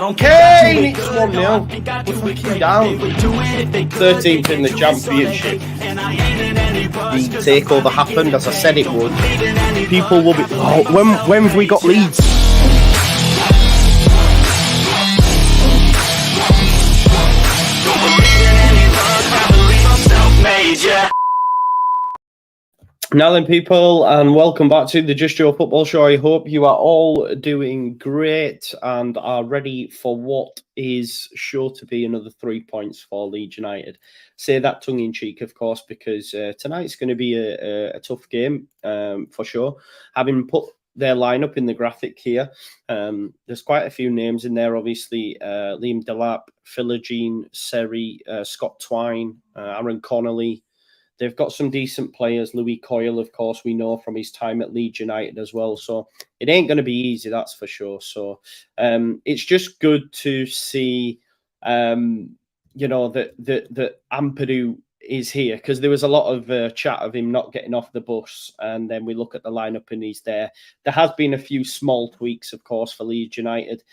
Kane, it's 1-0. We're fucking down. 13th in the championship. The takeover happened as I said it would. People will be. Oh, when have we got Leeds? Now then, people, and welcome back to the Just Joe Football Show. I hope you are all doing great and are ready for what is sure to be another 3 points for Leeds United. Say that tongue-in-cheek, of course, because tonight's going to be a tough game for sure. Having put their lineup in the graphic here, there's quite a few names in there, obviously. Liam Delap, Philogene, Seri, Scott Twine, Aaron Connolly. They've got some decent players. Louis Coyle, of course, we know from his time at Leeds United as well. So it ain't going to be easy, that's for sure. So it's just good to see, that Ampadu is here, because there was a lot of chat of him not getting off the bus. And then we look at the lineup and he's there. There has been a few small tweaks, of course, for Leeds United.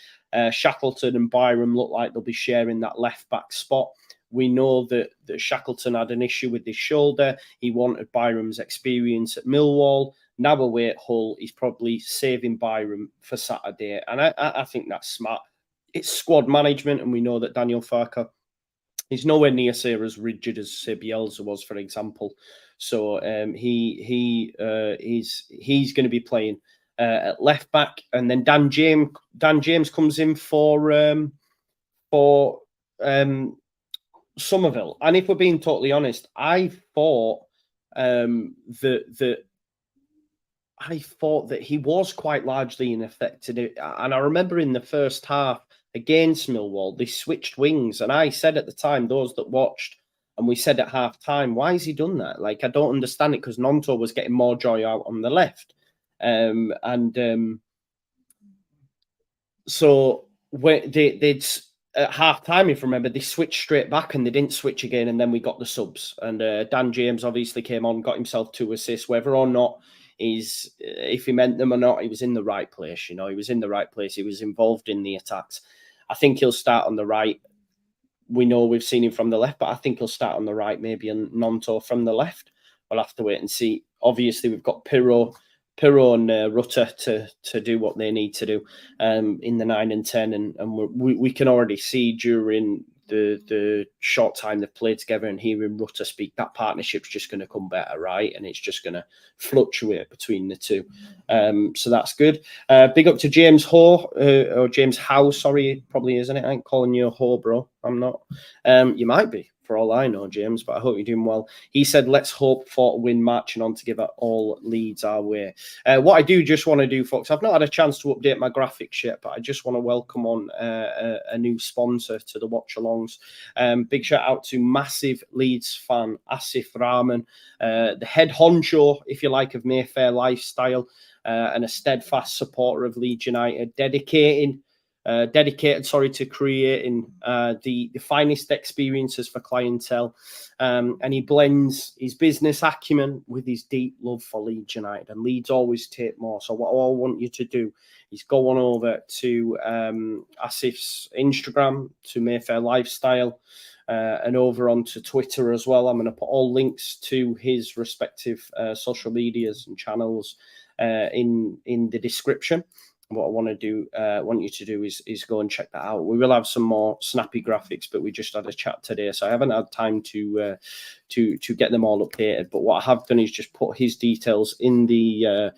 Shackleton and Byram look like they'll be sharing that left-back spot. We know that Shackleton had an issue with his shoulder. He wanted Byram's experience at Millwall. Now away at Hull, he's probably saving Byram for Saturday. And I think that's smart. It's squad management, and we know that Daniel Farker is nowhere near, say, as rigid as, say, Bielsa was, for example. So he's going to be playing at left back, and then Dan James comes in for Somerville. And if we're being totally honest, I thought that he was quite largely ineffective. And I remember in the first half against Millwall, they switched wings. And I said at the time, those that watched, and we said at half time, why has he done that? Like, I don't understand it, because Nonto was getting more joy out on the left. So they'd at half time, if you remember, they switched straight back and they didn't switch again, and then we got the subs. And Dan James obviously came on, got himself 2 assists. Whether or not if he meant them or not, he was in the right place. He was in the right place. He was involved in the attacks. I think he'll start on the right. We know we've seen him from the left, but I think he'll start on the right, maybe, and Nonto from the left. We'll have to wait and see. Obviously, we've got Pirro and Rutter to do what they need to do in the 9 and 10, and we can already see during the short time they've played together and hearing Rutter speak, that partnership's just going to come better, right? And it's just going to fluctuate between the two. So that's good. Big up to James Howe, or James Howe, sorry, probably, isn't it? I ain't calling you a Howe, bro. I'm not. You might be, for all I know, James, but I hope you're doing well. He said, let's hope for a win, marching on to give it all Leeds our way. What I do just want to do, folks, I've not had a chance to update my graphics yet, but I just want to welcome on a new sponsor to the Watchalongs. Big shout out to massive Leeds fan, Asif Rahman, the head honcho, if you like, of Mayfair lifestyle, and a steadfast supporter of Leeds United, dedicated to creating the finest experiences for clientele. And he blends his business acumen with his deep love for Leeds United. And Leeds always take more. So what I want you to do is go on over to Asif's Instagram, to Mayfair Lifestyle, and over onto Twitter as well. I'm going to put all links to his respective social medias and channels in the description. What I want you to do is go and check that out. We will have some more snappy graphics, but we just had a chat today, so I haven't had time to get them all updated. But what I have done is just put his details in the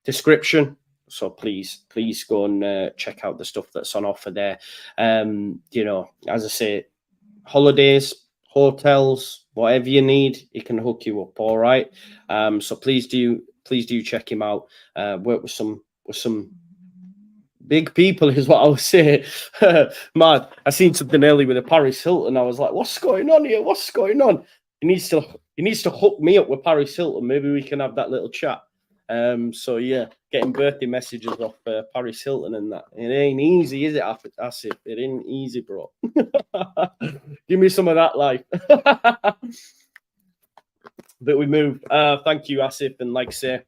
description. So please go and check out the stuff that's on offer there. As I say, holidays, hotels, whatever you need, he can hook you up. All right. So please do check him out. Work with some big people is what I would say. Man, I seen something early with a Paris Hilton. I was like, what's going on here? What's going on? He needs to hook me up with Paris Hilton. Maybe we can have that little chat. So yeah, getting birthday messages off Paris Hilton and that. It ain't easy, is it, Asif? It ain't easy, bro. Give me some of that life. But we move. Thank you, Asif. And like I say,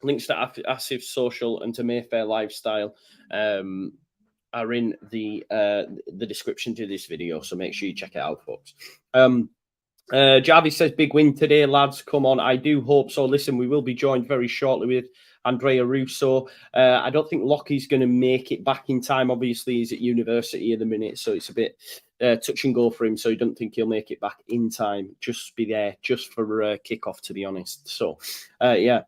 Links to Active Social and to Mayfair Lifestyle are in the description to this video, so make sure you check it out, folks. Jarvis says, big win today, lads. Come on, I do hope so. Listen, we will be joined very shortly with Andrea Russo. I don't think Lockie's going to make it back in time. Obviously, he's at university at the minute, so it's a bit touch and go for him. So I don't think he'll make it back in time. Just be there just for kickoff, to be honest. So, yeah.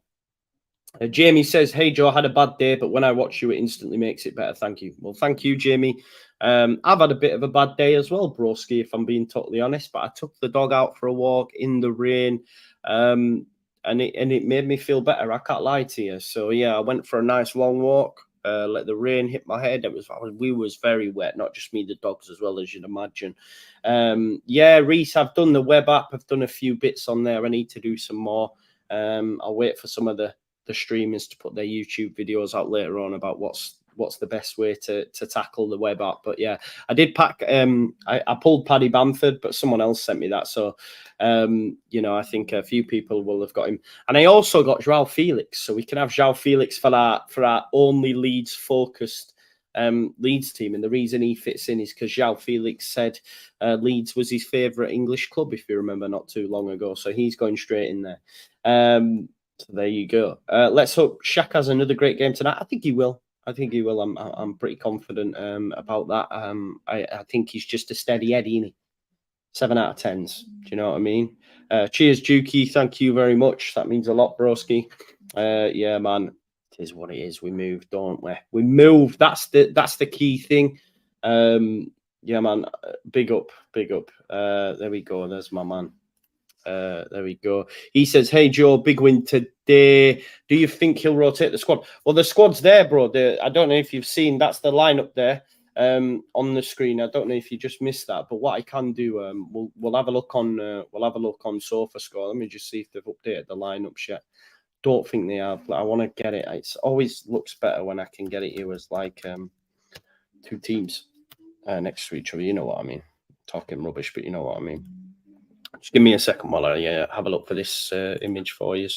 Jamie says, hey, Joe, I had a bad day, but when I watch you, it instantly makes it better. Thank you. Well, thank you, Jamie. I've had a bit of a bad day as well, broski, if I'm being totally honest, but I took the dog out for a walk in the rain, and it made me feel better. I can't lie to you. So, yeah, I went for a nice long walk, let the rain hit my head. We was very wet, not just me, the dogs as well, as you'd imagine. Yeah, Reese, I've done the web app. I've done a few bits on there. I need to do some more. I'll wait for some of the streamers to put their YouTube videos out later on about what's the best way to tackle the web app. But yeah, I did pack. I pulled Paddy Bamford, but someone else sent me that. So you know, I think a few people will have got him. And I also got Joao Felix, so we can have Joao Felix for our only Leeds focused Leeds team. And the reason he fits in is because Joao Felix said Leeds was his favourite English club, if you remember, not too long ago. So he's going straight in there. So there you go. Let's hope Shaq has another great game tonight. I think he will. I'm pretty confident about that. I think he's just a steady Eddie, isn't he? 7 out of 10s. Do you know what I mean? Cheers, Juki. Thank you very much. That means a lot, broski. Yeah, man. It is what it is. We move, don't we? We move. That's the key thing. Yeah, man. Big up. There we go. There's my man. There we go. He says, hey, Joe, big win today. Do you think he'll rotate the squad? Well, the squad's there, bro. I don't know if you've seen. That's the lineup there on the screen. I don't know if you just missed that. But what I can do, we'll have a look on SofaScore. Let me just see if they've updated the lineups yet. Don't think they have. I want to get it. It always looks better when I can get it here as like two teams next to each other. You know what I mean? Talking rubbish, but you know what I mean. Just give me a second while I have a look for this image for you.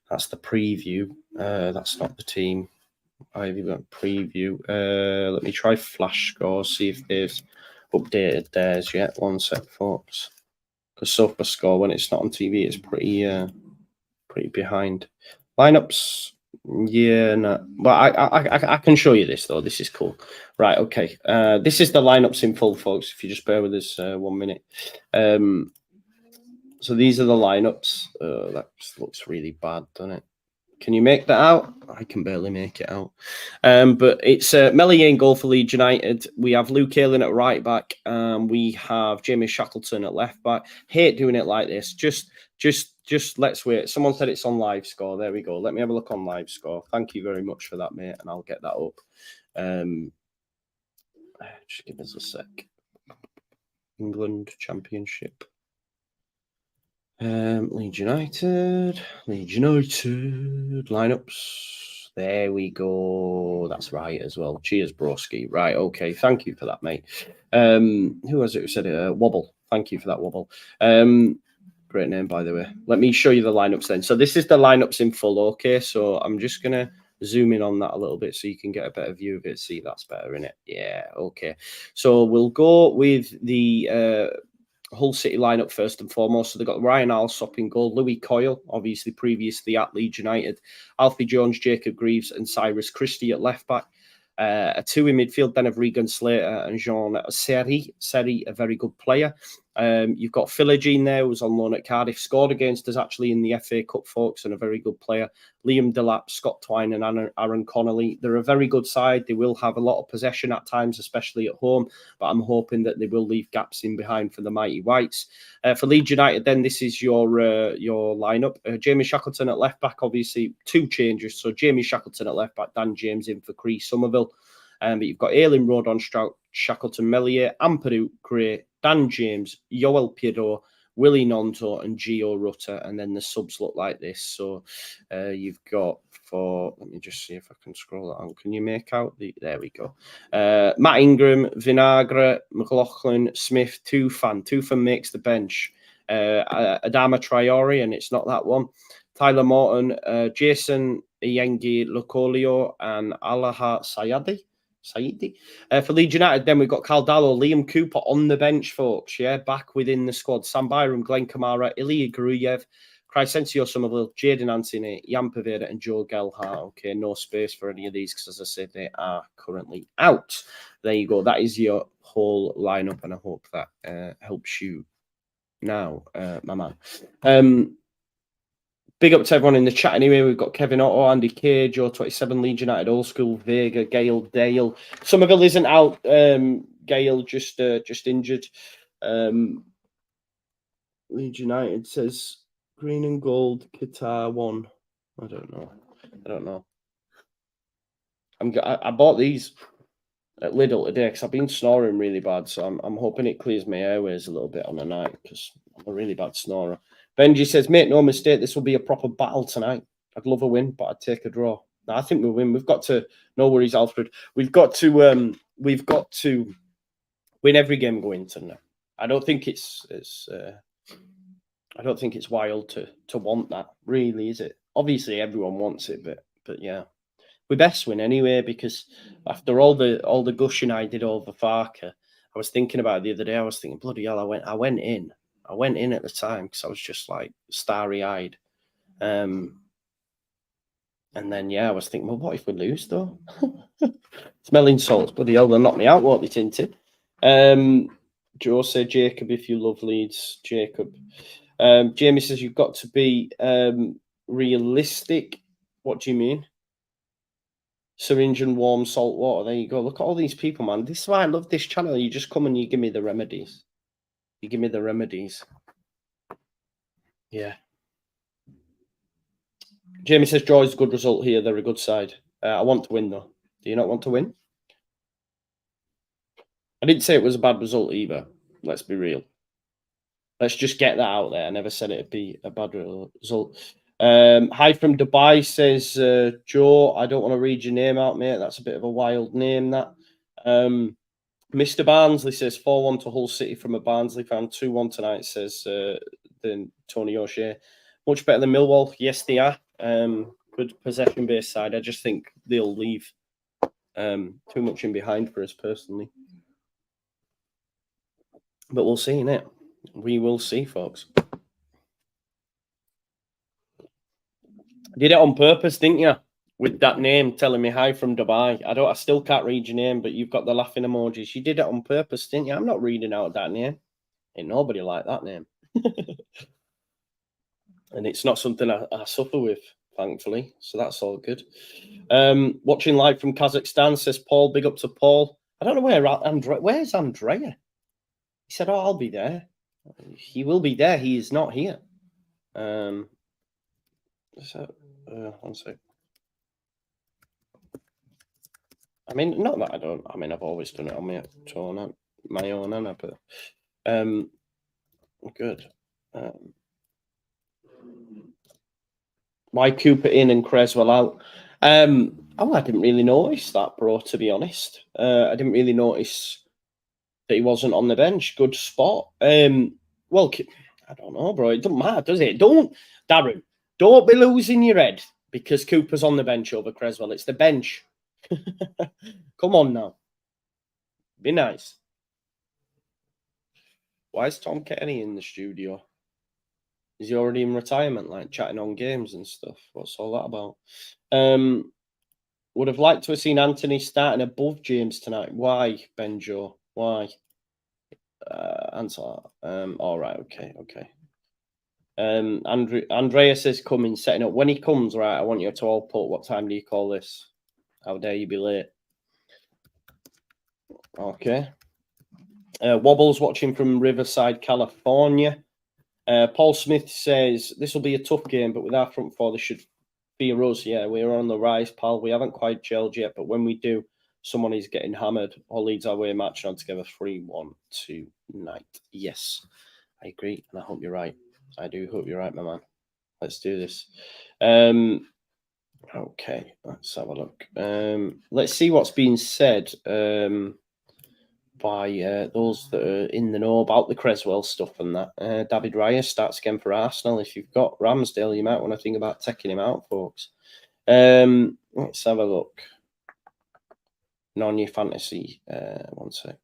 That's the preview. That's not the team. I've got preview. Let me try Flash Score, see if they've updated theirs yet. One sec, folks. Because SofaScore, when it's not on TV, it's pretty behind. Lineups. Yeah, no. But I can show you this, though. This is cool. Right, okay. This is the lineups in full, folks, if you just bear with us 1 minute. So these are the lineups. That looks really bad, doesn't it? Can you make that out? I can barely make it out. But it's Melier in goal for Leeds United. We have Luke Ayling at right back. We have Jamie Shackleton at left back. Hate doing it like this. Just let's wait. Someone said it's on live score. There we go. Let me have a look on live score. Thank you very much for that, mate. And I'll get that up. Just give us a sec. England Championship. Leeds United lineups. There we go. That's right as well. Cheers, broski. Right, okay. Thank you for that, mate. Who was it who said it? Wobble. Thank you for that, Wobble. Great name, by the way. Let me show you the lineups then. So this is the lineups in full. Okay, so I'm just gonna zoom in on that a little bit so you can get a better view of it. See, that's better, isn't it? Yeah. Okay. So we'll go with the Hull City lineup first and foremost. So they've got Ryan Alsop in goal, Louis Coyle, obviously previously at Leeds United, Alfie Jones, Jacob Greaves, and Cyrus Christie at left back. A two in midfield, then of Regan Slater and Jean Seri. Seri, a very good player. You've got Philogene there, who was on loan at Cardiff, scored against us actually in the FA Cup, folks, and a very good player. Liam Delap, Scott Twine, and Aaron Connolly. They're a very good side. They will have a lot of possession at times, especially at home, but I'm hoping that they will leave gaps in behind for the Mighty Whites. For Leeds United, then, this is your lineup. Jamie Shackleton at left back, obviously, two changes. So Jamie Shackleton at left back, Dan James in for Cree Somerville. But you've got Ayling, Rodon, Shackleton, Melier, Ampadu, Gray, Dan James, Yoel Piedot, Willie Nonto, and Gio Rutter. And then the subs look like this. So you've got let me just see if I can scroll that on. Can you make out there we go. Matt Ingram, Vinagre, McLaughlin, Smith, Tufan. Tufan makes the bench. Adama Traore, and it's not that one. Tyler Morton, Jason Iyengi Locolio and Alaha Saidi. For Leeds United, then we've got Caldalo, Liam Cooper on the bench, folks. Yeah, back within the squad. Sam Byram, Glenn Kamara, Ilya Gruyev, Crescencio Somerville, Jadon Anthony, Jan Paveda, and Joe Gelhardt. Okay, no space for any of these because, as I said, they are currently out. There you go. That is your whole lineup, and I hope that helps you now, my man. Big up to everyone in the chat anyway. We've got Kevin Otto, Andy K, Joe 27, Leeds United, Old School, Vega, Gale, Dale. Somerville isn't out. Gale just injured. Leeds United says green and gold, Qatar 1. I don't know. I bought these at Lidl today because I've been snoring really bad. So I'm hoping it clears my airways a little bit on the night because I'm a really bad snorer. Benji says, make no mistake, this will be a proper battle tonight. I'd love a win, but I'd take a draw. No, I think we'll win. We've got to, no worries, Alfred. We've got to win every game going tonight. I don't think it's wild to want that, really, is it? Obviously, everyone wants it, but yeah, we best win anyway because after all the gushing I did over Farker, I was thinking about it the other day. I was thinking, bloody hell, I went in at the time because I was just like starry-eyed. And then, yeah, I was thinking, well, what if we lose, though? Smelling salts. Bloody hell, they'll knock me out, won't they, Tintin? Joe said, Jacob, if you love Leeds, Jacob. Jamie says, you've got to be realistic. What do you mean? Syringe and warm salt water. There you go. Look at all these people, man. This is why I love this channel. You just come and you give me the remedies. You give me the remedies. Yeah. Jamie says, draw is a good result here. They're a good side. I want to win, though. Do you not want to win? I didn't say it was a bad result either. Let's be real. Let's just get that out there. I never said it'd be a bad result. Hi from Dubai says, Joe, I don't want to read your name out, mate. That's a bit of a wild name, that. Mr. Barnsley says 4-1 to Hull City from a Barnsley fan. 2-1 tonight, says than Tony O'Shea. Much better than Millwall. Yes, they are. Good possession-based side. I just think they'll leave too much in behind for us personally. But we'll see, innit? We will see, folks. Did it on purpose, didn't you? With that name telling me hi from Dubai. I still can't read your name, but you've got the laughing emojis. You did it on purpose, didn't you? I'm not reading out that name. Ain't nobody like that name. And it's not something I suffer with, thankfully. So that's all good. Watching live from Kazakhstan, says Paul. Big up to Paul. I don't know where's Andrea? He said, oh, I'll be there. He will be there. He is not here. One sec. I mean, not that I don't. I mean, I've always done it on my own, Anna, but good. Why Cooper in and Creswell out? Oh, I didn't really notice that, bro, to be honest. I didn't really notice that he wasn't on the bench. Good spot. Well, I don't know, bro. It doesn't matter, does it? Darren, don't be losing your head because Cooper's on the bench over Creswell. It's the bench. Come on now. Be nice. Why is Tom Kenny in the studio? Is he already in retirement, like chatting on games and stuff? What's all that about? Would have liked to have seen Anthony starting above James tonight. Why, Benjo? Why? Answer. All right. Okay. Andrea says coming, setting up. When he comes, right, I want you to all put, what time do you call this? How dare you be late? Okay. Wobbles watching from Riverside, California. Paul Smith says, this will be a tough game, but with our front four, this should be a us. Yeah, we're on the rise, pal. We haven't quite gelled yet, but when we do, someone is getting hammered. All Leeds our way marching on together 3-1 tonight. Yes, I agree, and I hope you're right. I do hope you're right, my man. Let's do this. Okay, let's have a look. Let's see what's being said by those that are in the know about the Creswell stuff and that. David Raya starts again for Arsenal. If you've got Ramsdale, you might want to think about taking him out, folks. Let's have a look. Non-new fantasy. 1 sec.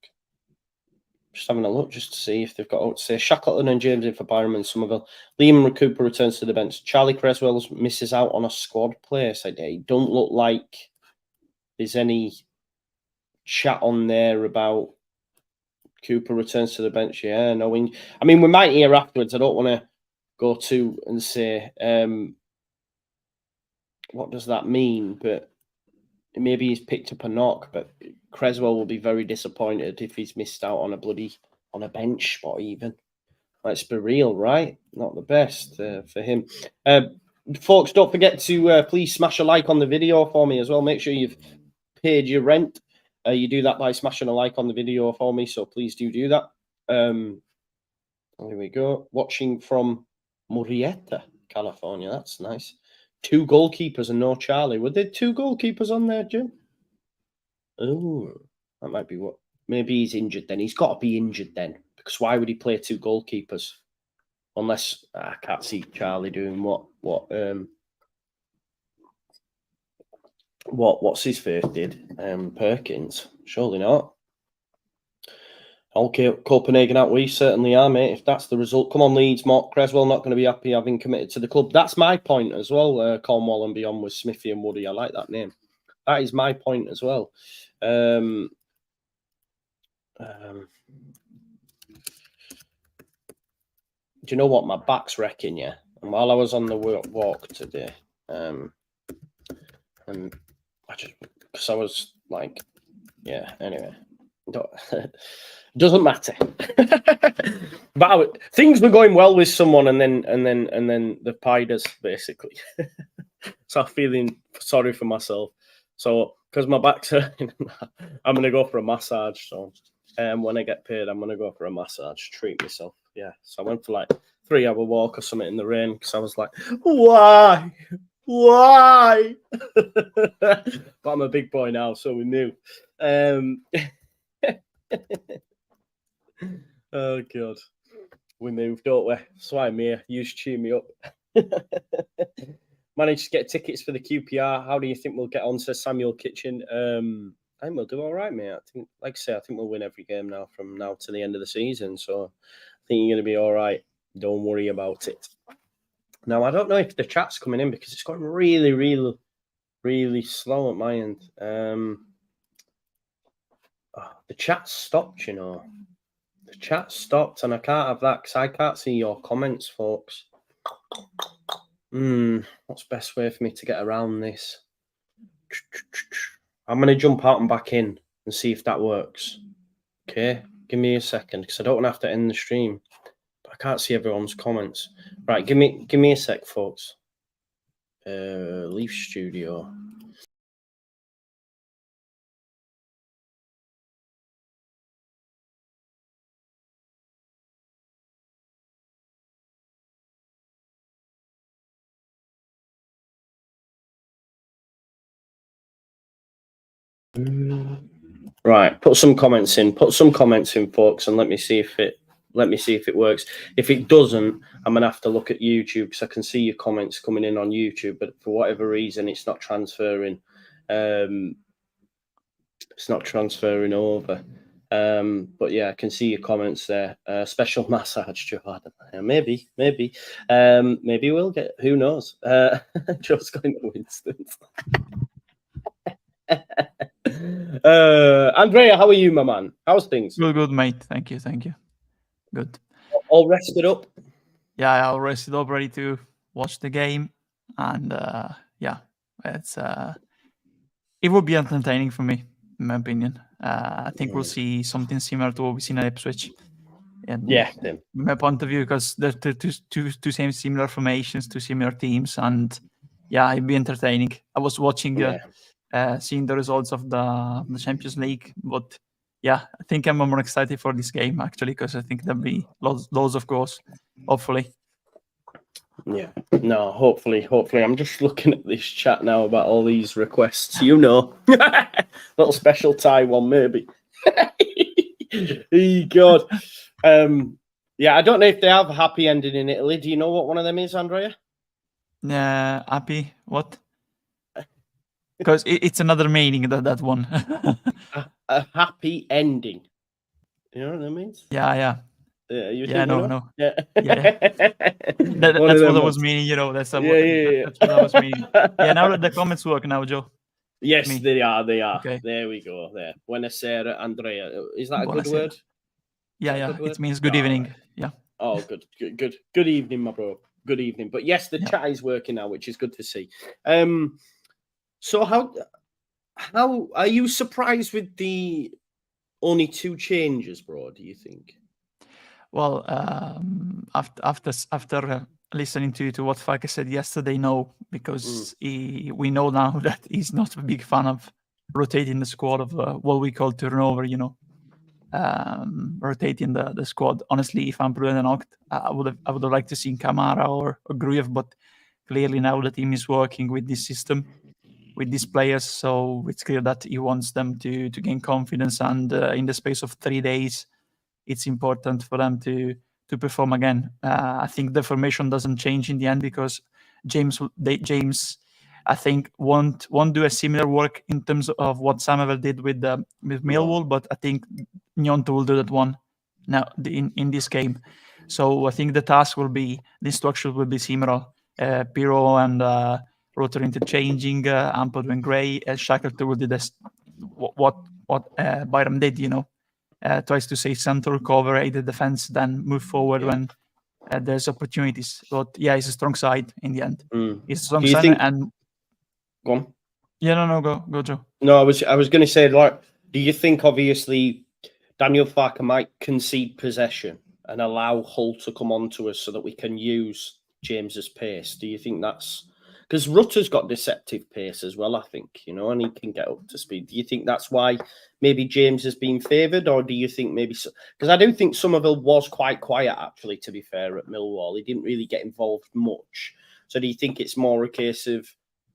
Just having a look just to see if they've got, say, Shackleton and James in for Byram and Somerville. Liam Cooper returns to the bench. Charlie Creswell misses out on a squad place. I don't look like there's any chat on there about Cooper returns to the bench. Yeah, no. I mean, we might hear afterwards. I don't want to go to and say what does that mean, but maybe he's picked up a knock. But Creswell will be very disappointed if he's missed out on a bench spot even. Let's be real, right? Not the best for him. Folks, don't forget to please smash a like on the video for me as well. Make sure you've paid your rent. You do that by smashing a like on the video for me, so please do that. Here we go. Watching from Murrieta, California. That's nice. 2 goalkeepers and no Charlie. Were there 2 goalkeepers on there, Jim? Oh, that might be what. Maybe he's injured then. He's got to be injured then, because why would he play 2 goalkeepers? Unless I can't see Charlie doing what's his face did? Perkins. Surely not. Okay, Copenhagen out. We certainly are, mate. If that's the result, come on, Leeds. Mark Creswell not going to be happy having committed to the club. That's my point as well. Cornwall and beyond with Smithy and Woody. I like that name. That is my point as well. Do you know what? My back's wrecking, yeah. And while I was on the walk today, and because I was like, yeah. Anyway, doesn't matter. But things were going well with someone, and then the pied us basically. So I'm feeling sorry for myself. So because my back's hurting, I'm gonna go for a massage. So when I get paid, I'm gonna go for a massage, treat myself. Yeah. So I went for like 3-hour walk or something in the rain because I was like, why? But I'm a big boy now, so we move. Oh God, we move, don't we? So I'm here. You should cheer me up. Managed to get tickets for the QPR. How do you think we'll get on? Says Samuel Kitchen. I think we'll do all right, mate. I think, like I say, I think we'll win every game now from now to the end of the season. So I think you're going to be all right. Don't worry about it. Now, I don't know if the chat's coming in because it's got really, really, really slow at my end. The chat stopped, you know. The chat stopped, and I can't have that because I can't see your comments, folks. What's the best way for me to get around this? I'm going to jump out and back in and see if that works. Okay, give me a second because I don't want to have to end the stream. But I can't see everyone's comments. Right, give me a sec, folks. Leaf Studio. Right, put some comments in. Put some comments in, folks, and let me see if it works. If it doesn't, I'm gonna have to look at YouTube because I can see your comments coming in on YouTube, but for whatever reason, it's not transferring. It's not transferring over. But yeah, I can see your comments there. Special massage, Joe. Maybe we'll get. Who knows? Joe's going to Winston. Andrea, how are you, my man? How's things? Good, mate. Thank you. Good. All rested up? Yeah, I all rested up, ready to watch the game, and yeah, it's it will be entertaining for me, in my opinion. I think we'll see something similar to what we've seen at Ipswich. And yeah, from my point of view, because they're two same similar formations, 2 similar teams, and yeah, it'd be entertaining. I was watching, seeing the results of the Champions League, but yeah, I think I'm more excited for this game actually because I think there'll be loads of goals, hopefully. Yeah, no, hopefully. I'm just looking at this chat now about all these requests. You know, little special Thai one maybe. God. Yeah, I don't know if they have a happy ending in Italy. Do you know what one of them is, Andrea? Happy what? because it's another meaning that one. a happy ending. You know what I mean? Yeah. You Yeah, think no. Yeah. That's what I was meaning, you know. That's Yeah. what I was meaning. Yeah, now that the comments work now, Joe. Yes, they are. Okay. There we go. There. Buonasera, Andrea. Is that a good Buonasera. word? Yeah. It means good evening. Right. Yeah. Oh, good evening, my bro. Good evening. But yes, the chat is working now, which is good to see. So how are you surprised with the only 2 changes, bro? Do you think? Well, after listening to what Fike said yesterday, no, because we know now that he's not a big fan of rotating the squad, of what we call turnover, you know, rotating the squad. Honestly, if I'm Bruno and Oct, I would have liked to see Kamara or Gruev, but clearly now the team is working with this system, with these players, so it's clear that he wants them to gain confidence, and in the space of 3 days, it's important for them to perform again. I think the formation doesn't change in the end, because James, I think won't do a similar work in terms of what Samuel did with Millwall, but I think Gnonto will do that one now in this game. So I think the instruction will be similar. Piro and Rotor interchanging, Ampadu and Gray. Shackleton will do this, what Byram did, you know. Tries to say central, cover, aid the defense, then move forward when there's opportunities. But yeah, it's a strong side in the end. It's a strong side, and go on. Yeah, no, go, Joe. No, I was going to say, like, do you think obviously Daniel Farker might concede possession and allow Hull to come on to us so that we can use James's pace? Do you think that's because Rutter's got deceptive pace as well, I think, you know, and he can get up to speed. Do you think that's why maybe James has been favoured, or do you think maybe because I do think Somerville was quite quiet, actually, to be fair, at Millwall. He didn't really get involved much. So do you think it's more a case of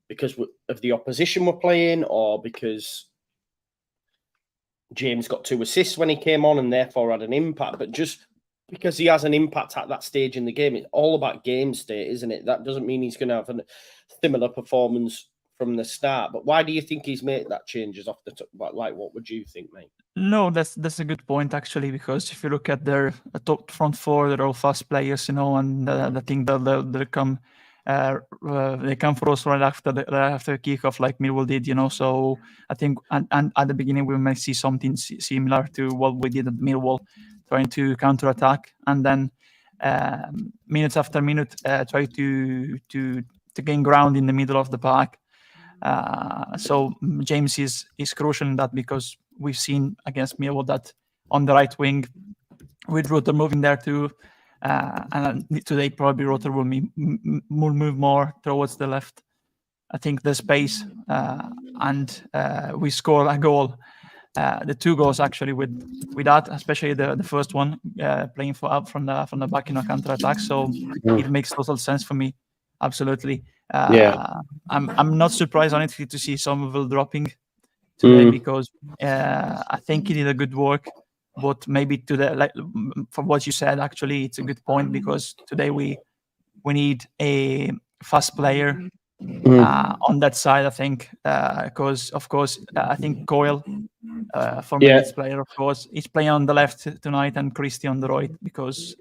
because of the opposition we're playing, or because James got 2 assists when he came on and therefore had an impact? But just because he has an impact at that stage in the game, it's all about game state, isn't it? That doesn't mean he's going to have a similar performance from the start. But why do you think he's made that changes off the top? Like, what would you think, mate? No, that's a good point, actually, because if you look at their top front 4, they're all fast players, you know, and I think they come for us right after kickoff, like Millwall did, you know. So I think, and at the beginning we might see something similar to what we did at Millwall, trying to counter attack, and then minutes after minute try to gain ground in the middle of the park. So James is crucial in that, because we've seen against Millwall that on the right wing, with Rutter moving there too, and today probably Rutter will move more towards the left. I think the space, and we score a goal. The 2 goals actually with that, especially the first one, playing from the back in a counter attack. So it makes total sense for me. Absolutely. I'm not surprised, honestly, to see Somerville dropping today, because I think he did a good work. But maybe today, like for what you said, actually, it's a good point, because today we need a fast player on that side, I think, because of course I think Coyle, former Leeds player, of course, he's playing on the left tonight, and Christie on the right, because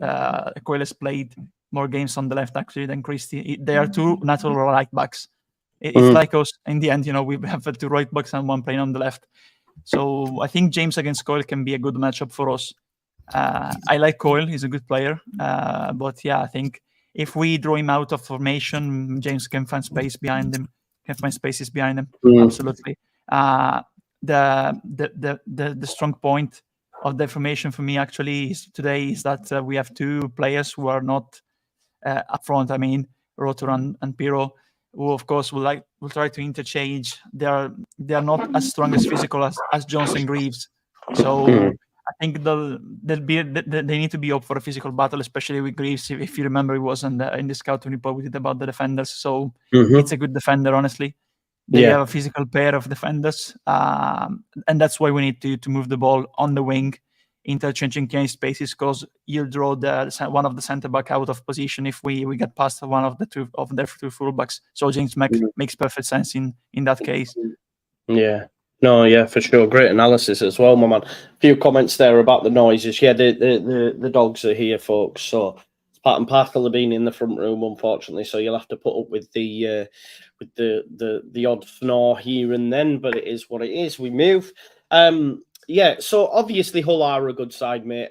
Coyle has played more games on the left actually than Christie. They are 2 natural right backs. It's like us in the end, you know, we have 2 right backs and 1 playing on the left. So I think James against Coyle can be a good matchup for us. I like Coyle; he's a good player. But yeah, I think if we draw him out of formation, James can find space behind him. Can find spaces behind him. Absolutely. The strong point of the formation for me actually today is that we have 2 players who are not up front. I mean, Rotor and Piro, who of course will try to interchange. They are not as strong as physical as Johnson Greaves. So I think they need to be up for a physical battle, especially with Greaves. If you remember, he was in the scouting report we did about the defenders. So it's a good defender, honestly. They have a physical pair of defenders, and that's why we need to move the ball on the wing interchanging game spaces, because you'll draw one of the centre back out of position if we get past one of the two of their two fullbacks. So James makes perfect sense in that case. Yeah. No, yeah, for sure. Great analysis as well, my man. A few comments there about the noises. Yeah, the dogs are here, folks. So it's part and parcel of being in the front room, unfortunately. So you'll have to put up with the odd snore here and then, but it is what it is. We move. Yeah, so obviously Hull are a good side, mate.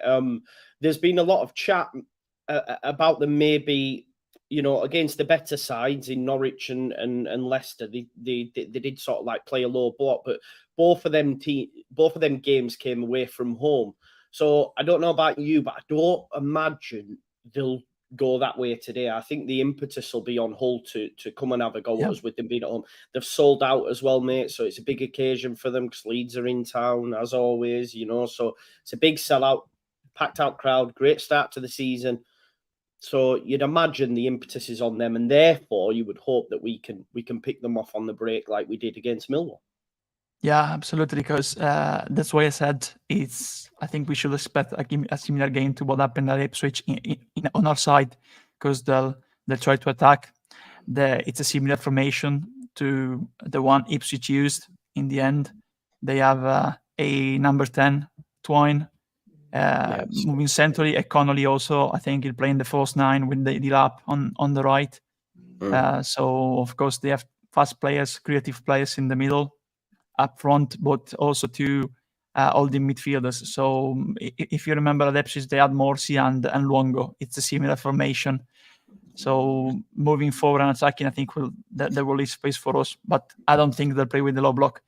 There's been a lot of chat about them maybe, against the better sides in Norwich and Leicester. They did sort of like play a low block, but both of them games came away from home. So I don't know about you, but I don't imagine they'll go that way today. I think the impetus will be on Hull to come and have a go at us with them being at home. They've sold out as well, mate, so it's a big occasion for them because Leeds are in town as always, so it's a big sellout, packed out crowd, great start to the season. So you'd imagine the impetus is on them, and therefore you would hope that we can pick them off on the break like we did against Millwall. Yeah, absolutely, because that's why I said I think we should expect a similar game to what happened at Ipswich on our side, because they'll try to attack. It's a similar formation to the one Ipswich used in the end. They have a number 10, Twine, moving centrally. Connolly also, I think, he'll play in the false 9 with the lap on the right. So, of course, they have fast players, creative players in the middle, up front, but also two holding midfielders. So if you remember at Ipswich, they had Morsi and Luongo. It's a similar formation. So moving forward and attacking, I think there will be space for us. But I don't think they'll play with the low block.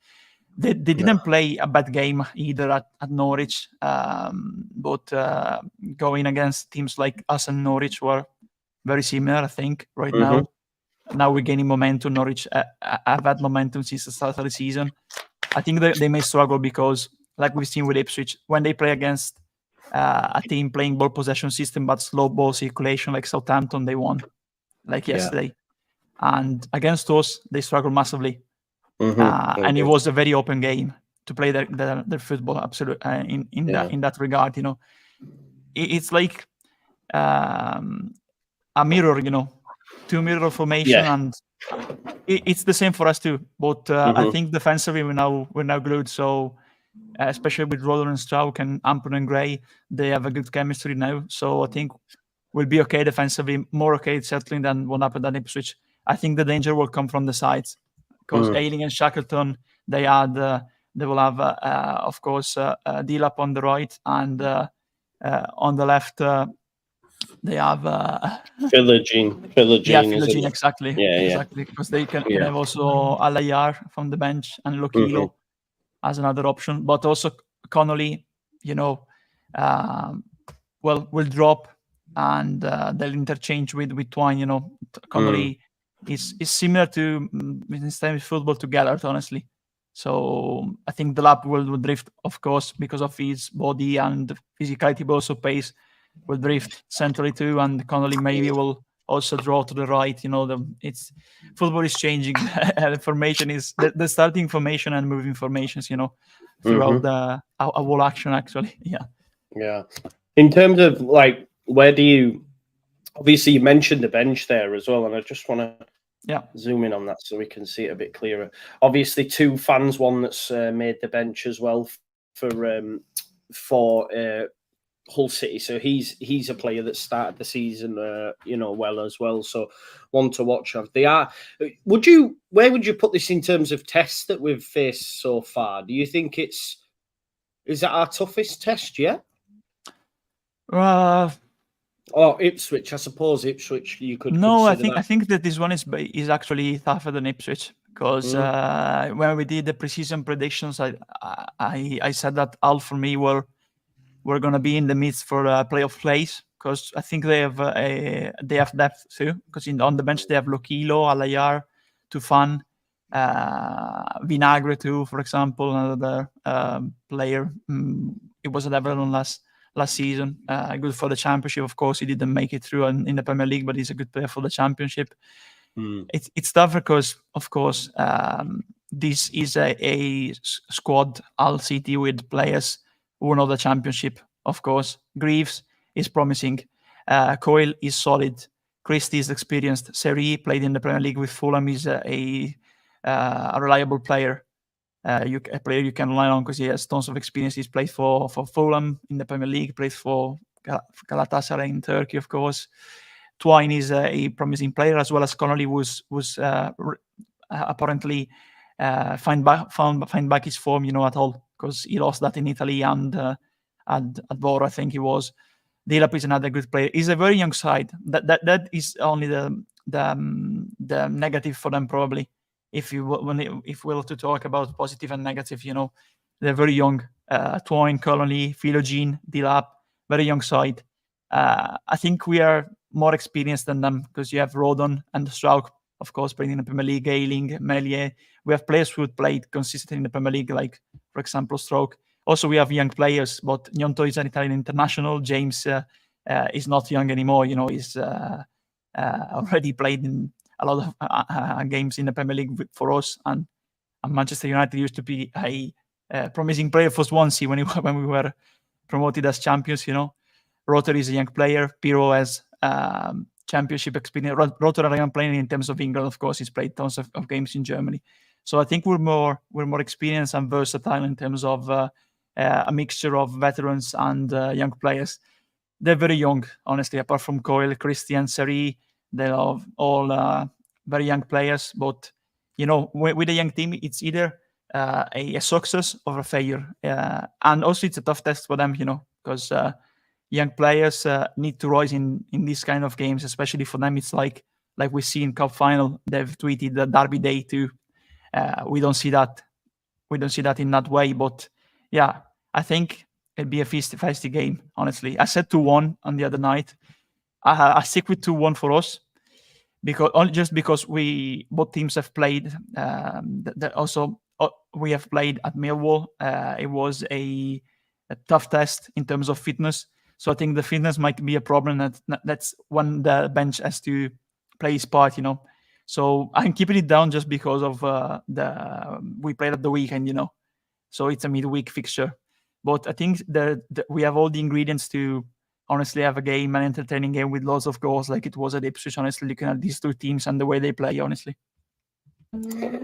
They didn't play a bad game either at Norwich, but going against teams like us and Norwich were very similar, I think, right now. Now we're gaining momentum. Norwich have had momentum since the start of the season. I think they may struggle because, like we've seen with Ipswich, when they play against a team playing ball possession system but slow ball circulation like Southampton, they won, like yesterday. And against us, they struggle massively. And it was a very open game to play their football, absolutely, in that regard. It's like a mirror, two mirror formation, and it's the same for us too. But I think defensively we're now glued. So especially with Roller and Strauch and Ampon and Gray, they have a good chemistry now. So I think we'll be okay defensively, more okay settling than what happened at Ipswich. I think the danger will come from the sides because Ayling and Shackleton, they will have of course Dilap on the right, and on the left. They have Philogene. Philogene, exactly. Exactly, because they can have also Alayar from the bench and Lokilo as another option, but also Connolly, will drop and they'll interchange with Twine. Connolly is similar to Spanish football to Gallard, honestly. So I think the lap will drift, of course, because of his body and physicality, but also pace. Will drift centrally too, and Connolly maybe will also draw to the right. It's football is changing. The formation is the starting formation and moving formations. Throughout the whole action, actually. Yeah. In terms of like, where do you? Obviously, you mentioned the bench there as well, and I just want to zoom in on that so we can see it a bit clearer. Obviously, two fans, one that's made the bench as well for Hull City, so he's a player that started the season, well as well. So one to watch of. They are. Where would you put this in terms of tests that we've faced so far? Do you think is that our toughest test yet? Or Ipswich, I suppose. Ipswich, you could. No, I think that this one is actually tougher than Ipswich because when we did the preseason predictions, I said that Hull for me we're going to be in the midst for playoff place because I think they have depth too. Because on the bench they have Lokilo, Alayar, Tufan, Vinagre too, for example, another player. It was at Everton last season. Good for the championship, of course. He didn't make it through in the Premier League, but he's a good player for the championship. It's tough because, of course, this is a squad, Hull City, with players who know the championship of course. Greaves is promising. Coyle is solid. Christie is experienced. Seri played in the Premier League with Fulham. Is a reliable player. A player you can rely on because he has tons of experience. He's played for Fulham in the Premier League, played for Galatasaray in Turkey, of course. Twine is a promising player, as well as Connolly was apparently find back his form, at all, because he lost that in Italy and at Boro, I think he was. Dilap is another good player. He's a very young side. That is only the negative for them, probably. If we were to talk about positive and negative, they're very young. Twine, Connolly, Philogene, Dilap, very young side. I think we are more experienced than them because you have Rodon and Strauk, of course, playing in the Premier League, Ayling, Melier. We have players who played consistently in the Premier League, like, for example, Strauk. Also, we have young players, but Gnonto is an Italian international. James is not young anymore. He's already played in a lot of games in the Premier League for us. And Manchester United used to be a promising player for Swansea when we were promoted as champions. Rotor is a young player. Pirro has championship experience. Rotor are a young player in terms of England, of course. He's played tons of games in Germany. So I think we're more experienced and versatile in terms of a mixture of veterans and young players. They're very young, honestly, apart from Coyle, Christian, Seri. They're all very young players. But, with a young team, it's either a success or a failure. And also it's a tough test for them, because young players need to rise in these kind of games, especially for them. It's like we see in Cup final. They've tweeted the Derby Day too. We don't see that. We don't see that in that way. But yeah, I think it'd be a feisty game. Honestly, I said 2-1 on the other night. I stick with 2-1 for us because both teams have played. Also, we have played at Millwall. It was a tough test in terms of fitness. So I think the fitness might be a problem. That's when the bench has to play his part. So I'm keeping it down just because of we played at the weekend. So it's a midweek fixture. But I think we have all the ingredients to honestly have a game, an entertaining game with lots of goals, like it was at Ipswich. Honestly, looking at these two teams and the way they play, honestly.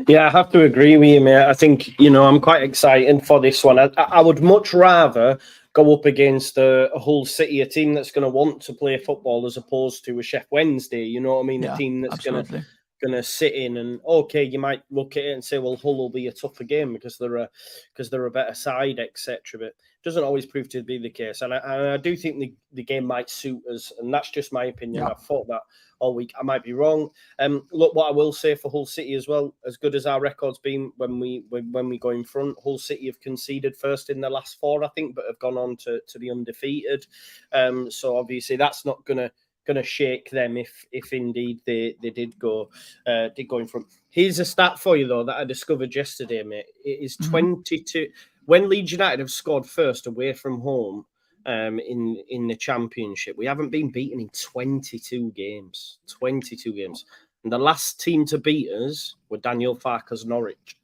Yeah, I have to agree with you, mate. I think, I'm quite excited for this one. I would much rather go up against a Hull City, a team that's going to want to play football as opposed to a Sheff Wednesday. You know what I mean? Yeah, a team that's going absolutely. to sit in and, okay, you might look at it and say, well, Hull will be a tougher game because they're a better side, etc. But it doesn't always prove to be the case. And I do think the game might suit us, and that's just my opinion. Yeah. I've thought that all week. I might be wrong. Look, what I will say for Hull City as well, as good as our record's been when we go in front, Hull City have conceded first in the last 4, I think, but have gone on to be undefeated. So obviously that's not going to shake them if indeed they did go in front. Here's a stat for you though that I discovered yesterday, mate. It is 22 when Leeds United have scored first away from home. In the Championship, we haven't been beaten in 22 games. 22 games, and the last team to beat us were Daniel Farke's Norwich.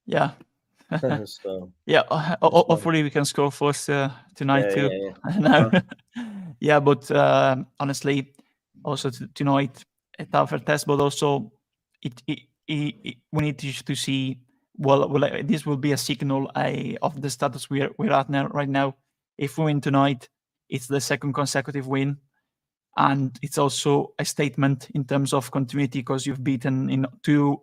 Yeah. So yeah. Hopefully we can score first tonight too. Yeah, but honestly, also tonight a tougher test, but also we need to see. Well, this will be a signal of the status we're at right now. If we win tonight, it's the second consecutive win, and it's also a statement in terms of continuity because you've beaten in 2.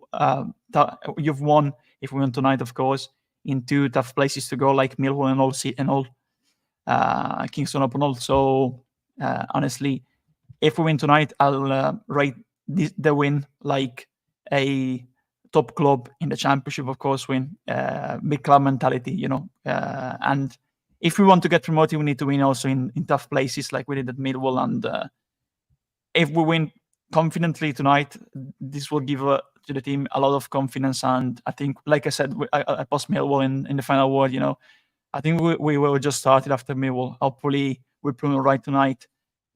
You've won if we win tonight, of course, in 2 tough places to go, like Millwall and all Kingston upon all. So honestly, if we win tonight, I'll rate the win like a top club in the Championship, of course, win. Big club mentality, and if we want to get promoted, we need to win also in tough places like we did at Millwall. And if we win confidently tonight, this will give to the team a lot of confidence. And I think, like I said, I post Millwall in the final word. I think we will just started after Millwall. Hopefully, we're proven right tonight.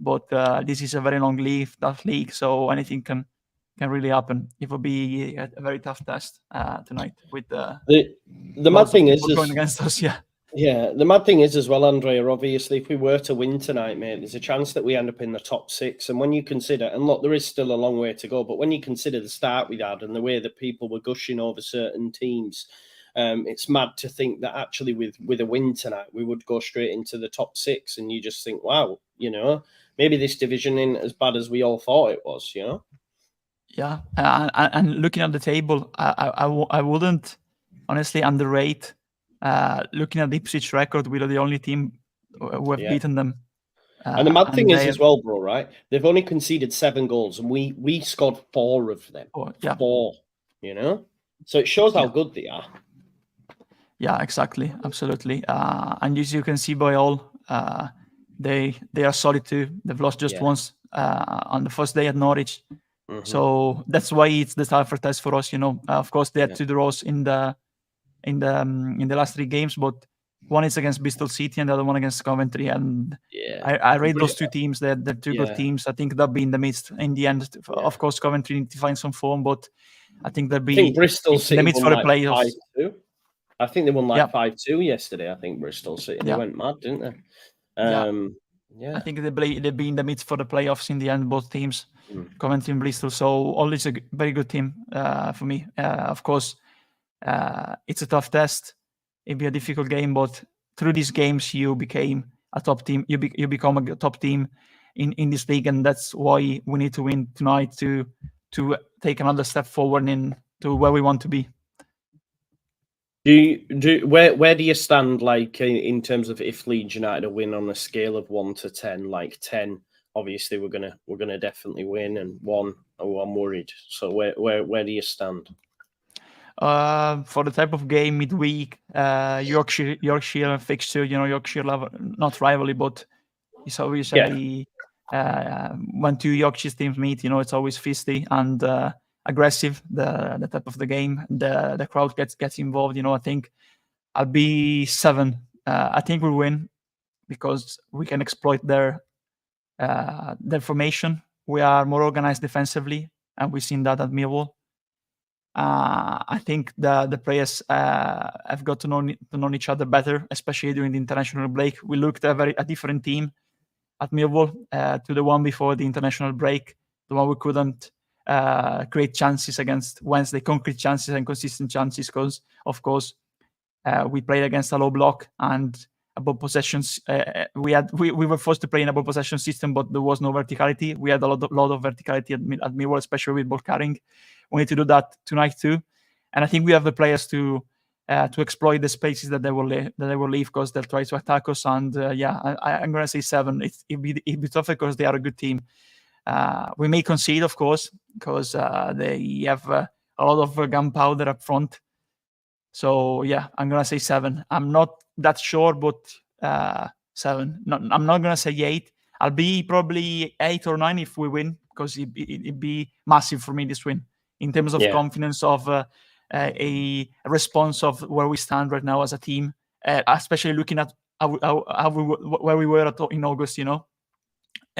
But this is a very long tough league, so anything can really happen. It will be a very tough test tonight with the mad thing is going against us. Yeah. Yeah, the mad thing is as well, Andrea, obviously, if we were to win tonight, mate, there's a chance that we end up in the top 6. And when you consider, and look, there is still a long way to go, but when you consider the start we had and the way that people were gushing over certain teams, it's mad to think that actually with a win tonight, we would go straight into the top 6. And you just think, wow, maybe this division ain't as bad as we all thought it was, Yeah, and looking at the table, I wouldn't honestly underrate looking at the Ipswich record. We're the only team who have beaten them. And the mad thing is as well, bro, right? They've only conceded 7 goals, and we scored 4 of them. 4, So it shows how good they are. Yeah, exactly, absolutely. And as you can see by all, they are solid too. They've lost just once on the first day at Norwich. Mm-hmm. So that's why it's the tougher test for us. Of course, they had 2 draws in the last 3 games, but one is against Bristol City and the other one against Coventry. And I rate those 2 teams. They're 2 good teams. I think they'll be in the midst in the end. Of course, Coventry need to find some form, but I think they'll be Bristol City in the midst for the playoffs. 5-2. I think they won 5-2 yesterday. I think Bristol City. They went mad, didn't they? I think they'll be in the midst for the playoffs in the end, both teams, Coventry and Bristol. So always a very good team for me. Of course, it's a tough test. It'll be a difficult game, but through these games, you became a top team. You become a top team in this league, and that's why we need to win tonight to take another step forward to where we want to be. Where do you stand, like in terms of if Leeds United win on a scale of 1 to 10? Like 10, obviously we're gonna definitely win, and 1, I'm worried. So where do you stand? For the type of game midweek, Yorkshire fixture, Yorkshire not rivalry, but it's obviously when 2 Yorkshire teams meet, it's always feisty and aggressive. The type of the game, the crowd gets involved. I think I'll be 7. I think we'll win because we can exploit their formation. We are more organized defensively, and we've seen that at Millwall. I think the players have got to know each other better, especially during the international break. We looked at a different team at Millwall to the one before the international break, the one we couldn't create chances against Wednesday, concrete chances and consistent chances, because, of course, we played against a low block and above possessions. We were forced to play in a ball possession system, but there was no verticality. We had a lot of verticality at Millwall, especially with ball carrying. We need to do that tonight too, and I think we have the players to exploit the spaces that they will leave, because they'll try to attack us. And I'm going to say 7. It'll be tough because they are a good team. We may concede, of course, because they have a lot of gunpowder up front. So I'm going to say 7. I'm not that sure, but 7. I'm not going to say 8. I'll be probably 8 or 9 if we win, because it'd be massive for me, this win, in terms of confidence, of a response of where we stand right now as a team, especially looking at where we were in August.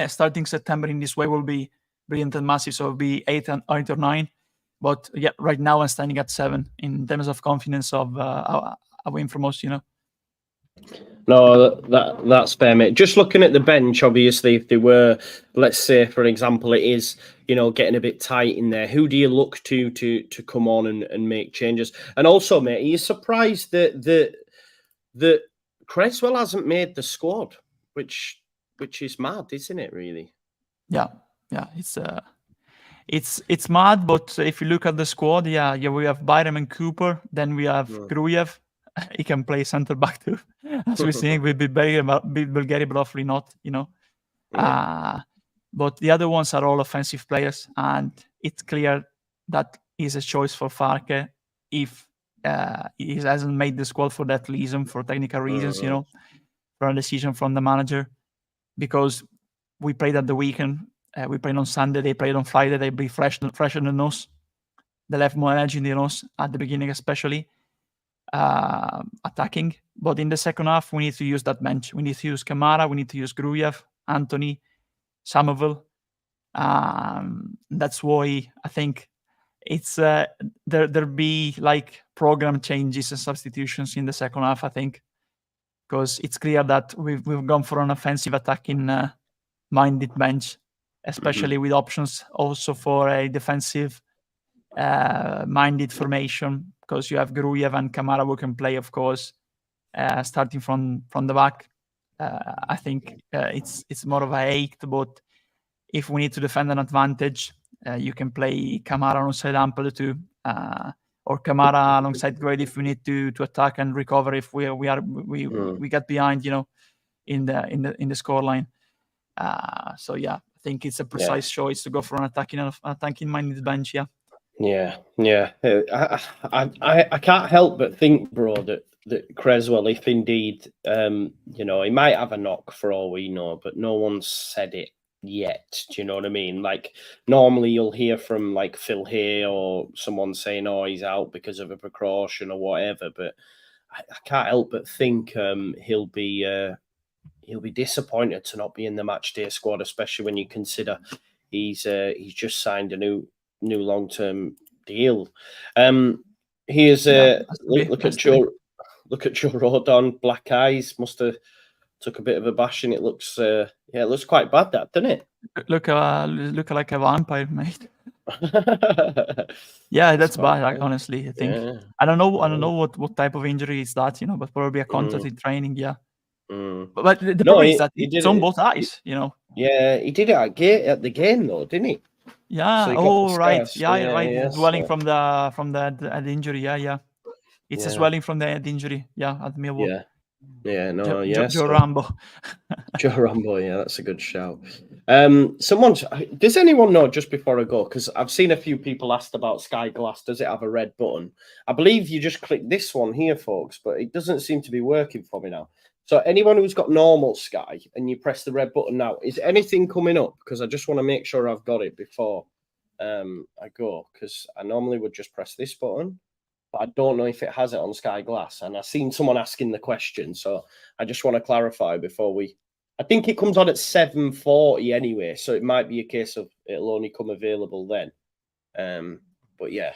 Starting September in this way will be brilliant and massive. So it'll be 8 or 9. But right now I'm standing at 7 in terms of confidence of a win from us. No, that's fair, mate. Just looking at the bench, obviously, if they were, let's say, for example, it is, getting a bit tight in there, who do you look to come on and make changes? And also, mate, are you surprised that Cresswell hasn't made the squad, which is mad, isn't it, really? Yeah, it's mad, but if you look at the squad, we have Byram and Cooper, then we have Grujev. He can play centre back too, as we're seeing with Bulgaria, but hopefully not, But the other ones are all offensive players, and it's clear that is a choice for Farke if he hasn't made the squad for that reason, for technical reasons, for a decision from the manager. Because we played at the weekend, we played on Sunday, they played on Friday, they be fresher than us. They left more energy than us at the beginning, especially. Attacking, but in the second half we need to use that bench. We need to use Kamara, we need to use Grujev, Anthony, Somerville. That's why I think it's there'll be like program changes and substitutions in the second half, I think, because it's clear that we've gone for an offensive attacking minded bench, especially with options also for a defensive minded formation, because you have Grujev and Kamara who can play, of course, starting from the back. I think it's more of a 8, but if we need to defend an advantage, you can play Kamara alongside Ampel too, or Kamara alongside Grade if we need to attack and recover if we get behind, in the scoreline. So yeah, I think it's a precise choice to go for an attacking minded bench. Yeah. I can't help but think, bro, that Creswell, if indeed, he might have a knock for all we know, but no one's said it yet. Do you know what I mean? Like, normally you'll hear from like Phil Hay or someone saying, "Oh, he's out because of a precaution" or whatever. But I can't help but think he'll be disappointed to not be in the match day squad, especially when you consider he's just signed a new long-term deal. Here's look at Joe Rodon, black eyes, must have took a bit of a bashing. It looks it looks quite bad, that, doesn't it? Look like a vampire, mate. Yeah, that's bad. Honestly, I think. Yeah. I don't know what type of injury is that, but probably a contact in training. Yeah. But the problem is that it's on both eyes, Yeah, he did it at the game though, didn't he? Yeah. So right. Yeah, right. Yeah, swelling from the injury. Yeah. It's a swelling from the head injury. Yeah, at Millwall. Yeah. Joe Rambo. Joe Rambo. Yeah, that's a good shout. Does anyone know, just before I go, because I've seen a few people asked about Sky Glass, does it have a red button? I believe you just click this one here, folks, but it doesn't seem to be working for me now. So anyone who's got normal Sky and you press the red button now, is anything coming up? Because I just want to make sure I've got it before I go, because I normally would just press this button, but I don't know if it has it on Sky Glass. And I've seen someone asking the question, so I just want to clarify before we... I think it comes on at 7:40 anyway, so it might be a case of it'll only come available then. But yeah,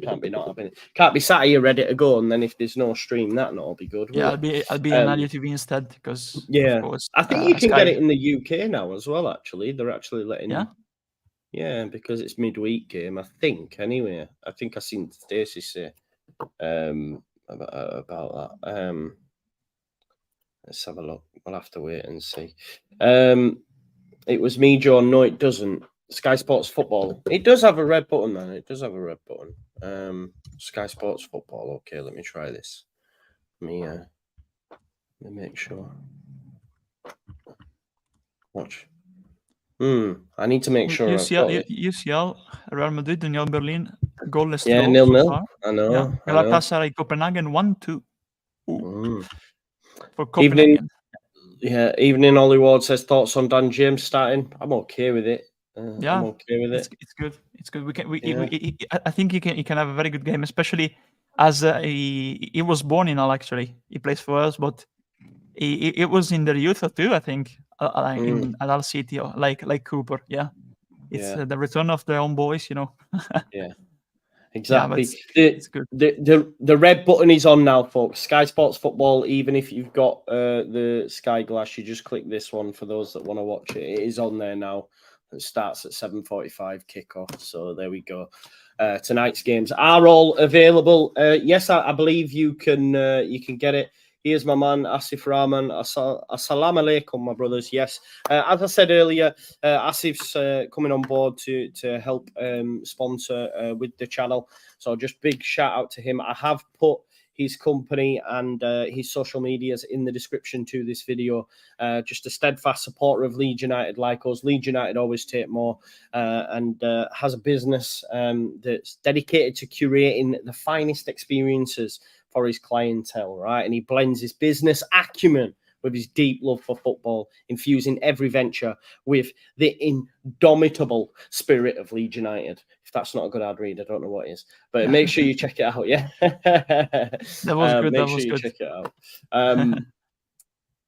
can't be sat here ready to go, and then if there's no stream, that'll not be good. Yeah, I'll be an audio TV instead, because of course, I think you can get it in the UK now as well. Actually, they're actually letting. Yeah, because it's midweek game. I think anyway. I think I seen Stacey say about that. Let's have a look. We'll have to wait and see. It was me, John. No, it doesn't. Sky Sports Football. It does have a red button, man. It does have a red button. Sky Sports Football. Okay, let me try this. Let me make sure. Watch. I need to make sure. UCL, Real Madrid, Union Berlin, goalless. Yeah, 0-0. I know. Yeah. Galatasaray, Copenhagen, 1-2. For Copenhagen. Evening Ollie Ward says thoughts on Dan James starting. I'm okay with it. I'm okay with it. It's good. It's good. I think he can have a very good game, especially as he was born in Hull. Actually, he plays for us, but it was in the youth too. I think in Hull City, like Cooper. Yeah, it's the return of their own boys. Yeah. Exactly. It's good. The red button is on now, folks. Sky Sports Football. Even if you've got the Sky Glass, you just click this one for those that want to watch it. It is on there now. It starts at 7:45 kickoff. So there we go. Tonight's games are all available. Yes, I believe you can get it. Here's my man, Asif Rahman. Assalamu alaikum, my brothers. Yes. As I said earlier, Asif's coming on board to help sponsor with the channel. So just big shout out to him. I have put his company and his social medias in the description to this video. Just a steadfast supporter of Leeds United like us. Leeds United always take more and has a business that's dedicated to curating the finest experiences for his clientele, right? And he blends his business acumen with his deep love for football, infusing every venture with the indomitable spirit of Leeds United. If that's not a good ad read, I don't know what is. But make sure you check it out, yeah? That was good. Make sure you check it out.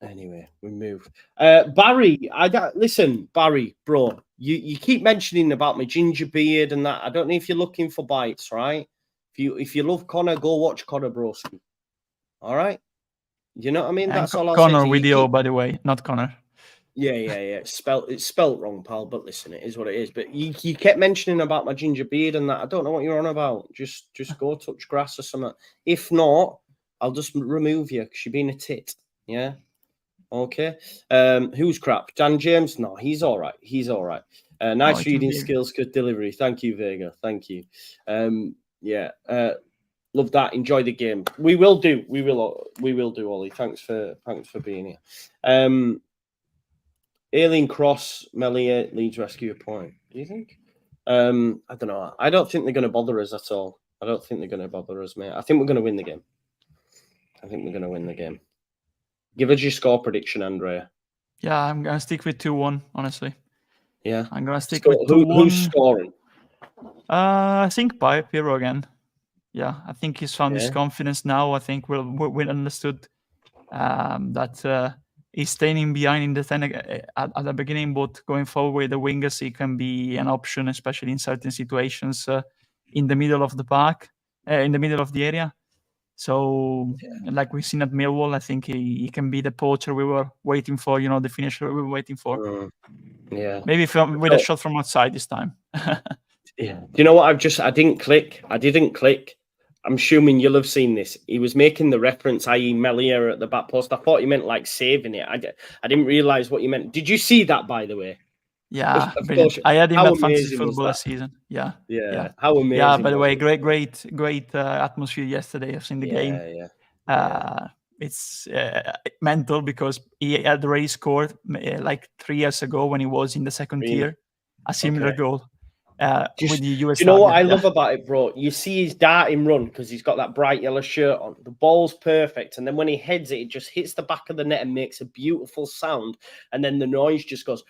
Anyway, we move. Barry, listen, Barry, bro, you keep mentioning about my ginger beard and that. I don't know if you're looking for bites, right? If you love Connor, go watch Connor Broski. All right? You know what I mean? And That's all I'll Connor say to with you. the O, by the way, not Connor. Yeah. It's spelt wrong, pal. But listen, it is what it is. But you kept mentioning about my ginger beard and that. I don't know what you're on about. Just go touch grass or something. If not, I'll just remove you because you're being a tit. Yeah. Okay. Who's crap? Dan James? No, he's all right. He's all right. Nice reading skills, good delivery. Thank you, Vega. Thank you. Yeah. Love that. Enjoy the game. We will do. We will do, Ollie. Thanks for being here. Aileen Cross, Melia, Leeds rescue a point. Do you think? I don't know. I don't think they're going to bother us at all. I don't think they're going to bother us, mate. I think we're going to win the game. Give us your score prediction, Andrea. Yeah, I'm going to stick with 2-1, honestly. Yeah. I'm going to stick with 2-1. Who's scoring? I think Pyro again. Yeah, I think he's found his confidence now. I think we understood that he's staying behind in the 10 at the beginning, but going forward with the wingers, he can be an option, especially in certain situations in the middle of the park, in the middle of the area. So, like we've seen at Millwall, I think he can be the poacher we were waiting for, the finisher we were waiting for. Yeah. Maybe with a shot from outside this time. Yeah. Do you know what I didn't click? I'm assuming you'll have seen this. He was making the reference, i.e. Melia at the back post. I thought he meant like saving it. I didn't realize what you meant. Did you see that, by the way? Yeah, brilliant. I had him at fantasy football this season. Yeah. How amazing! Yeah, by the way, great atmosphere yesterday. I've seen the game. It's mental because he had already scored like 3 years ago when he was in the second tier, a similar goal. With the US. Do you know what I love about it, bro? You see his darting run because he's got that bright yellow shirt on. The ball's perfect, and then when he heads it, it just hits the back of the net and makes a beautiful sound. And then the noise just goes.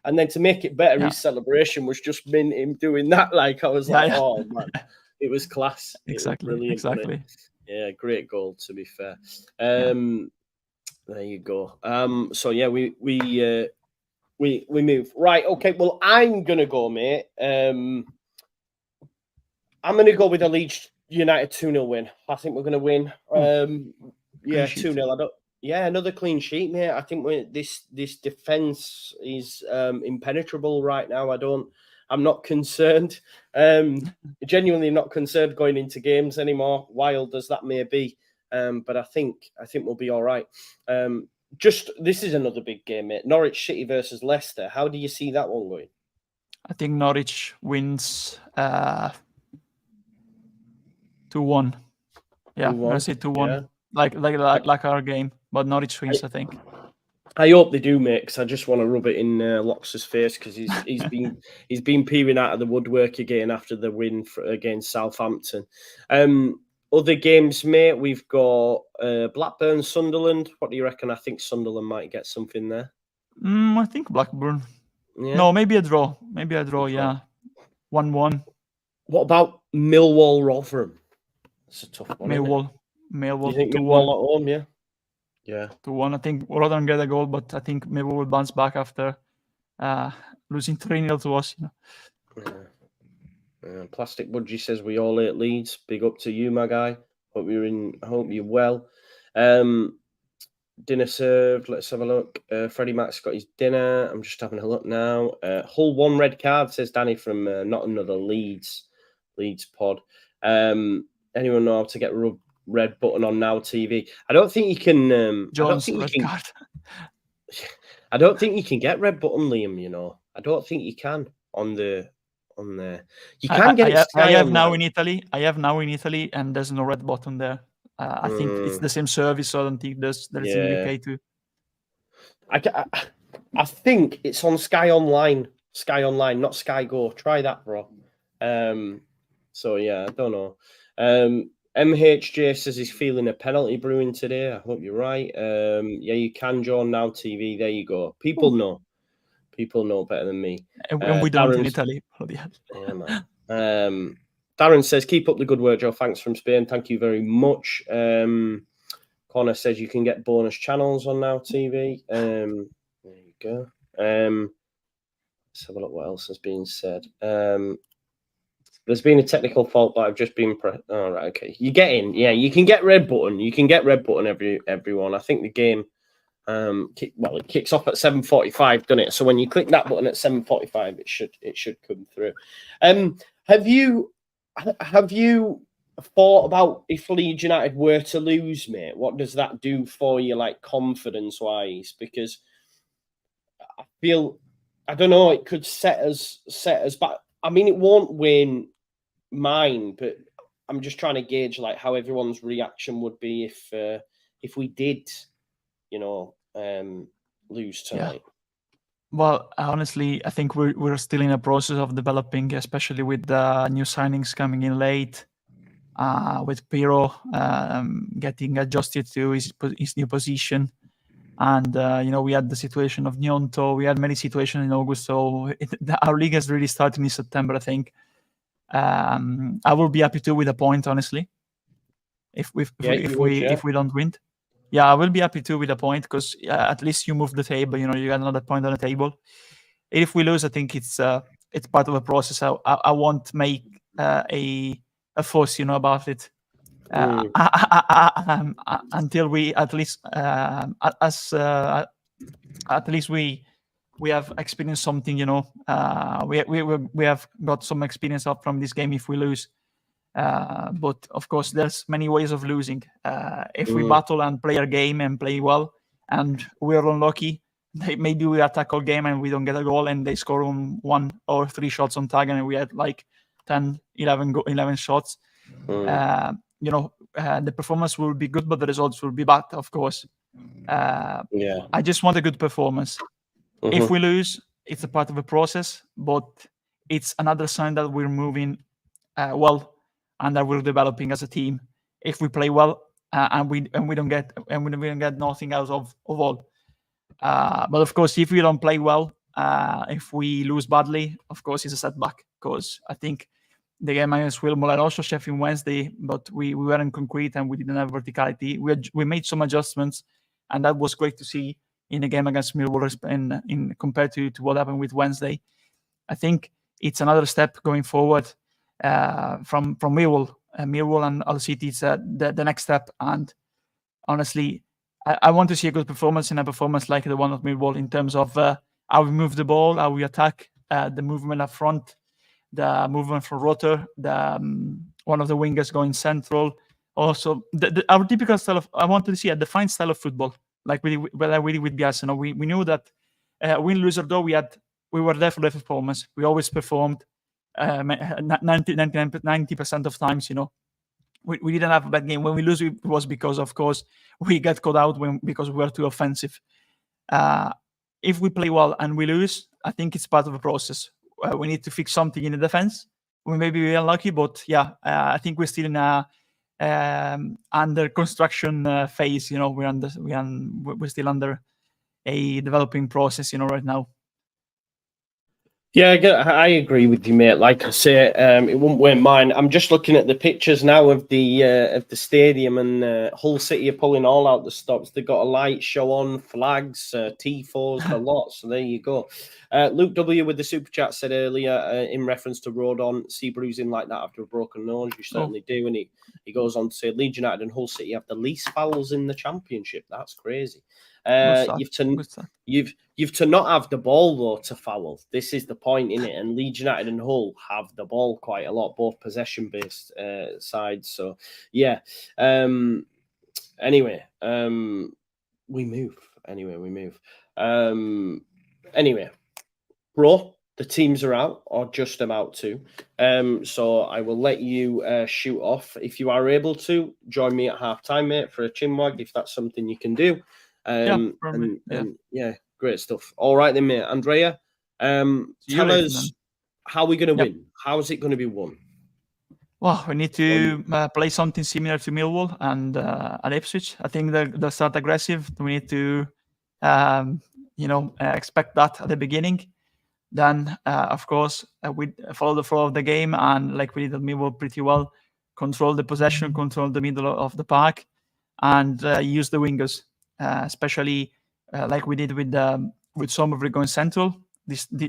And then to make it better, his celebration was just him doing that. Like I was oh man, it was class. Exactly. It was brilliant. Yeah, great goal. To be fair, there you go. So yeah, we move right. Okay, well I'm gonna go, mate. I'm gonna go with a Leeds United 2-0 win. I think we're gonna win. 2-0. Another clean sheet, mate. I think this defense is impenetrable right now. I'm not concerned. Genuinely not concerned going into games anymore. Wild as that may be, but I think we'll be all right. This is another big game, mate. Norwich City versus Leicester. How do you see that one going? I think Norwich wins 2-1. Yeah, I'm gonna say 2-1. Yeah. Like our game, but Norwich wins, I think. I hope they do, mate, because I just want to rub it in Lox's face because he's been peering out of the woodwork again after the win against Southampton. Other games, mate, we've got Blackburn, Sunderland. What do you reckon? I think Sunderland might get something there. I think Blackburn. Yeah. No, maybe a draw. Yeah. 1-1. What about Millwall, Rotherham? It's a tough one. Millwall. You think Millwall at home? Yeah. 2-1. I think Rotherham get a goal, but I think Millwall will bounce back after losing 3-0 to us. Plastic Budgie says we all ate Leeds. Big up to you, my guy. Hope you're well. Dinner served. Let's have a look. Freddie Mac's got his dinner. I'm just having a look now. Hull 1 red card, says Danny from Not Another Leeds pod. Anyone know how to get red button on Now TV? I don't think you can. Card. I don't think you can get red button, Liam. You know, I don't think you can on there. You can get it. I have now in Italy. And there's no red button there. I think it's the same service, so I don't think there's in the UK too. I think it's on Sky Online. Not Sky Go. Try that, bro. So yeah, I don't know. MHJ says he's feeling a penalty brewing today. I hope you're right. Yeah, you can join Now TV. There you go. People know better than me. And we don't in Italy. Yeah, man. Darren says, keep up the good work, Joe. Thanks from Spain. Thank you very much. Connor says you can get bonus channels on Now TV. There you go. Let's have a look what else has been said. There's been a technical fault, but I've just been all right, okay. You get in. Yeah, you can get red button. You can get red button everyone. I think the game it kicks off at 7:45, doesn't it? So when you click that button at 7:45, it should come through. Have you thought about if Leeds United were to lose, mate? What does that do for you, like confidence wise? Because I feel, I don't know, it could set us back. I mean, it won't win mine, but I'm just trying to gauge like how everyone's reaction would be if we did, lose tonight. Yeah. Well, honestly, I think we're still in a process of developing, especially with the new signings coming in late, with Piro getting adjusted to his new position. And, we had the situation of Nyonto. We had many situations in August. So our league has really started in September, I think. I will be happy to with a point, honestly, if we don't win. Yeah, I will be happy too with a point because at least you move the table. You got another point on the table. If we lose, I think it's part of a process. I won't make a fuss, about it until we at least we have experienced something. We have got some experience up from this game if we lose. But of course, there's many ways of losing. If we battle and play our game and play well, and we're unlucky, maybe we attack our game and we don't get a goal, and they score on 1 or 3 shots on target, and we had like 10, 11 shots. The performance will be good, but the results will be bad, of course. I just want a good performance. If we lose, it's a part of the process, but it's another sign that we're moving well and that we're developing as a team. If we play well and we don't get nothing out of all. But of course, if we don't play well, if we lose badly, of course, it's a setback. Because I think the game against Wilmore and also Sheffield Wednesday, but we weren't concrete and we didn't have verticality. We made some adjustments, and that was great to see in the game against Millwall in compared to what happened with Wednesday. I think it's another step going forward from Millwall. Millwall and Hull City is the next step. And honestly, I want to see a good performance, and a performance like the one of Millwall in terms of how we move the ball, how we attack, the movement up front, the movement from Rotor, one of the wingers going central. Also, our typical style of, I wanted to see a defined style of football, like really with Bielsa. We knew that win, lose or draw, we were there for the performance. We always performed 90% of times. We didn't have a bad game. When we lose, it was because, of course, we got caught out because we were too offensive. If we play well and we lose, I think it's part of the process. We need to fix something in the defense. We may be unlucky, but yeah, I think we're still in a under construction phase. We're still under a developing process. Right now. Yeah, I agree with you, mate. Like I say, it wouldn't win mine. I'm just looking at the pictures now of the stadium, and Hull City are pulling all out the stops. They've got a light show on, flags, T4s, a lot. So there you go. Luke W with the super chat said earlier in reference to Rodon, see bruising like that after a broken nose. You certainly do. And he goes on to say Leeds United and Hull City have the least fouls in the Championship. That's crazy. You've to not have the ball though to foul. This is the point in it, and Leeds United and Hull have the ball quite a lot, both possession based sides. So yeah. Anyway, we move. Anyway, bro, the teams are out or just about to. So I will let you shoot off. If you are able to, join me at halftime, mate, for a chinwag if that's something you can do. Yeah, great stuff. All right then, mate. Andrea, tell us how we're going to win. How is it going to be won? Well, we need to play something similar to Millwall and at Ipswich. I think they'll start aggressive. We need to, expect that at the beginning. Then, of course, we follow the flow of the game, and like we did at Millwall pretty well, control the possession, control the middle of the park, and use the wingers. Especially like we did with Somerville going central.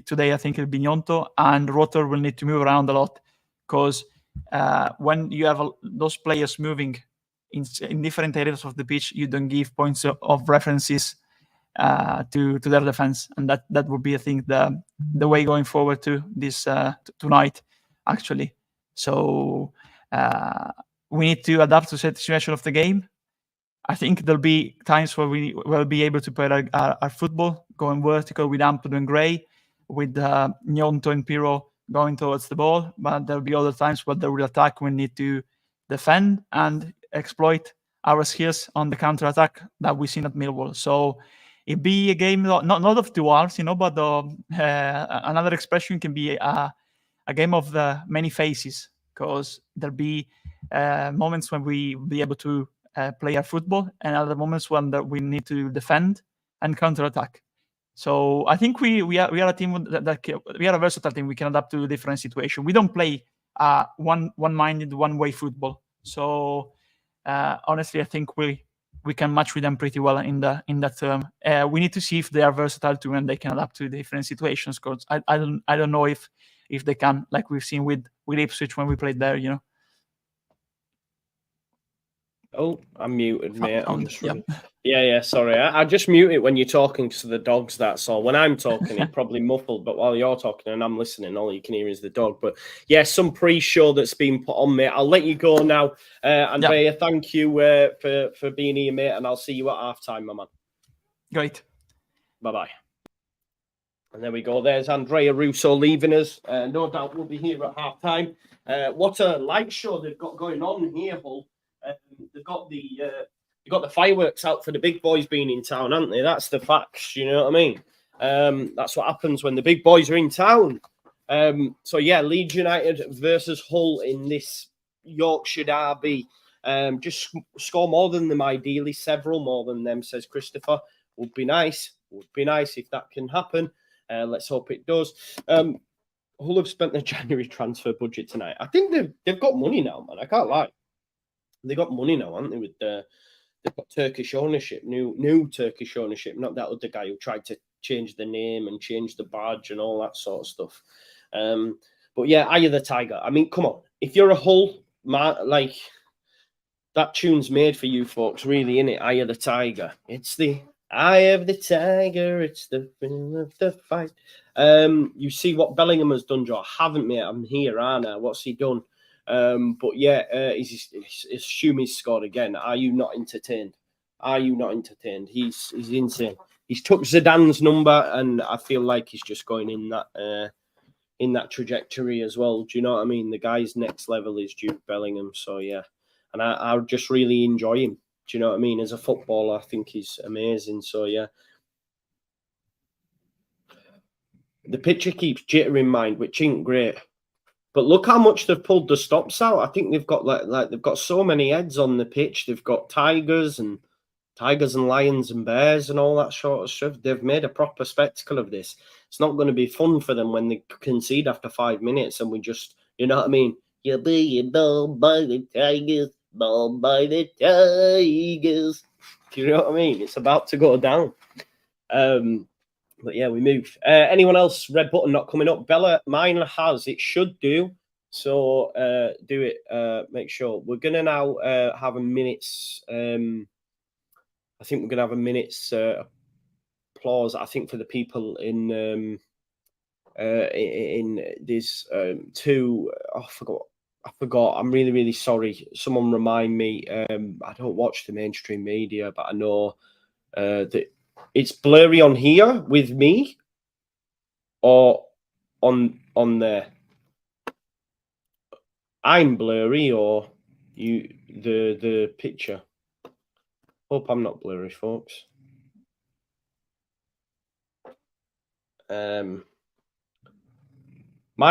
Today, I think it'll be Nyonto, and Rotor will need to move around a lot because when you have those players moving in different areas of the pitch, you don't give points of references to their defense, and that would be, I think, the way going forward to this tonight, actually. So we need to adapt to the situation of the game. I think there'll be times where we will be able to play our football, going vertical with Ampadu and Gray, with Nyonto and Piro going towards the ball. But there'll be other times where they will attack. We need to defend and exploit our skills on the counter attack that we've seen at Millwall. So it'd be a game not of 2 hours, but another expression can be a game of the many faces, because there'll be moments when we be able to play our football, and other moments when we need to defend and counter-attack. So I think we are a team that we are a versatile team. We can adapt to different situations. We don't play one-minded, one-way football. So honestly, I think we can match with them pretty well in that term. We need to see if they are versatile too, and they can adapt to different situations. Because I don't know if they can, like we've seen with Ipswich when we played there. Oh, I'm muted, mate. I'm just yeah. Sorry, I just mute it when you're talking to the dogs. That's all. When I'm talking, it probably muffled, but while you're talking and I'm listening, all you can hear is the dog. But yeah, some pre-show that's been put on, mate. I'll let you go now, Andrea. Thank you for being here, mate, and I'll see you at halftime, my man. Great. Bye. And there we go. There's Andrea Russo leaving us. No doubt we'll be here at halftime. What a light show they've got going on here, Hull. They've got the fireworks out for the big boys being in town, haven't they? That's the facts. You know what I mean? That's what happens when the big boys are in town. So yeah, Leeds United versus Hull in this Yorkshire derby. Just score more than them, ideally, several more than them, says Christopher. Would be nice. Would be nice if that can happen. Let's hope it does. Hull have spent their January transfer budget tonight. I think they've got money now, man. I can't lie. They got money now, haven't they? With they've got Turkish ownership, new Turkish ownership, not that other guy who tried to change the name and change the badge and all that sort of stuff. But yeah, Eye of the Tiger. I mean, come on. If you're a Hull man, like, that tune's made for you folks, really, innit? Eye of the Tiger. It's the Eye of the Tiger. It's the thrill of the fight. You see what Bellingham has done, Joe? I haven't, mate. I'm here, aren't I? What's he done? But yeah, assume he's scored again. Are you not entertained? Are you not entertained? He's insane. He's took Zidane's number, and I feel like he's just going in that trajectory as well. Do you know what I mean? The guy's next level is Jude Bellingham. So yeah, and I just really enjoy him. Do you know what I mean? As a footballer, I think he's amazing. So yeah. The picture keeps jittering mind, which ain't great. But look how much they've pulled the stops out. I think they've got like they've got so many heads on the pitch. They've got tigers and lions and bears and all that sort of stuff. They've made a proper spectacle of this. It's not going to be fun for them when they concede after 5 minutes and we just, you know what I mean? You're being bombed by the tigers, bombed by the tigers. Do you know what I mean? It's about to go down. But yeah, we move. Anyone else? Red button not coming up. Bella, mine has. It should do. So do it. Make sure. We're going to now have a minute's... I think we're going to have a minute's applause, I think, for the people in these two... Oh, I forgot. I'm really, really sorry. Someone remind me. I don't watch the mainstream media, but I know that it's blurry on here with me or on there. I'm blurry or you the picture. Hope I'm not blurry, folks. My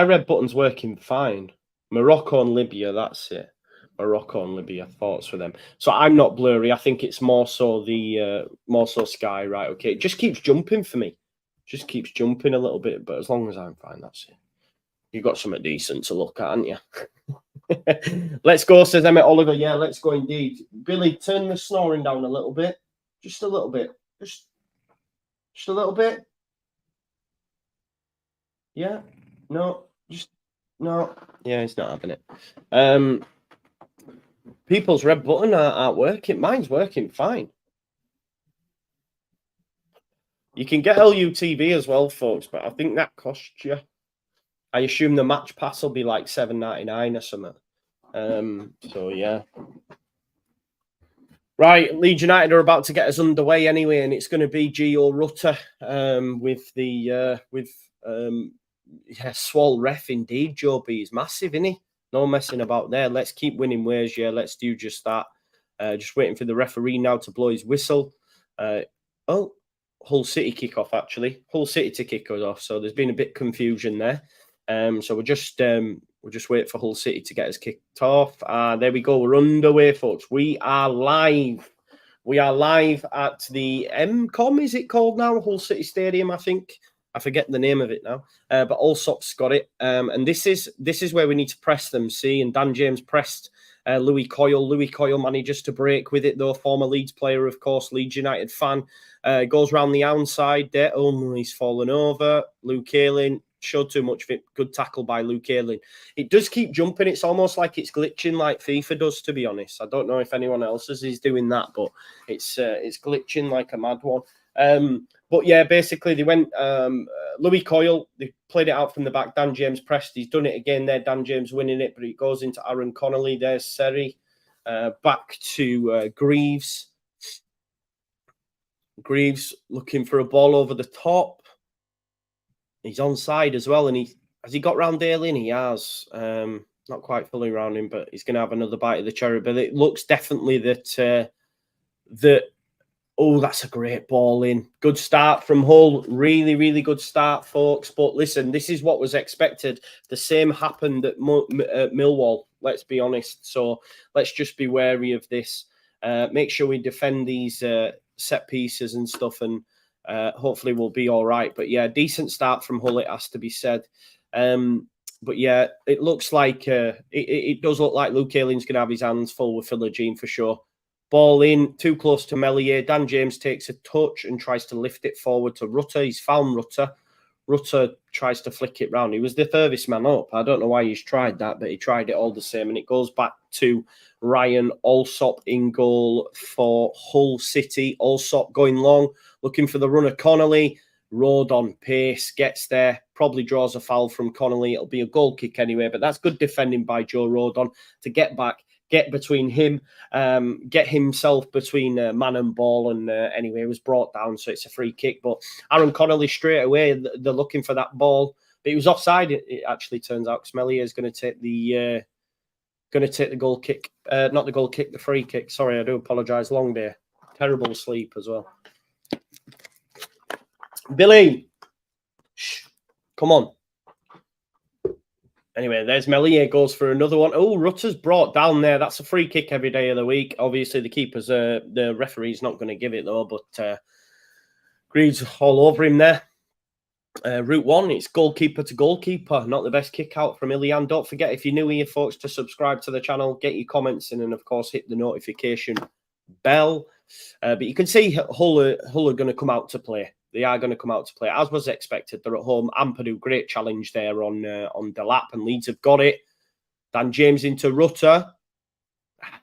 red button's working fine. Morocco and Libya, that's it. Morocco and Libya, thoughts for them. So I'm not blurry. I think it's more so Sky, right? Okay, it just keeps jumping for me. Just keeps jumping a little bit, but as long as I'm fine, that's it. You've got something decent to look at, haven't you? Let's go, says Emmett Oliver. Yeah, let's go indeed. Billy, turn the snoring down a little bit. Just a little bit. Just a little bit. Yeah. No, just No, yeah, he's not having it. People's red button aren't working. Mine's working fine. You can get LUTV as well, folks, but I think that costs you. I assume the match pass will be like $7.99 or something. So yeah. Right, Leeds United are about to get us underway anyway, and it's going to be Gio Rutter with Swall ref indeed. Joe B is massive, isn't he? No messing about there. Let's keep winning ways. Yeah, let's do just that. Just waiting for the referee now to blow his whistle. Hull City kick off actually. Hull City to kick us off. So there's been a bit of confusion there. So we'll just wait for Hull City to get us kicked off. There we go. We're underway, folks. We are live. We are live at the MCOM, is it called now? Hull City Stadium, I think. I forget the name of it now. But Allsop's got it. And this is where we need to press them, see? And Dan James pressed Louis Coyle. Louis Coyle manages to break with it, though. Former Leeds player, of course, Leeds United fan. Goes round the outside there. Oh, no, he's fallen over. Luke Ayling showed too much of it. Good tackle by Luke Ayling. It does keep jumping. It's almost like it's glitching like FIFA does, to be honest. I don't know if anyone else is doing that, but it's glitching like a mad one. But yeah, basically they went Louis Coyle, they played it out from the back. Dan James pressed. He's done it again there. Dan James winning it, but it goes into Aaron Connolly. There's Seri. Back to Greaves. Greaves looking for a ball over the top. He's onside as well, and has he got round Ayling? He has. Not quite fully round him, but he's going to have another bite of the cherry. But it looks definitely that oh, that's a great ball in. Good start from Hull. Really, really good start, folks. But listen, this is what was expected. The same happened at Millwall, let's be honest. So let's just be wary of this. Make sure we defend these set pieces and stuff, and hopefully we'll be all right. But yeah, decent start from Hull, it has to be said. But yeah, it looks like it does look like Luke Ayling's going to have his hands full with Philogene for sure. Ball in, too close to Meslier. Dan James takes a touch and tries to lift it forward to Rutter. He's found Rutter. Rutter tries to flick it round. He was the furthest man up. I don't know why he's tried that, but he tried it all the same. And it goes back to Ryan Allsop in goal for Hull City. Allsop going long, looking for the runner Connolly. Road on pace, gets there, probably draws a foul from Connolly. It'll be a goal kick anyway, but that's good defending by Joe Rodon to get back, get between him, get himself between man and ball, and anyway, it was brought down, so it's a free kick. But Aaron Connolly straight away, they're looking for that ball, but he was offside. It actually turns out Smellier is going to take the goal kick, not the goal kick, the free kick. Sorry, I do apologise. Long day, terrible sleep as well. Billy, shh, come on. Anyway, there's Meslier, goes for another one. Oh, Rutter's brought down there. That's a free kick every day of the week. Obviously, the referee's not going to give it, though, but Greaves all over him there. Route 1, it's goalkeeper to goalkeeper. Not the best kick out from Ilian. Don't forget, if you're new here, folks, to subscribe to the channel, get your comments in, and, of course, hit the notification bell. But you can see Hull are going to come out to play. They are going to come out to play, as was expected. They're at home. Ampadu, great challenge there on Delap, and Leeds have got it. Dan James into Rutter.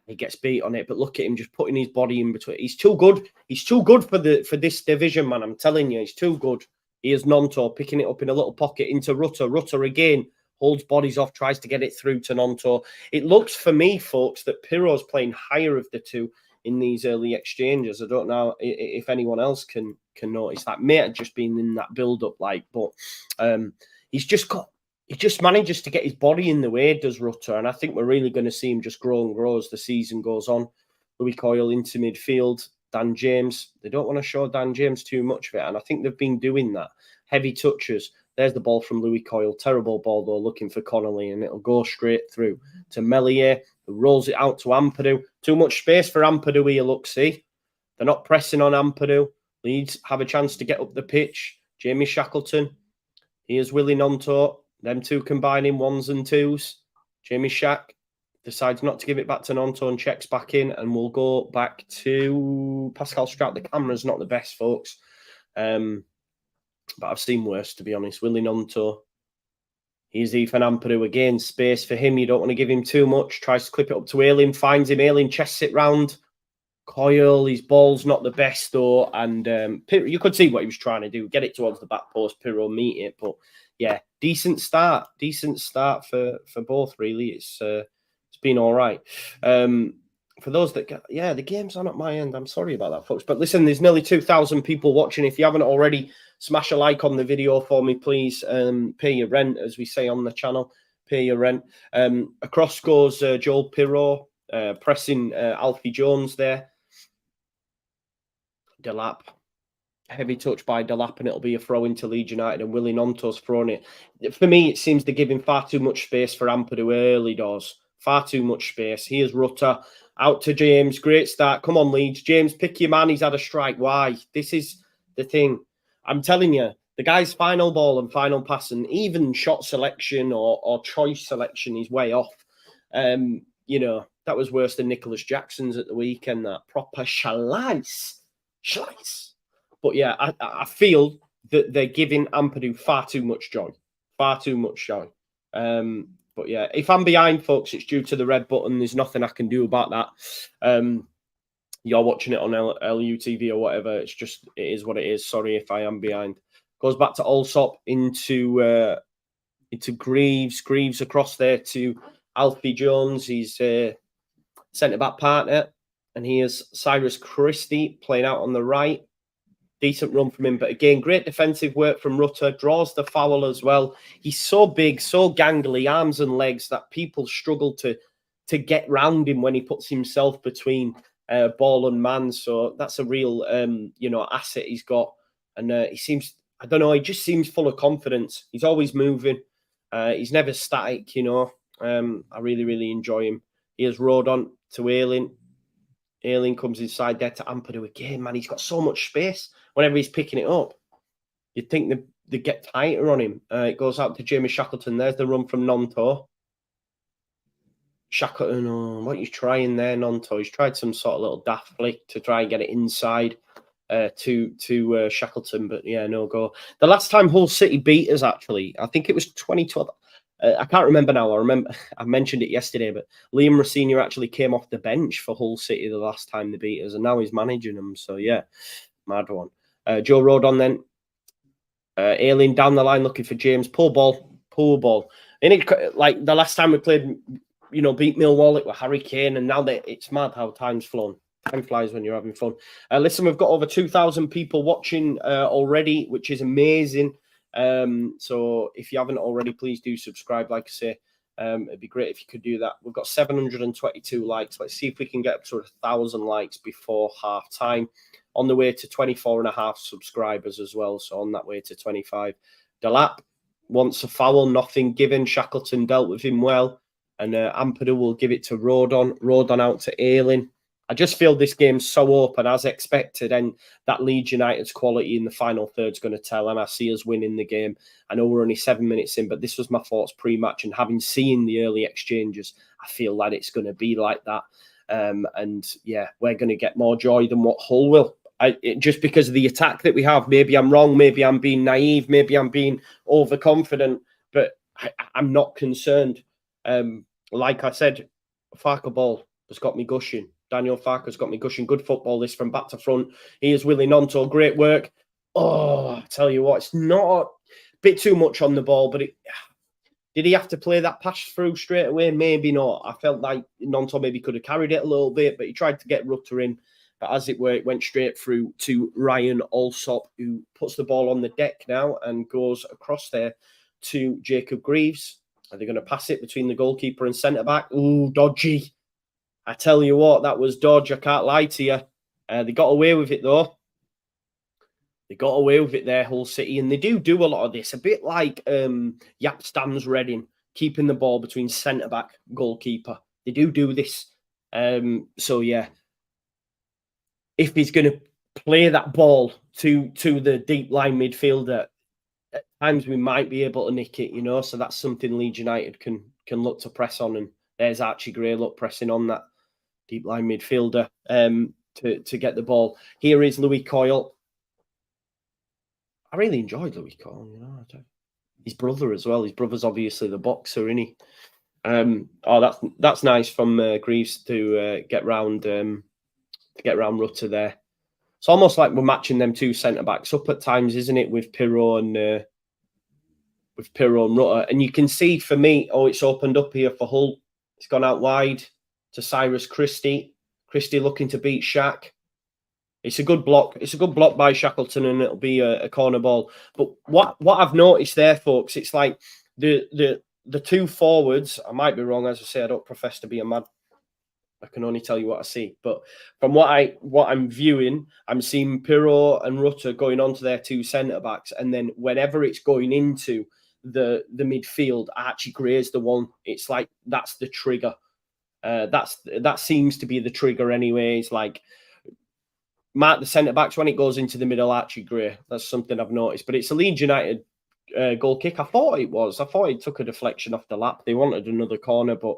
He gets beat on it, but look at him just putting his body in between. He's too good. He's too good for this division, man. I'm telling you, he's too good. He is Nonto, picking it up in a little pocket into Rutter. Rutter again holds bodies off, tries to get it through to Nonto. It looks for me, folks, that Pirro's playing higher of the two in these early exchanges. I don't know if anyone else can notice that. May have just been in that build-up, but he just manages to get his body in the way, does Rutter, and I think we're really going to see him just grow and grow as the season goes on. Louis Coyle into midfield. Dan James, they don't want to show Dan James too much of it, and I think they've been doing that. Heavy touches. There's the ball from Louis Coyle. Terrible ball, though, looking for Connolly, and it'll go straight through to Meslier, who rolls it out to Ampadu. Too much space for Ampadu here, look, see? They're not pressing on Ampadu. Leeds have a chance to get up the pitch. Jamie Shackleton. Here's Willie Nonto. Them two combining ones and twos. Jamie Shack decides not to give it back to Nonto and checks back in, and we'll go back to Pascal Strout. The camera's not the best, folks. But I've seen worse, to be honest. Willie Nonto. Here's Ethan Ampadu again. Space for him. You don't want to give him too much. Tries to clip it up to Ayling. Finds him. Ayling chests it round. Coyle, his ball's not the best though. And you could see what he was trying to do. Get it towards the back post. Pirro meet it. But yeah, decent start. Decent start for both, really. It's been all right. For those that the games are not my end. I'm sorry about that, folks. But listen, there's nearly 2,000 people watching. If you haven't already, smash a like on the video for me, please. Pay your rent, as we say on the channel. Pay your rent. Across goes Joel Pirro, pressing Alfie Jones there. Delap. Heavy touch by Delap, and it'll be a throw into Leeds United, and Willie Nonto's thrown it. For me, it seems to give him far too much space for Ampadu early doors. Far too much space. Here's Rutter. Out to James. Great start. Come on, Leeds. James, pick your man. He's had a strike. Why? This is the thing. I'm telling you, the guy's final ball and final pass and even shot selection or choice selection is way off. You know, that was worse than Nicholas Jackson's at the weekend. That proper Schleiss. But yeah, I feel that they're giving Ampadu far too much joy. Far too much joy. But yeah, if I'm behind, folks, it's due to the red button. There's nothing I can do about that. You're watching it on LUTV or whatever. It's just, it is what it is. Sorry if I am behind. Goes back to Allsop into Greaves. Greaves across there to Alfie Jones. He's centre-back partner. And here's Cyrus Christie playing out on the right. Decent run from him. But again, great defensive work from Rutter. Draws the foul as well. He's so big, so gangly, arms and legs, that people struggle to get round him when he puts himself between ball and man. So that's a real, asset he's got. And he seems, I don't know, he just seems full of confidence. He's always moving. He's never static, you know. I really, really enjoy him. Here's Rodon to Ayling. Ayling comes inside there to Ampadu again. Man, he's got so much space whenever he's picking it up. You'd think they get tighter on him. It goes out to Jamie Shackleton. There's the run from Nonto. Shackleton, what are you trying there, Nonto? He's tried some sort of little daft flick to try and get it inside to Shackleton, but yeah, no go. The last time Hull City beat us, actually, I think it was 2012. I can't remember now. I mentioned it yesterday, but Liam Rossini actually came off the bench for Hull City the last time they beat us, and now he's managing them. So yeah, mad one. Joe Rodon then. Ayling down the line looking for James. Poor ball. And it, like the last time we played, beat Millwall, it was Harry Kane, and now it's mad how time's flown. Time flies when you're having fun. Listen, we've got over 2,000 people watching already, which is amazing. So if you haven't already, please do subscribe. Like I say, it'd be great if you could do that. We've got 722 likes. Let's see if we can get up to 1,000 likes before half time. On the way to 24.5 subscribers as well. So on that way to 25. Delap wants a foul, nothing given. Shackleton dealt with him well. And Ampadu will give it to Rodon. Rodon out to Ayling. I just feel this game's so open as expected, and that Leeds United's quality in the final third's going to tell, and I see us winning the game. I know we're only 7 minutes in, but this was my thoughts pre-match, and having seen the early exchanges, I feel that it's going to be like that. And yeah, we're going to get more joy than what Hull will. Just because of the attack that we have. Maybe I'm wrong, maybe I'm being naive, maybe I'm being overconfident, but I'm not concerned. Like I said, Farker ball has got me gushing. Daniel Farker's got me gushing. Good football, this from back to front. Here's Willie Nonto. Great work. Oh, I tell you what, it's not a bit too much on the ball, but did he have to play that pass through straight away? Maybe not. I felt like Nonto maybe could have carried it a little bit, but he tried to get Rutter in. But as it were, it went straight through to Ryan Allsop, who puts the ball on the deck now and goes across there to Jacob Greaves. Are they going to pass it between the goalkeeper and centre-back? Ooh, dodgy. I tell you what, that was dodge. I can't lie to you. They got away with it, though. They got away with it there, Hull City. And they do a lot of this. A bit like Jaap Stam's Reading, keeping the ball between centre-back, goalkeeper. They do this. So, yeah. If he's going to play that ball to the deep line midfielder, at times we might be able to nick it, So that's something Leeds United can look to press on. And there's Archie Gray, pressing on that deep line midfielder to get the ball. Here is Louis Coyle. I really enjoyed Louis Coyle, his brother as well. His brother's obviously the boxer, isn't he? Oh, that's nice from Greaves to get round Rutter there. It's almost like we're matching them two centre backs up at times, isn't it? With Pirro and Rutter, and you can see for me, it's opened up here for Hull. It's gone out wide to Cyrus Christie. Christie looking to beat Shaq. It's a good block. It's a good block by Shackleton, and it'll be a corner ball. But what I've noticed there, folks, it's like the two forwards. I might be wrong, as I say. I don't profess to be a mad. I can only tell you what I see. But from what I'm viewing, I'm seeing Pirro and Rutter going on to their two centre backs, and then whenever it's going into the midfield, Archie Gray's the one. It's like that's the trigger. That seems to be the trigger anyway. It's like mark the centre backs when it goes into the middle. Archie Gray. That's something I've noticed. But it's a Leeds United goal kick. I thought it took a deflection off the lap. They wanted another corner, but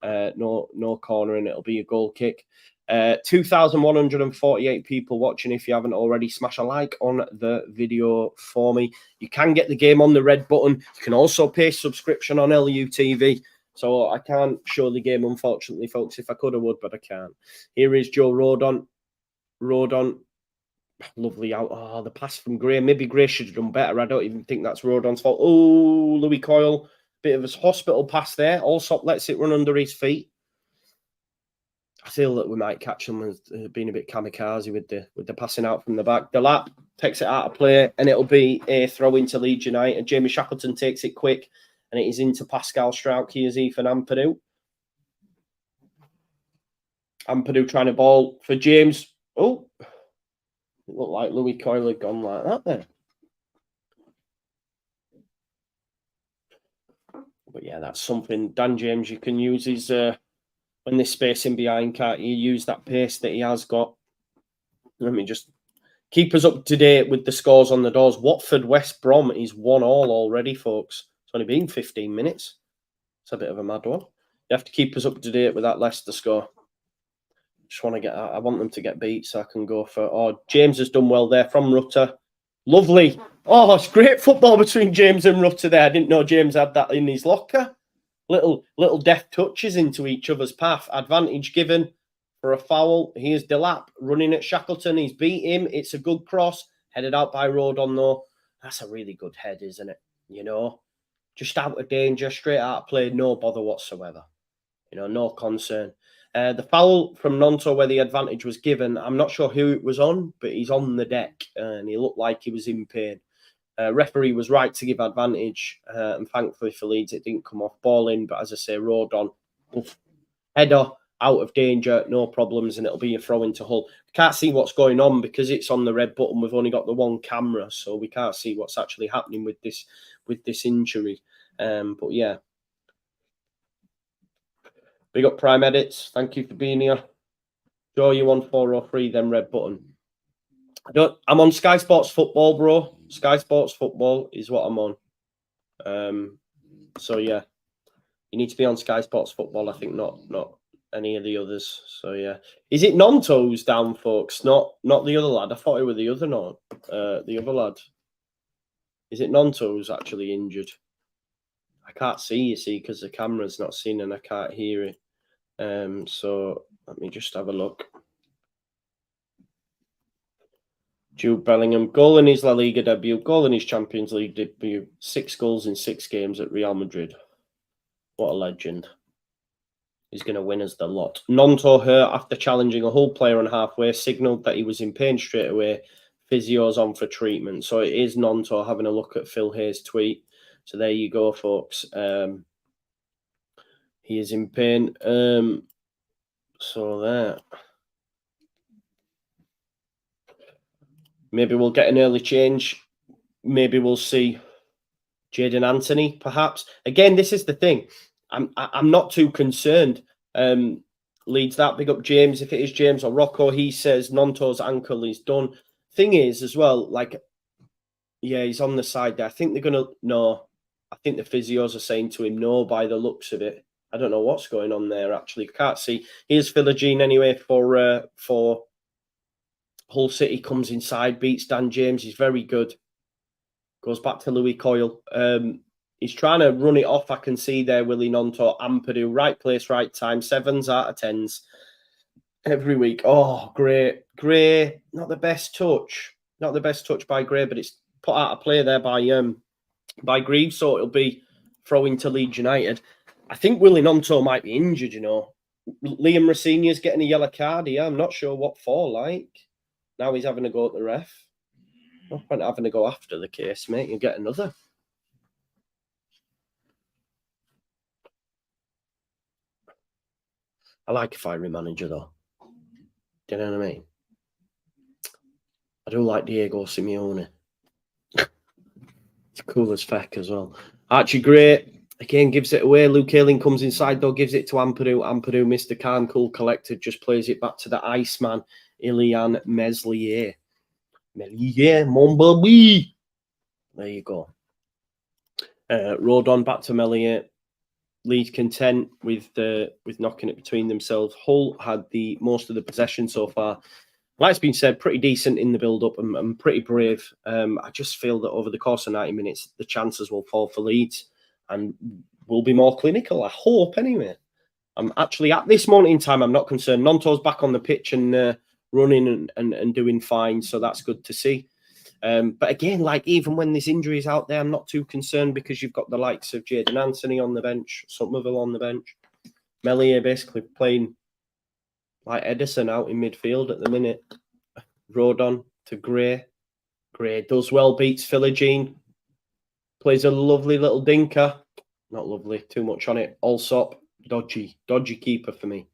no corner, and it'll be a goal kick. 2,148 people watching. If you haven't already, smash a like on the video for me. You can get the game on the red button. You can also pay subscription on LUTV. So I can't show the game, unfortunately, folks. If I could, I would, but I can't. Here is Joe Rodon. Lovely out. Oh, the pass from Gray. Maybe Gray should have done better. I don't even think that's Rodon's fault. Oh, Louis Coyle. Bit of a hospital pass there. Allsop lets it run under his feet. I feel that we might catch him as being a bit kamikaze with the passing out from the back. The lap takes it out of play, and it'll be a throw into Leeds United. Jamie Shackleton takes it quick, and it is into Pascal Strauch. Here's Ethan Ampadu. Ampadu trying to ball for James. Oh, it looked like Louis Coyle had gone like that there. But yeah, that's something. Dan James, you can use his when there's space in behind, can't you? Use that pace that he has got. Let me just keep us up to date with the scores on the doors. Watford West Brom is 1-1 already, folks. It's only been 15 minutes. It's a bit of a mad one. You have to keep us up to date with that Leicester score. Just want to get. I want them to get beat so I can go for. Oh, James has done well there from Rutter. Lovely. Oh, it's great football between James and Rutter there. I didn't know James had that in his locker. Little deft touches into each other's path. Advantage given for a foul. Here's Delap running at Shackleton. He's beat him. It's a good cross. Headed out by Rodon, though. That's a really good head, isn't it? You know, just out of danger, straight out of play, no bother whatsoever. You know, no concern. The foul from Nonto where the advantage was given, I'm not sure who it was on, but he's on the deck and he looked like he was in pain. Referee was right to give advantage, and thankfully for Leeds, it didn't come off. Ball in, but as I say, Rodon, header, out of danger, no problems, and it'll be a throw into Hull. Can't see what's going on because it's on the red button. We've only got the one camera, so we can't see what's actually happening with this injury. But yeah. Big up Prime Edits. Thank you for being here. Joe, you on 403, then red button. I'm on Sky Sports Football, bro. Sky Sports Football is what I'm on. So yeah, you need to be on Sky Sports Football. I think not any of the others. So yeah, is it Nonto's down, folks? Not the other lad. I thought it was the other lad. Is it Nonto's actually injured? I can't see, you see, because the camera's not seen and I can't hear it. So let me just have a look. Jude Bellingham, goal in his La Liga debut, goal in his Champions League debut, 6 goals in 6 games at Real Madrid. What a legend. He's going to win us the lot. Nonto hurt after challenging a Hull player on halfway, signalled that he was in pain straight away. Physio's on for treatment. So it is Nonto having a look at Phil Hayes' tweet. So there you go, folks. He is in pain. So there. Maybe we'll get an early change. Maybe we'll see Jadon Anthony, perhaps. Again, this is the thing. I'm not too concerned. Leads that. Big up James. If it is James or Rocco, he says Nonto's ankle is done. Thing is, as well, like, yeah, he's on the side there. I think they're going to... No. I think the physios are saying to him no by the looks of it. I don't know what's going on there, actually. Can't see. Here's Philogene anyway for Hull City. Comes inside, beats Dan James. He's very good. Goes back to Louis Coyle. He's trying to run it off. I can see there, Willie Gnonto, Ampadu. Right place, right time. 7s out of 10s every week. Oh, great. Gray, not the best touch. Not the best touch by Gray, but it's put out of play there by Greaves, so it'll be throwing to Leeds United. I think Willie Gnonto might be injured, you know. Liam Rosenior's getting a yellow card here. I'm not sure what for, like. Now he's having to go at the ref. No point having to go after the case, mate. You'll get another. I like a fiery manager, though. Do you know what I mean? I do like Diego Simeone. It's cool as feck as well. Archie Gray, again, gives it away. Luke Ayling comes inside, though, gives it to Ampadu. Ampadu, Mr. Calm, cool, collected, just plays it back to the Iceman, Ilian Meslier. Meslier, mon baby. There you go. Rodon back to Meslier. Leeds content with knocking it between themselves. Hull had the most of the possession so far. Like it's been said, pretty decent in the build-up and pretty brave. I just feel that over the course of 90 minutes, the chances will fall for Leeds and will be more clinical. I hope, anyway. I'm actually, at this moment in time, I'm not concerned. Gnonto's back on the pitch and running and doing fine, so that's good to see. But again, like even when there's injuries out there, I'm not too concerned because you've got the likes of Jadon Anthony on the bench, Somerville on the bench. Meslier basically playing like Edison out in midfield at the minute. Rodon to Gray. Gray does well, beats Philogene. Plays a lovely little dinker. Not lovely, too much on it. Allsop, dodgy keeper for me.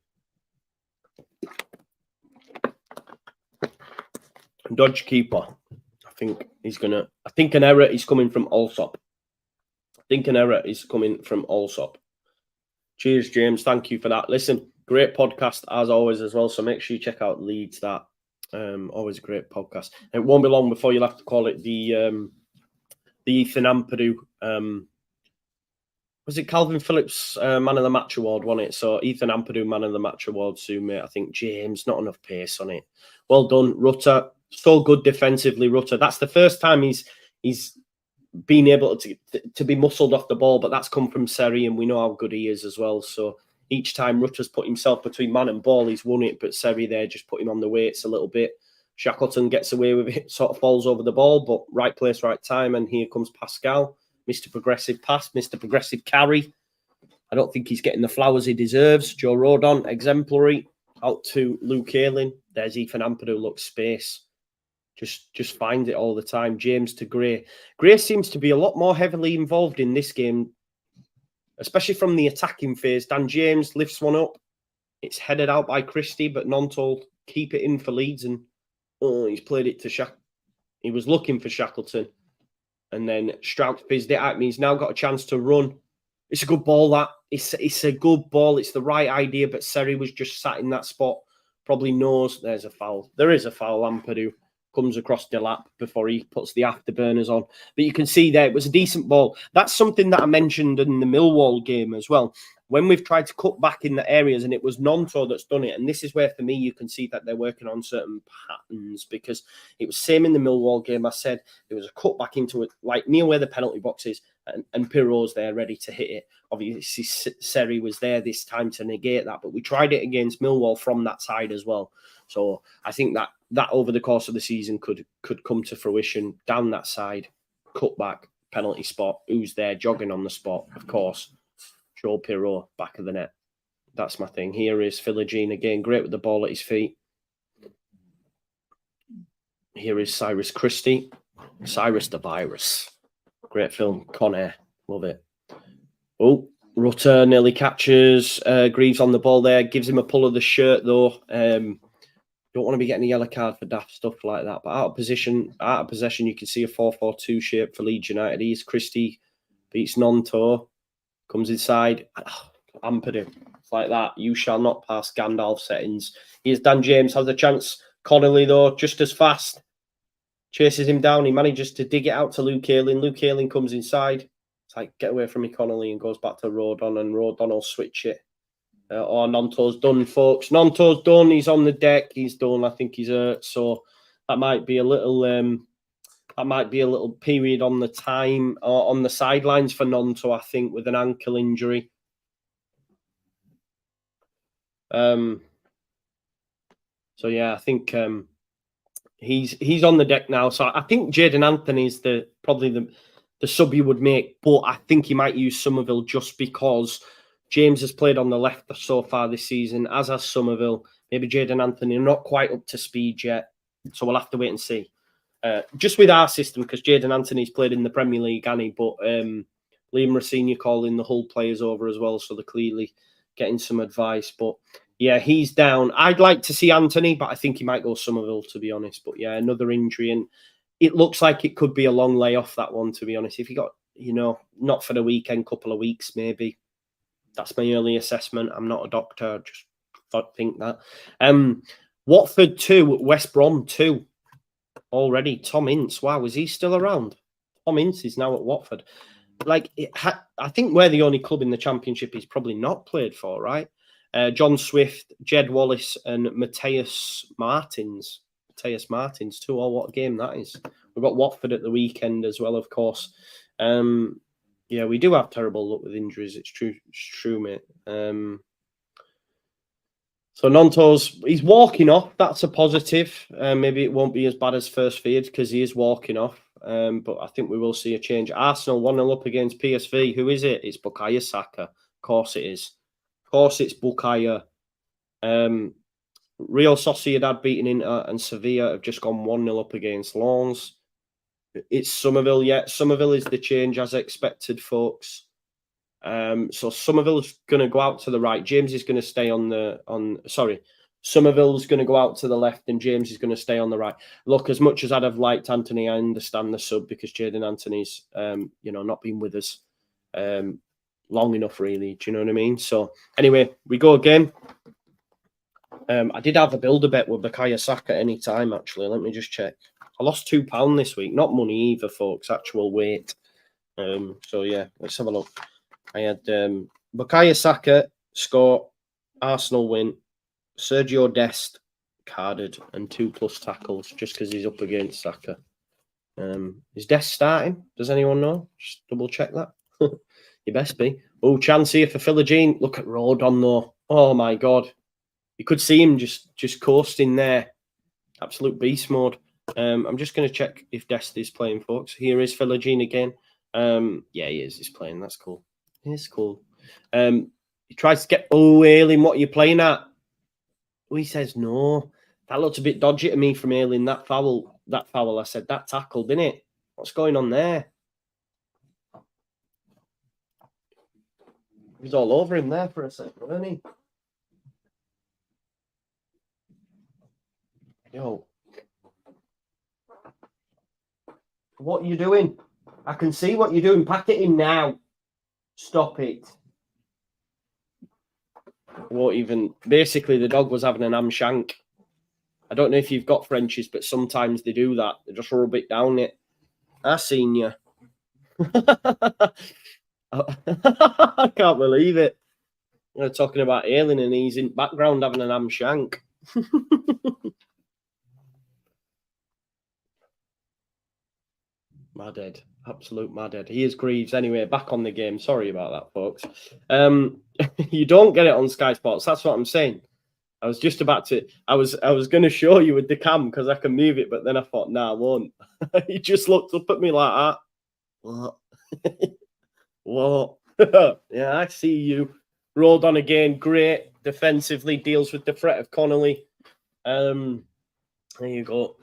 Dodgy keeper. I think an error is coming from Allsop. Cheers, James. Thank you for that. Listen, great podcast as always as well. So make sure you check out Leeds. That always a great podcast. It won't be long before you'll have to call it the Ethan Ampadu. Was it Calvin Phillips Man of the Match award? Won it. So Ethan Ampadu Man of the Match award soon, mate. I think James, not enough pace on it. Well done, Rutter. So good defensively, Rutter. That's the first time he's been able to be muscled off the ball, but that's come from Seri, and we know how good he is as well. So each time Rutter's put himself between man and ball, he's won it, but Seri there just put him on the weights a little bit. Shackleton gets away with it, sort of falls over the ball, but right place, right time, and here comes Pascal. Mr. Progressive pass, Mr. Progressive carry. I don't think he's getting the flowers he deserves. Joe Rodon, exemplary. Out to Luke Ayling. There's Ethan Ampadu, look, space. Just finds it all the time. James to Gray. Gray seems to be a lot more heavily involved in this game, especially from the attacking phase. Dan James lifts one up. It's headed out by Christie, but Gnonto keep it in for Leeds. And he's played it to Shackleton. He was looking for Shackleton. And then Strout fizzed it at me. He's now got a chance to run. It's a good ball, that. It's a good ball. It's the right idea, but Seri was just sat in that spot. Probably knows there's a foul. There is a foul. Ampadu comes across Delap before he puts the afterburners on. But you can see there, it was a decent ball. That's something that I mentioned in the Millwall game as well. When we've tried to cut back in the areas, and it was Gnonto that's done it. And this is where, for me, you can see that they're working on certain patterns, because it was same in the Millwall game. I said there was a cut back into it, like near where the penalty box is, and Pirro's there ready to hit it. Obviously, Seri was there this time to negate that, but we tried it against Millwall from that side as well. So I think that over the course of the season could come to fruition down that side, cut back, penalty spot. Who's there jogging on the spot? Of course, Joe Pirro, back of the net. That's my thing. Here is Philogene again, great with the ball at his feet. Here is Cyrus Christie. Cyrus the Virus. Great film. Con Air. Love it. Oh, Rutter nearly catches Greaves on the ball there. Gives him a pull of the shirt, though. Don't want to be getting a yellow card for daft stuff like that. But out of possession, you can see a 4-4-2 shape for Leeds United. He's Christie, beats Gnonto, comes inside. Ampadu. It's like that. You shall not pass Gandalf settings. Here's Dan James, has a chance. Connolly, though, just as fast. Chases him down. He manages to dig it out to Luke Ayling. Luke Ayling comes inside. It's like, get away from me, Connolly, and goes back to Rodon, and Rodon will switch it. Gnonto's done, folks. Gnonto's done. He's on the deck. He's done. I think he's hurt. So that might be a little That might be a little period on the time or on the sidelines for Gnonto, I think, with an ankle injury. So yeah, I think he's on the deck now. So I think Jaden Anthony is probably the sub you would make, but I think he might use Somerville just because James has played on the left so far this season, as has Somerville. Maybe Jaden Anthony not quite up to speed yet, so we'll have to wait and see. Just with our system, because Jaden Anthony's played in the Premier League, Annie, but Liam Rosenior calling the Hull players over as well, so they're clearly getting some advice. But yeah, he's down. I'd like to see Anthony, but I think he might go Somerville, to be honest. But yeah, another injury, and it looks like it could be a long layoff, that one, to be honest. If he got, not for the weekend, couple of weeks, maybe. That's my early assessment. I'm not a doctor. I just think that. Watford 2, West Brom 2. Already, Tom Ince. Wow, is he still around? Tom Ince is now at Watford. I think we're the only club in the Championship he's probably not played for, right? John Swift, Jed Wallace, and Matthias Martins. Matthias Martins too. Oh, what a game that is. We've got Watford at the weekend as well, of course. Yeah, we do have terrible luck with injuries. It's true, mate. So Gnonto's, he's walking off. That's a positive. Maybe it won't be as bad as first feared because he is walking off. But I think we will see a change. Arsenal 1-0 up against PSV. Who is it? It's Bukayo Saka. Of course it is. Of course it's Bukayo. Real Sociedad beating Inter and Sevilla have just gone 1-0 up against Lens. It's Somerville yet. Somerville is the change as expected, folks. So Somerville's going to go out to the right. James is going to stay Somerville's going to go out to the left and James is going to stay on the right. Look, as much as I'd have liked Anthony, I understand the sub because Jaden Anthony's, not been with us long enough, really. Do you know what I mean? So anyway, we go again. I did have a builder bet with Bukayo Saka any time, actually. Let me just check. I lost £2 this week. Not money either, folks. Actual weight. So yeah, let's have a look. I had Bukayo Saka score, Arsenal win, Sergio Dest carded, and 2+ tackles just because he's up against Saka. Is Dest starting? Does anyone know? Just double check that. You best be. Oh, chance here for Philogene. Look at Rodon though. Oh my God. You could see him just coasting there. Absolute beast mode. I'm just going to check if Dest is playing, folks. Here is Philogene again. Yeah, he is. He's playing. That's cool. It's cool. He tries to get... Oh, Ailing, what are you playing at? Oh, he says no. That looks a bit dodgy to me from Ailing. That foul, I said, that tackle, didn't it? What's going on there? He was all over him there for a second, wasn't he? Yo. What are you doing? I can see what you're doing. Pack it in now. Stop it. Won't even... Basically, the dog was having an ham shank. I don't know if you've got Frenchies, but sometimes they do that. They just rub it down it. I seen you. I can't believe it. We're talking about Ailing and he's in background having an ham shank. Madhead. Absolute madhead. He is Greaves. Anyway, back on the game. Sorry about that, folks. You don't get it on Sky Sports. That's what I'm saying. I was just about to... I was going to show you with the cam because I can move it, but then I thought, nah, I won't. He just looked up at me like that. What? What? Yeah, I see you. Rolled on again. Great. Defensively deals with the threat of Connolly. There you go.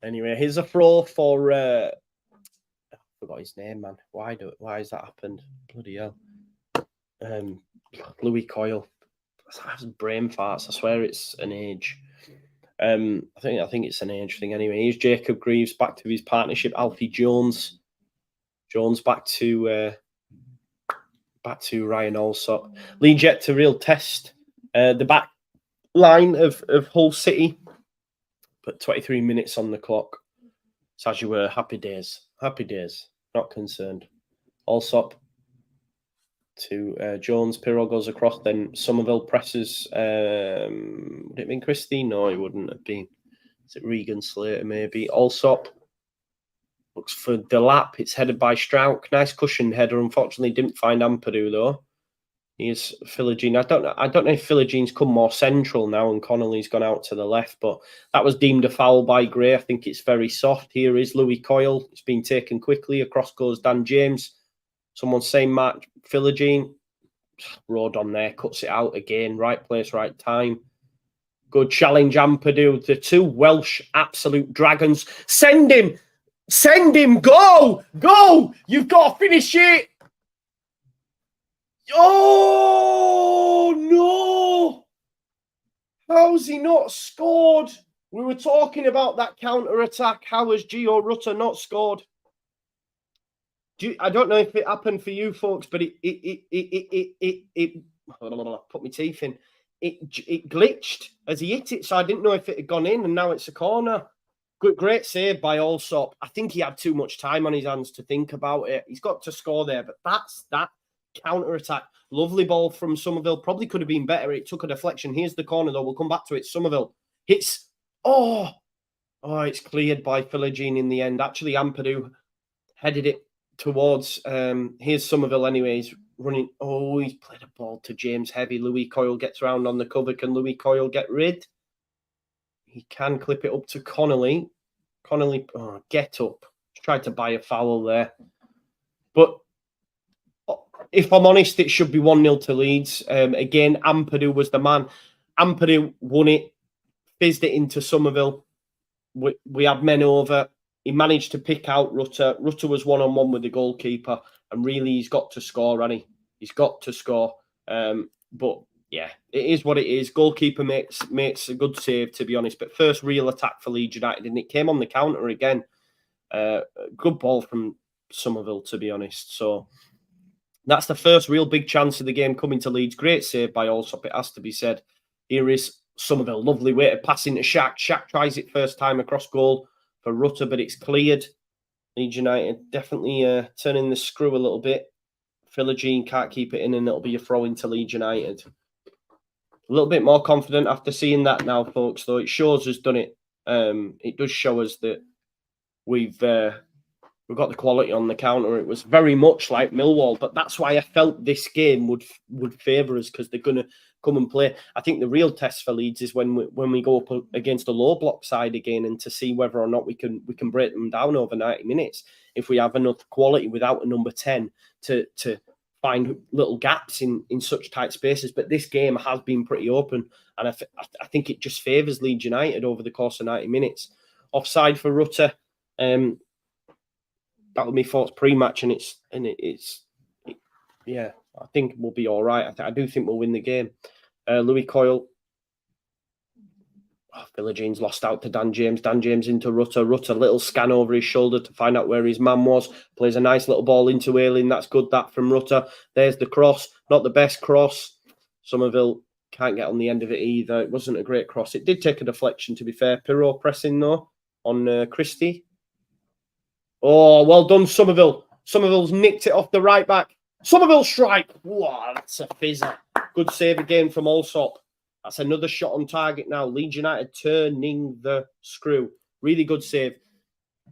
Anyway, here's a throw for I forgot his name, man. Why has that happened? Bloody hell. Louis Coyle. That's brain farts. I swear it's an age. I think it's an age thing anyway. Here's Jacob Greaves back to his partnership. Alfie Jones. Jones back to Ryan Allsop. Leeds yet to real test the back line of Hull City. But 23 minutes on the clock. So as you were, happy days. Happy days. Not concerned. Allsop to Jones. Pirro goes across. Then Somerville presses. Would it have been Christie? No, it wouldn't have been. Is it Regan Slater maybe? Allsop looks for the lap. It's headed by Strauch. Nice cushioned header. Unfortunately, didn't find Ampadu though. Here's Philogene. I don't know if Philogene's come more central now and Connolly's gone out to the left, but that was deemed a foul by Gray. I think it's very soft. Here is Louis Coyle. It's been taken quickly. Across goes Dan James. Someone's saying Mark Philogene. Road on there. Cuts it out again. Right place, right time. Good challenge, Ampadu. The two Welsh absolute dragons. Send him. Send him. Go. Go. You've got to finish it. Oh, no. How's he not scored? We were talking about that counter-attack. How has Gio Rutter not scored? I don't know if it happened for you folks, but it put my teeth in. It glitched as he hit it, so I didn't know if it had gone in, and now it's a corner. Great save by Allsop. I think he had too much time on his hands to think about it. He's got to score there, but that's that counter-attack. Lovely ball from Somerville. Probably could have been better. It took a deflection. Here's the corner, though. We'll come back to it. Somerville hits. Oh, it's cleared by Philogene in the end. Actually, Ampadu headed it towards. Here's Somerville anyway. He's running. Oh, he's played a ball to James Heavy. Louis Coyle gets round on the cover. Can Louis Coyle get rid? He can clip it up to Connolly. Connolly, get up. Tried to buy a foul there. But if I'm honest, it should be 1-0 to Leeds. Again, Ampadu was the man. Ampadu won it, fizzed it into Somerville. We had men over. He managed to pick out Rutter. Rutter was one-on-one with the goalkeeper, and really he's got to score, hasn't he? He's got to score. But yeah, it is what it is. Goalkeeper makes a good save, to be honest. But first real attack for Leeds United, and it came on the counter again. Good ball from Somerville, to be honest. So that's the first real big chance of the game coming to Leeds. Great save by Allsop, it has to be said. Here is Somerville. Lovely way to pass into Shaq. Shaq tries it first time across goal for Rutter, but it's cleared. Leeds United definitely turning the screw a little bit. Philogene can't keep it in, and it'll be a throw into Leeds United. A little bit more confident after seeing that now, folks, though. It shows us done it. It does show us that we've got the quality on the counter. It was very much like Millwall, but that's why I felt this game would favour us, because they're going to come and play. I think the real test for Leeds is when we go up against a low block side again, and to see whether or not we can break them down over 90 minutes. If we have enough quality without a number 10 to find little gaps in such tight spaces. But this game has been pretty open, and I think it just favours Leeds United over the course of 90 minutes. Offside for Rutter. That would be thoughts pre-match, and yeah, I think we'll be all right. I do think we'll win the game. Louis Coyle. Philogene's lost out to Dan James. Dan James into Rutter. Rutter, little scan over his shoulder to find out where his man was. Plays a nice little ball into Ayling. That's good, that from Rutter. There's the cross. Not the best cross. Somerville can't get on the end of it either. It wasn't a great cross. It did take a deflection, to be fair. Pirot pressing, though, on Christie. Oh, well done, Somerville. Somerville's nicked it off the right back. Somerville strike. Wow, that's a fizzer. Good save again from Allsop. That's another shot on target now. Leeds United turning the screw. Really good save.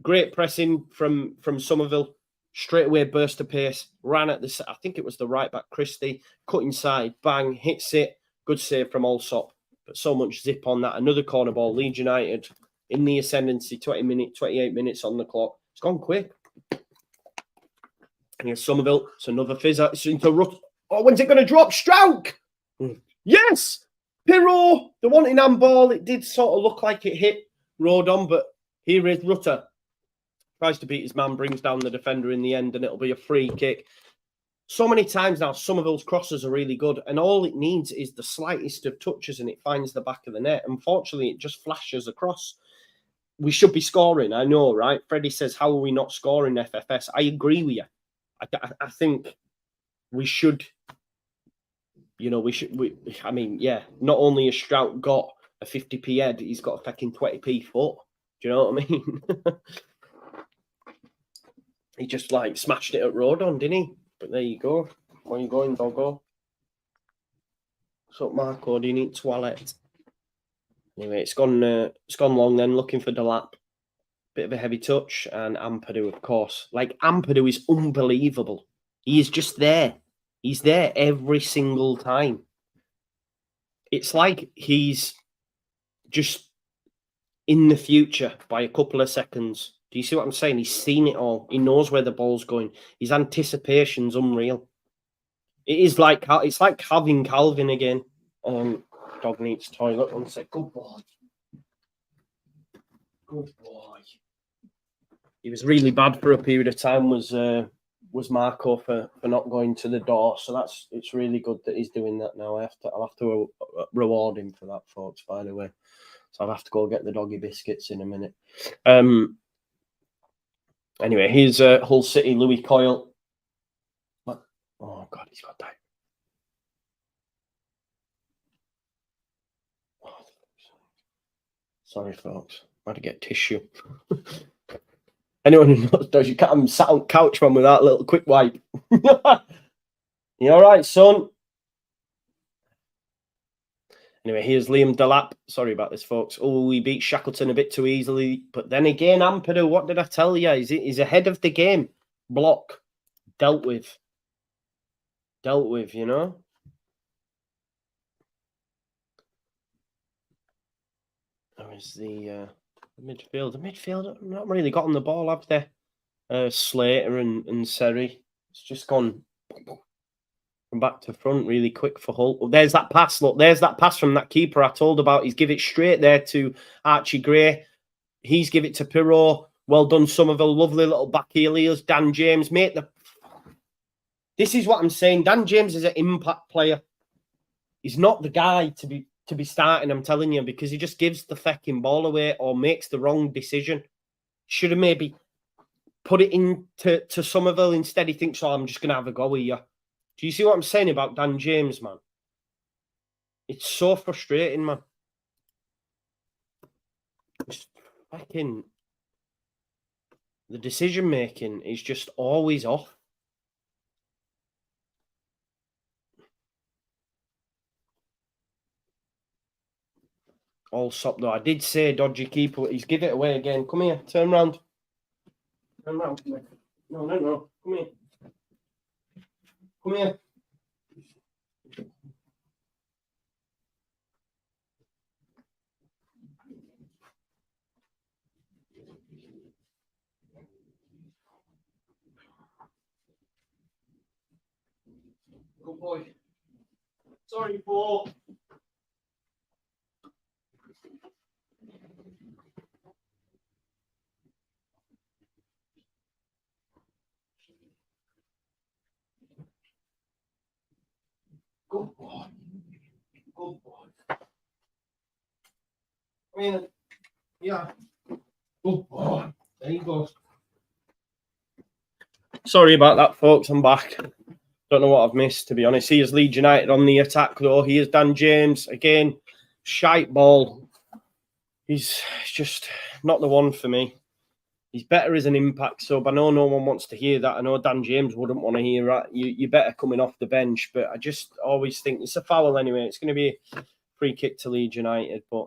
Great pressing from Somerville. Straight away burst of pace. Ran at the, I think it was the right back, Christie. Cut inside. Bang. Hits it. Good save from Allsop. But so much zip on that. Another corner ball. Leeds United in the ascendancy. 28 minutes on the clock. It's gone quick. And here's Somerville. It's another fizzer. It's into Rutter. Oh, when's it going to drop? Strauch! Yes! Pirot, the one in handball. It did sort of look like it hit Rodon, but here is Rutter. Tries to beat his man, brings down the defender in the end, and it'll be a free kick. So many times now, Somerville's crosses are really good, and all it needs is the slightest of touches, and it finds the back of the net. Unfortunately, it just flashes across. We should be scoring, I know, right? Freddie says, how are we not scoring FFS? I agree with you. I think we should... You know, I mean, yeah, not only has Strout got a 50p head, he's got a fucking 20p foot. Do you know what I mean? He just, like, smashed it at Rodon, didn't he? But there you go. Where you going, doggo? What's up, Marco? Do you need toilet? Anyway, it's gone long then, looking for Delap. Bit of a heavy touch, and Ampadu, of course. Like, Ampadu is unbelievable. He is just there. He's there every single time. It's like he's just in the future by a couple of seconds. Do you see what I'm saying? He's seen it all. He knows where the ball's going. His anticipation's unreal. It is like, it's like having Calvin again. Dog needs toilet. One sec. Good boy. Good boy. He was really bad for a period of time. Was Marco for not going to the door? So it's really good that he's doing that now. I'll have to reward him for that, folks. By the way, so I'll have to go get the doggy biscuits in a minute. Anyway, here's Hull City, Louis Coyle. What? Oh God, he's got that. Oh, sorry, folks. I had to get tissue. Anyone who knows, you can't sat on couch, man, with that little quick wipe. You all right, son? Anyway, here's Liam Delap. Sorry about this, folks. Oh, he beat Shackleton a bit too easily. But then again, Ampadu, what did I tell you? He's ahead of the game. Block. Dealt with, you know? That was the midfield. The midfield not really got on the ball, have they? Slater and Seri. It's just gone from back to front really quick for Hull. Oh, there's that pass. Look, there's that pass from that keeper I told about. He's give it straight there to Archie Gray. He's give it to Pirro. Well done, Somerville. Lovely little back heel. Dan James, mate. This is what I'm saying. Dan James is an impact player. He's not the guy to be starting, I'm telling you, because he just gives the fucking ball away or makes the wrong decision. Should have maybe put it into Somerville instead. He thinks, oh, I'm just going to have a go with you. Do you see what I'm saying about Dan James, man? It's so frustrating, man. It's fucking... The decision-making is just always off. All stop, though. I did say dodgy keeper. He's give it away again. Come here. Turn round. Turn round. No. Come here. Come here. Good boy. Sorry, Paul. Good boy. Good boy. Come here. Yeah. Good boy. There you go. Sorry about that, folks. I'm back. Don't know what I've missed, to be honest. He is Leeds United on the attack, though. He is Dan James. Again, shite ball. He's just not the one for me. He's better as an impact sub. I know no one wants to hear that. I know Dan James wouldn't want to hear that. You're better coming off the bench. But I just always think it's a foul anyway. It's going to be a free kick to Leeds United. But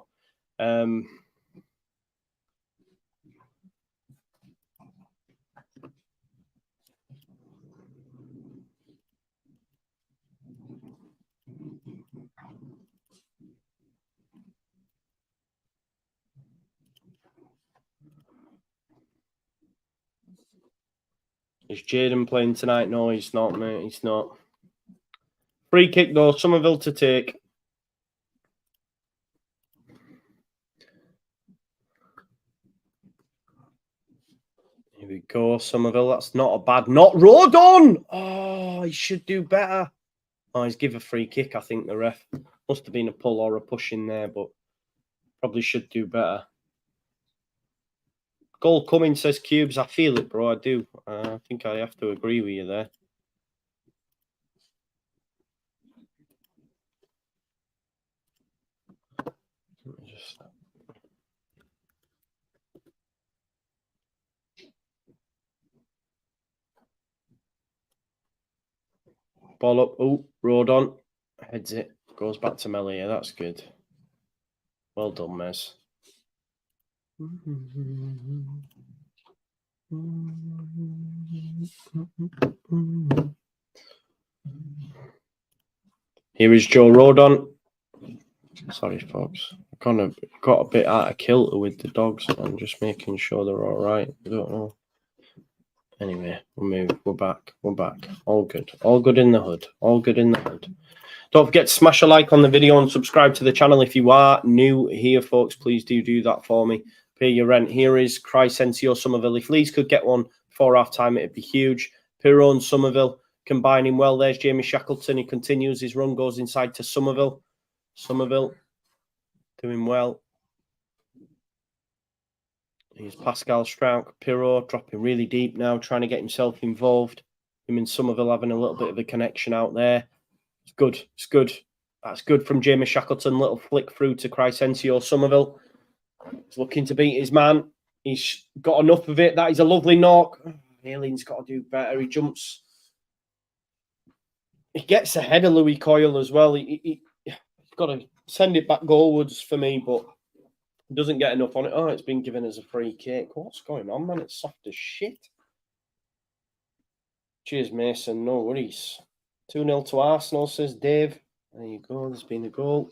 is Jaden playing tonight? No, he's not, mate. He's not. Free kick, though. Somerville to take. Here we go, Somerville. That's not a bad... Not Rodon! Oh, he should do better. Oh, he's give a free kick, I think, the ref. Must have been a pull or a push in there, but probably should do better. Goal coming, says Cubes. I feel it, bro. I do. I think I have to agree with you there. Just... Ball up. Oh, Rodon. Heads it. Goes back to Melia. That's good. Well done, Mez. Here is Joe Rodon. Sorry, folks. I kind of got a bit out of kilter with the dogs and just making sure they're all right. I don't know. Anyway, we'll move. We're back. We're back. All good. All good in the hood. All good in the hood. Don't forget to smash a like on the video and subscribe to the channel if you are new here, folks. Please do that for me. Pay your rent. Here is Crescencio Somerville. If Leeds could get one before half-time, it'd be huge. Pirro and Somerville combining well. There's Jamie Shackleton. He continues his run, goes inside to Somerville. Somerville doing well. Here's Pascal Strauch. Pirro dropping really deep now, trying to get himself involved. Him and Somerville having a little bit of a connection out there. It's good. It's good. That's good from Jamie Shackleton. Little flick through to Crescencio Somerville. He's looking to beat his man. He's got enough of it. That is a lovely knock. Alien's got to do better. He jumps. He gets ahead of Louis Coyle as well. He's got to send it back goalwards for me, but doesn't get enough on it. Oh, it's been given as a free kick. What's going on, man? It's soft as shit. Cheers, Mason. No worries. 2-0 to Arsenal, says Dave. There you go. There's been a goal.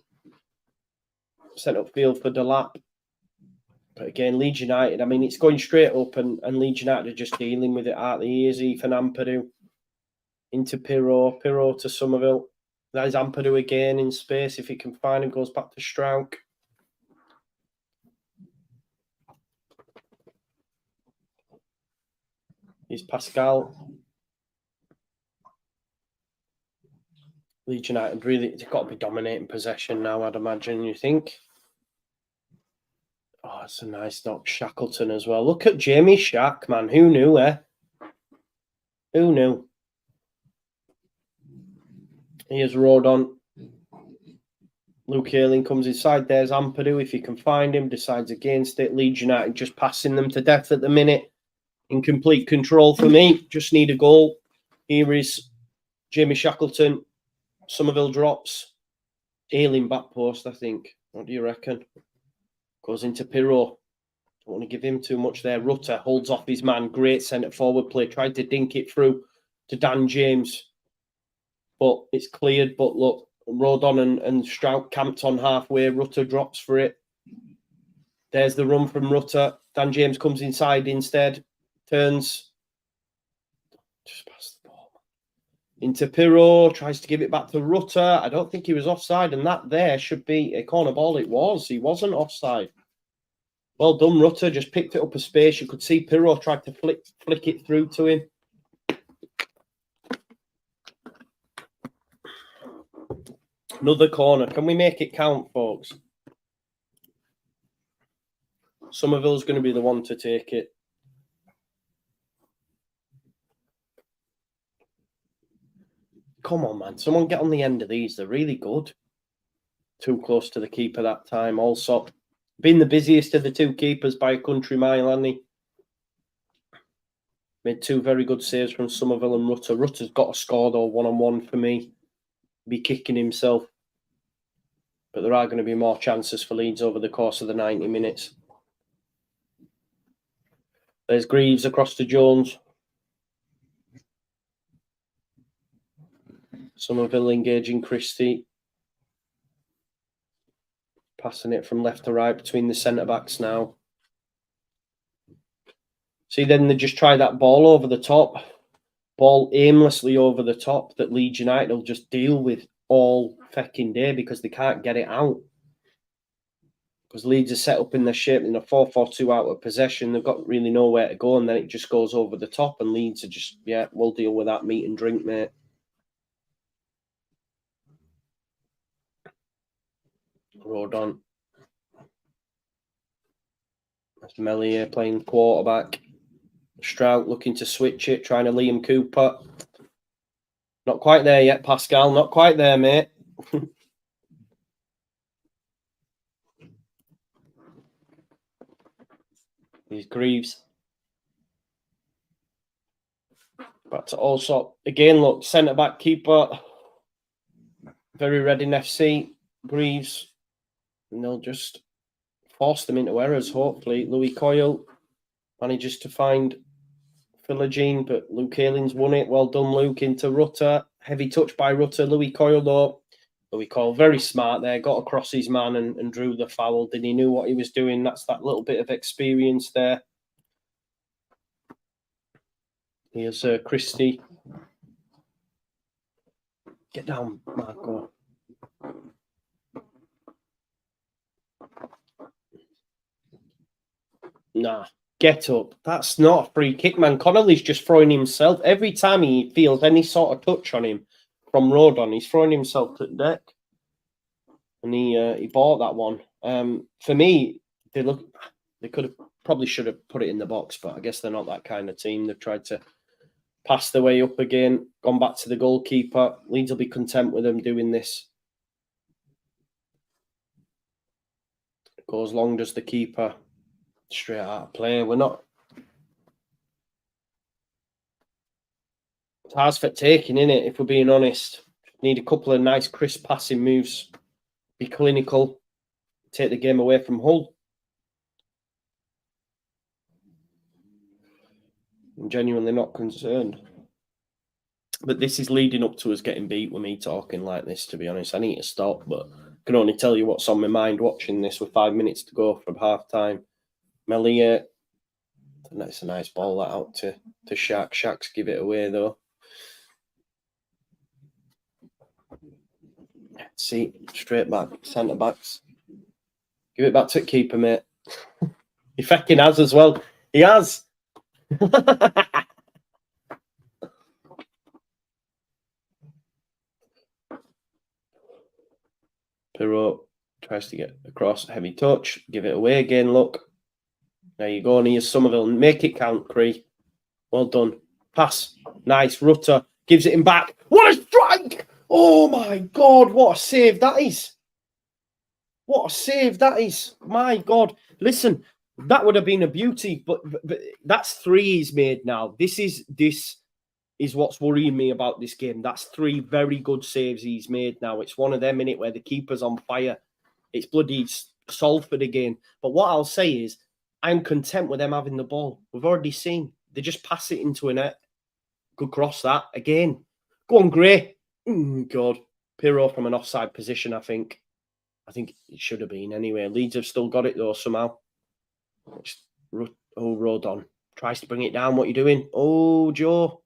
Sent upfield for Delap. But again, Leeds United, I mean, it's going straight up and Leeds United are just dealing with it out the ears. Ethan Ampadu into Pirro. Pirro to Somerville. That is Ampadu again in space. If he can find him, goes back to Strauch. Here's Pascal. Leeds United really, it's got to be dominating possession now, I'd imagine, you think? Oh, it's a nice knock. Shackleton as well. Look at Jamie Shack, man. Who knew, eh? Who knew? Here's Rodon. Luke Ayling comes inside. There's Ampadu. If he can find him, decides against it. Leeds United just passing them to death at the minute. In complete control for me. Just need a goal. Here is Jamie Shackleton. Somerville drops. Ayling back post, I think. What do you reckon? Goes into Pirro. Don't want to give him too much there. Rutter holds off his man. Great centre forward play. Tried to dink it through to Dan James. But it's cleared. But look, Rodon and Strauch camped on halfway. Rutter drops for it. There's the run from Rutter. Dan James comes inside instead. Turns. Just past the ball. Into Pirro. Tries to give it back to Rutter. I don't think he was offside. And that there should be a corner ball. It was. He wasn't offside. Well done, Rutter. Just picked it up a space. You could see Pirro tried to flick it through to him. Another corner. Can we make it count, folks? Somerville's going to be the one to take it. Come on, man. Someone get on the end of these. They're really good. Too close to the keeper that time. Also, been the busiest of the two keepers by a country mile, hasn't he? Made two very good saves from Somerville and Rutter. Rutter's got a score, though, one-on-one for me. Be kicking himself. But there are going to be more chances for Leeds over the course of the 90 minutes. There's Greaves across to Jones. Somerville engaging Christie. Passing it from left to right between the centre-backs now. See, then they just try that ball over the top. Ball aimlessly over the top that Leeds United will just deal with all fucking day because they can't get it out. Because Leeds are set up in their shape in a 4-4-2 out of possession. They've got really nowhere to go and then it just goes over the top and Leeds are just, yeah, we'll deal with that meat and drink, mate. Rodon. That's Melier playing quarterback. Strauch looking to switch it, trying to Liam Cooper. Not quite there yet, Pascal. Not quite there, mate. He's Greaves. Back to Allsop. Again, look, centre-back keeper. Very red in FC. Greaves. And they'll just forced them into errors, hopefully. Louis Coyle manages to find Philogene, but Luke Ayling's won it. Well done, Luke, into Rutter. Heavy touch by Rutter. Louis Coyle, though. Louis Coyle, very smart there. Got across his man and drew the foul. Did he knew what he was doing? That's that little bit of experience there. Here's Christie. Get down, Marco. Nah, get up. That's not a free kick, man. Connolly's just throwing himself. Every time he feels any sort of touch on him from Rodon, he's throwing himself to the deck. And he bought that one. For me, they probably should have put it in the box, but I guess they're not that kind of team. They've tried to pass their way up again, gone back to the goalkeeper. Leeds will be content with them doing this. Goes long, does the keeper. Straight out of play. We're not. It's hard for taking, isn't it? If we're being honest, need a couple of nice, crisp passing moves. Be clinical. Take the game away from Hull. I'm genuinely not concerned. But this is leading up to us getting beat with me talking like this, to be honest. I need to stop, but I can only tell you what's on my mind watching this with 5 minutes to go from half time. Melia, that's a nice ball that out to Shaq. Shaq's give it away though. See, straight back, centre backs. Give it back to the keeper, mate. He fucking has as well. He has. Perot tries to get across, heavy touch, give it away again. Look. There you go, and here's Somerville. Make it count, Cree. Well done. Pass. Nice. Rutter gives it him back. What a strike! Oh, my God. What a save that is. What a save that is. My God. Listen, that would have been a beauty, but that's 3 he's made now. This is what's worrying me about this game. That's 3 very good saves he's made now. It's one of them, innit, where the keeper's on fire. It's bloody Salford again. But what I'll say is, I'm content with them having the ball. We've already seen. They just pass it into a net. Good cross that. Again. Go on, Gray. God. Pirro from an offside position, I think. I think it should have been anyway. Leeds have still got it, though, somehow. Rodon. Tries to bring it down. What are you doing? Oh, Joe.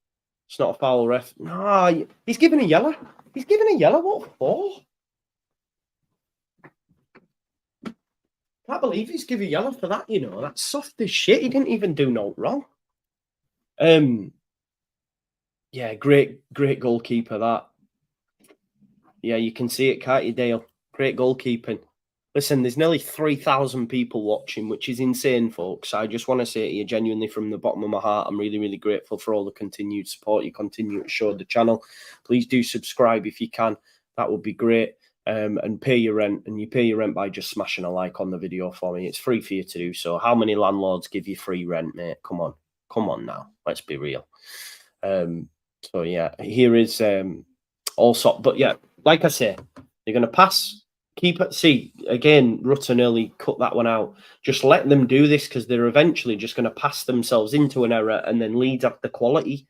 It's not a foul, ref. No, he's giving a yellow. He's giving a yellow. What for? I can't believe he's giving yellow for that, you know. That's soft as shit. He didn't even do no wrong. Yeah, great goalkeeper, that. Yeah, you can see it, can't you, Dale? Great goalkeeping. Listen, there's nearly 3,000 people watching, which is insane, folks. I just want to say to you genuinely from the bottom of my heart, I'm really, really grateful for all the continued support you continue to show the channel. Please do subscribe if you can. That would be great. And pay your rent. And you pay your rent by just smashing a like on the video for me. It's free for you to do so. How many landlords give you free rent, mate? Come on. Come on now. Let's be real. So, yeah, here is also. But, yeah, like I say, they're going to pass. Keep it. See, again, Rutter nearly cut that one out. Just let them do this because they're eventually just going to pass themselves into an error and then Leeds have the quality.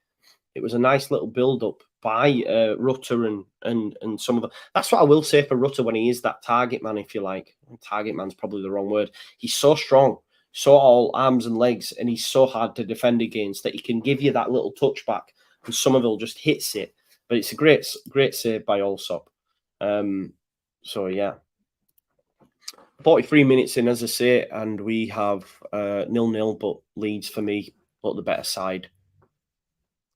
It was a nice little build-up by Rutter and some of the... That's what I will say for Rutter when he is that target man, if you like. Target man's probably the wrong word. He's so strong, so all arms and legs, and he's so hard to defend against that he can give you that little touchback and Somerville just hits it. But it's a great save by Allsop. So, yeah. 43 minutes in, as I say, and we have 0-0, but Leeds, for me, look the better side.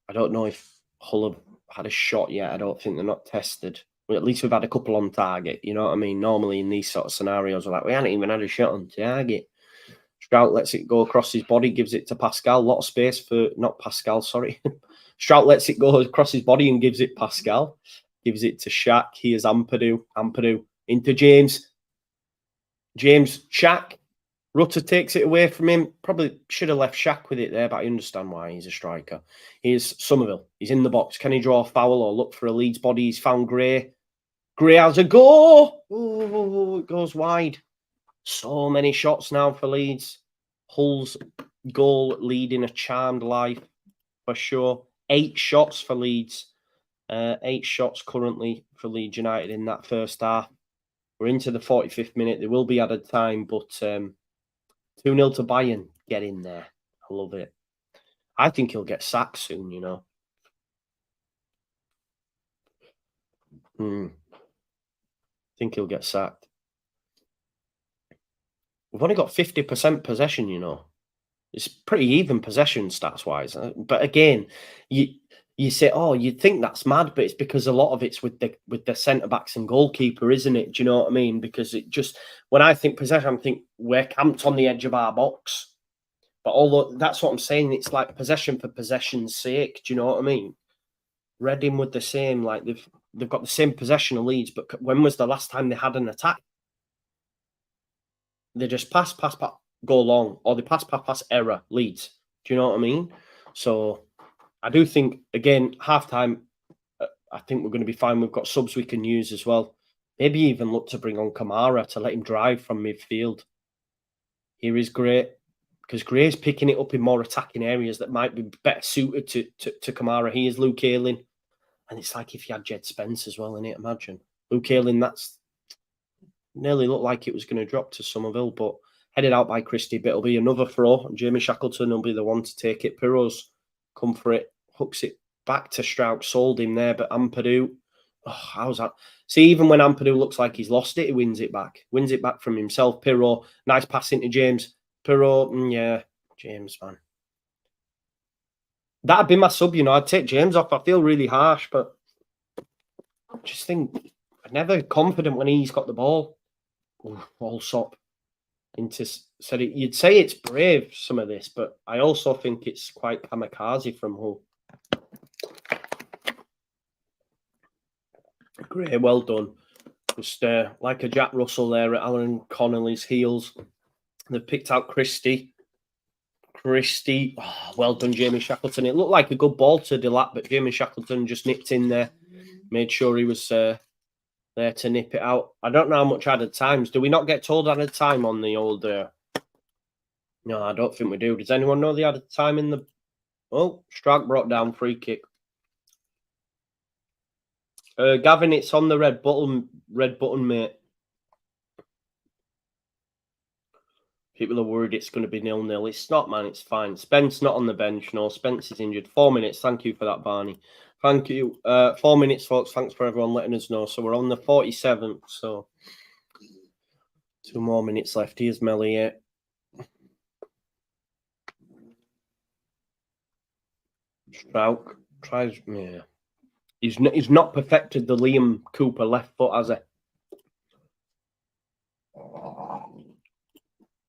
I don't know if Hull have had a shot yet. I don't think they're not tested. Well, at least we've had a couple on target. You know what I mean? Normally in these sort of scenarios, we're like, we haven't even had a shot on target. Strout lets it go across his body, gives it to Pascal. A lot of space for... Not Pascal, sorry. Strout lets it go across his body and gives it Pascal. Gives it to Shaq. Here's Ampadu. Ampadu into James. James, Shaq. Rutter takes it away from him. Probably should have left Shaq with it there, but I understand why. He's a striker. Here's Somerville. He's in the box. Can he draw a foul or look for a Leeds body? He's found Gray. Gray has a go. Oh, it goes wide. So many shots now for Leeds. Hull's goal leading a charmed life for sure. 8 shots for Leeds. 8 shots currently for Leeds United in that first half. We're into the 45th minute. There will be added time, but 2-0 to Bayern. Get in there. I love it. I think he'll get sacked soon, you know. I think he'll get sacked. We've only got 50% possession, you know. It's pretty even possession stats-wise. But again, you say, oh, you'd think that's mad, but it's because a lot of it's with the centre-backs and goalkeeper, isn't it? Do you know what I mean? Because it just, when I think possession, I think we're camped on the edge of our box. But although that's what I'm saying, it's like possession for possession's sake. Do you know what I mean? Reading with the same, like they've got the same possession of Leeds, but when was the last time they had an attack? They just pass, go long, or they pass, error, Leeds. Do you know what I mean? So I do think, again, halftime, I think we're going to be fine. We've got subs we can use as well. Maybe even look to bring on Kamara to let him drive from midfield. Here is Gray, because Gray's picking it up in more attacking areas that might be better suited to Kamara. He is Luke Ayling. And it's like if you had Jed Spence as well, innit? Imagine. Luke Ayling, that's nearly looked like it was going to drop to Somerville, but headed out by Christie. But it'll be another throw, and Jamie Shackleton will be the one to take it. Pirro's come for it, hooks it back to Strauch, sold him there, but Ampadu, oh, how's that? See, even when Ampadu looks like he's lost it, he wins it back from himself. Pirro, nice pass into James. Pirro, yeah, James, man. That'd be my sub, you know. I'd take James off. I feel really harsh, but I just think I'm never confident when he's got the ball. Ooh, Allsop into said it. You'd say it's brave, some of this, but I also think it's quite kamikaze from Hull. Great, well done. Just like a Jack Russell there at Alan Connolly's heels. They've picked out Christie. Oh, well done, Jamie Shackleton. It looked like a good ball to Delap, but Jamie Shackleton just nipped in there, made sure he was there to nip it out. I don't know how much added times. Do we not get told added time on the old... No, I don't think we do. Does anyone know the added time in the... Oh, Strauch brought down free kick. Gavin, it's on the red button, mate. People are worried it's going to be 0-0. It's not, man. It's fine. Spence not on the bench. No, Spence is injured. 4 minutes. Thank you for that, Barney. Thank you. 4 minutes, folks. Thanks for everyone letting us know. So we're on the 47th. So 2 more minutes left. Here's Mellier. Strauch tries. Yeah, he's not perfected the Liam Cooper left foot, has he?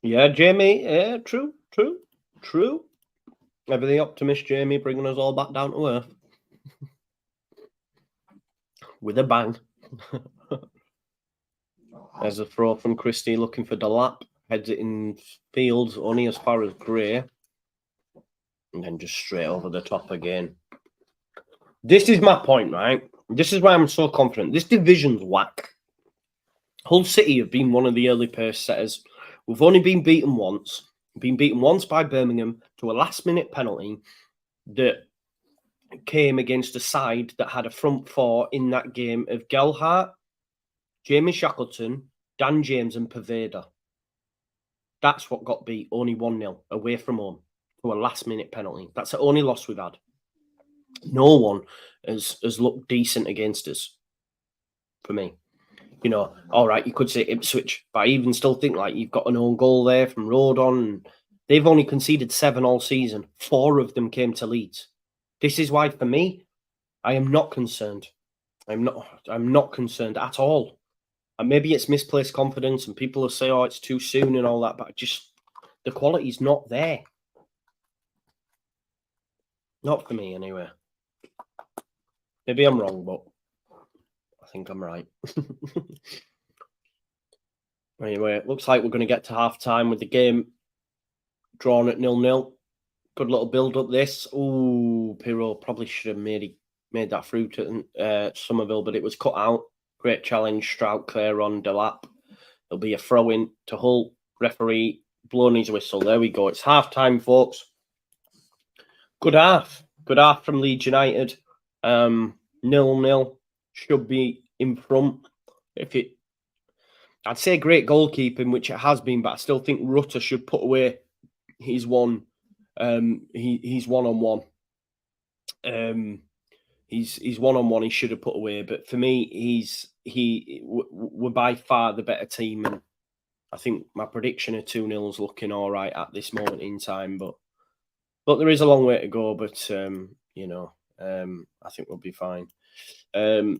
Yeah, Jamie. Yeah, true. Ever the optimist, Jamie, bringing us all back down to earth with a bang. There's a throw from Christie looking for Delap. Heads it in field, only as far as Gray. And then just straight over the top again. This is my point, right? This is why I'm so confident. This division's whack. Hull City have been one of the early pace setters. We've only been beaten once. We've been beaten once by Birmingham to a last-minute penalty that came against a side that had a front four in that game of Gelhardt, Jamie Shackleton, Dan James and Pervader. That's what got beat, only 1-0 away from home to a last-minute penalty. That's the only loss we've had. No one has looked decent against us, for me. You know, all right, you could say Ipswich, but I even still think like you've got an own goal there from Rodon. They've only conceded 7 all season. 4 of them came to Leeds. This is why, for me, I am not concerned. I'm not concerned at all. And maybe it's misplaced confidence, and people will say, "Oh, it's too soon" and all that. But just the quality's not there. Not for me, anyway. Maybe I'm wrong, but I think I'm right. Anyway, it looks like we're going to get to half-time with the game drawn at 0-0. Good little build-up this. Ooh, Pirro probably should have made that through to Somerville, but it was cut out. Great challenge, Strauch clear on Delap. There'll be a throw-in to Hull. Referee blowing his whistle. There we go. It's half-time, folks. Good half. Good half from Leeds United. 0-0. Should be in front. I'd say great goalkeeping, which it has been, but I still think Rutter should put away his one. He's one-on-one. He's one-on-one. He should have put away, but for me, we're by far the better team, and I think my prediction of 2-0 is looking all right at this moment in time. But there is a long way to go. But I think we'll be fine. Let's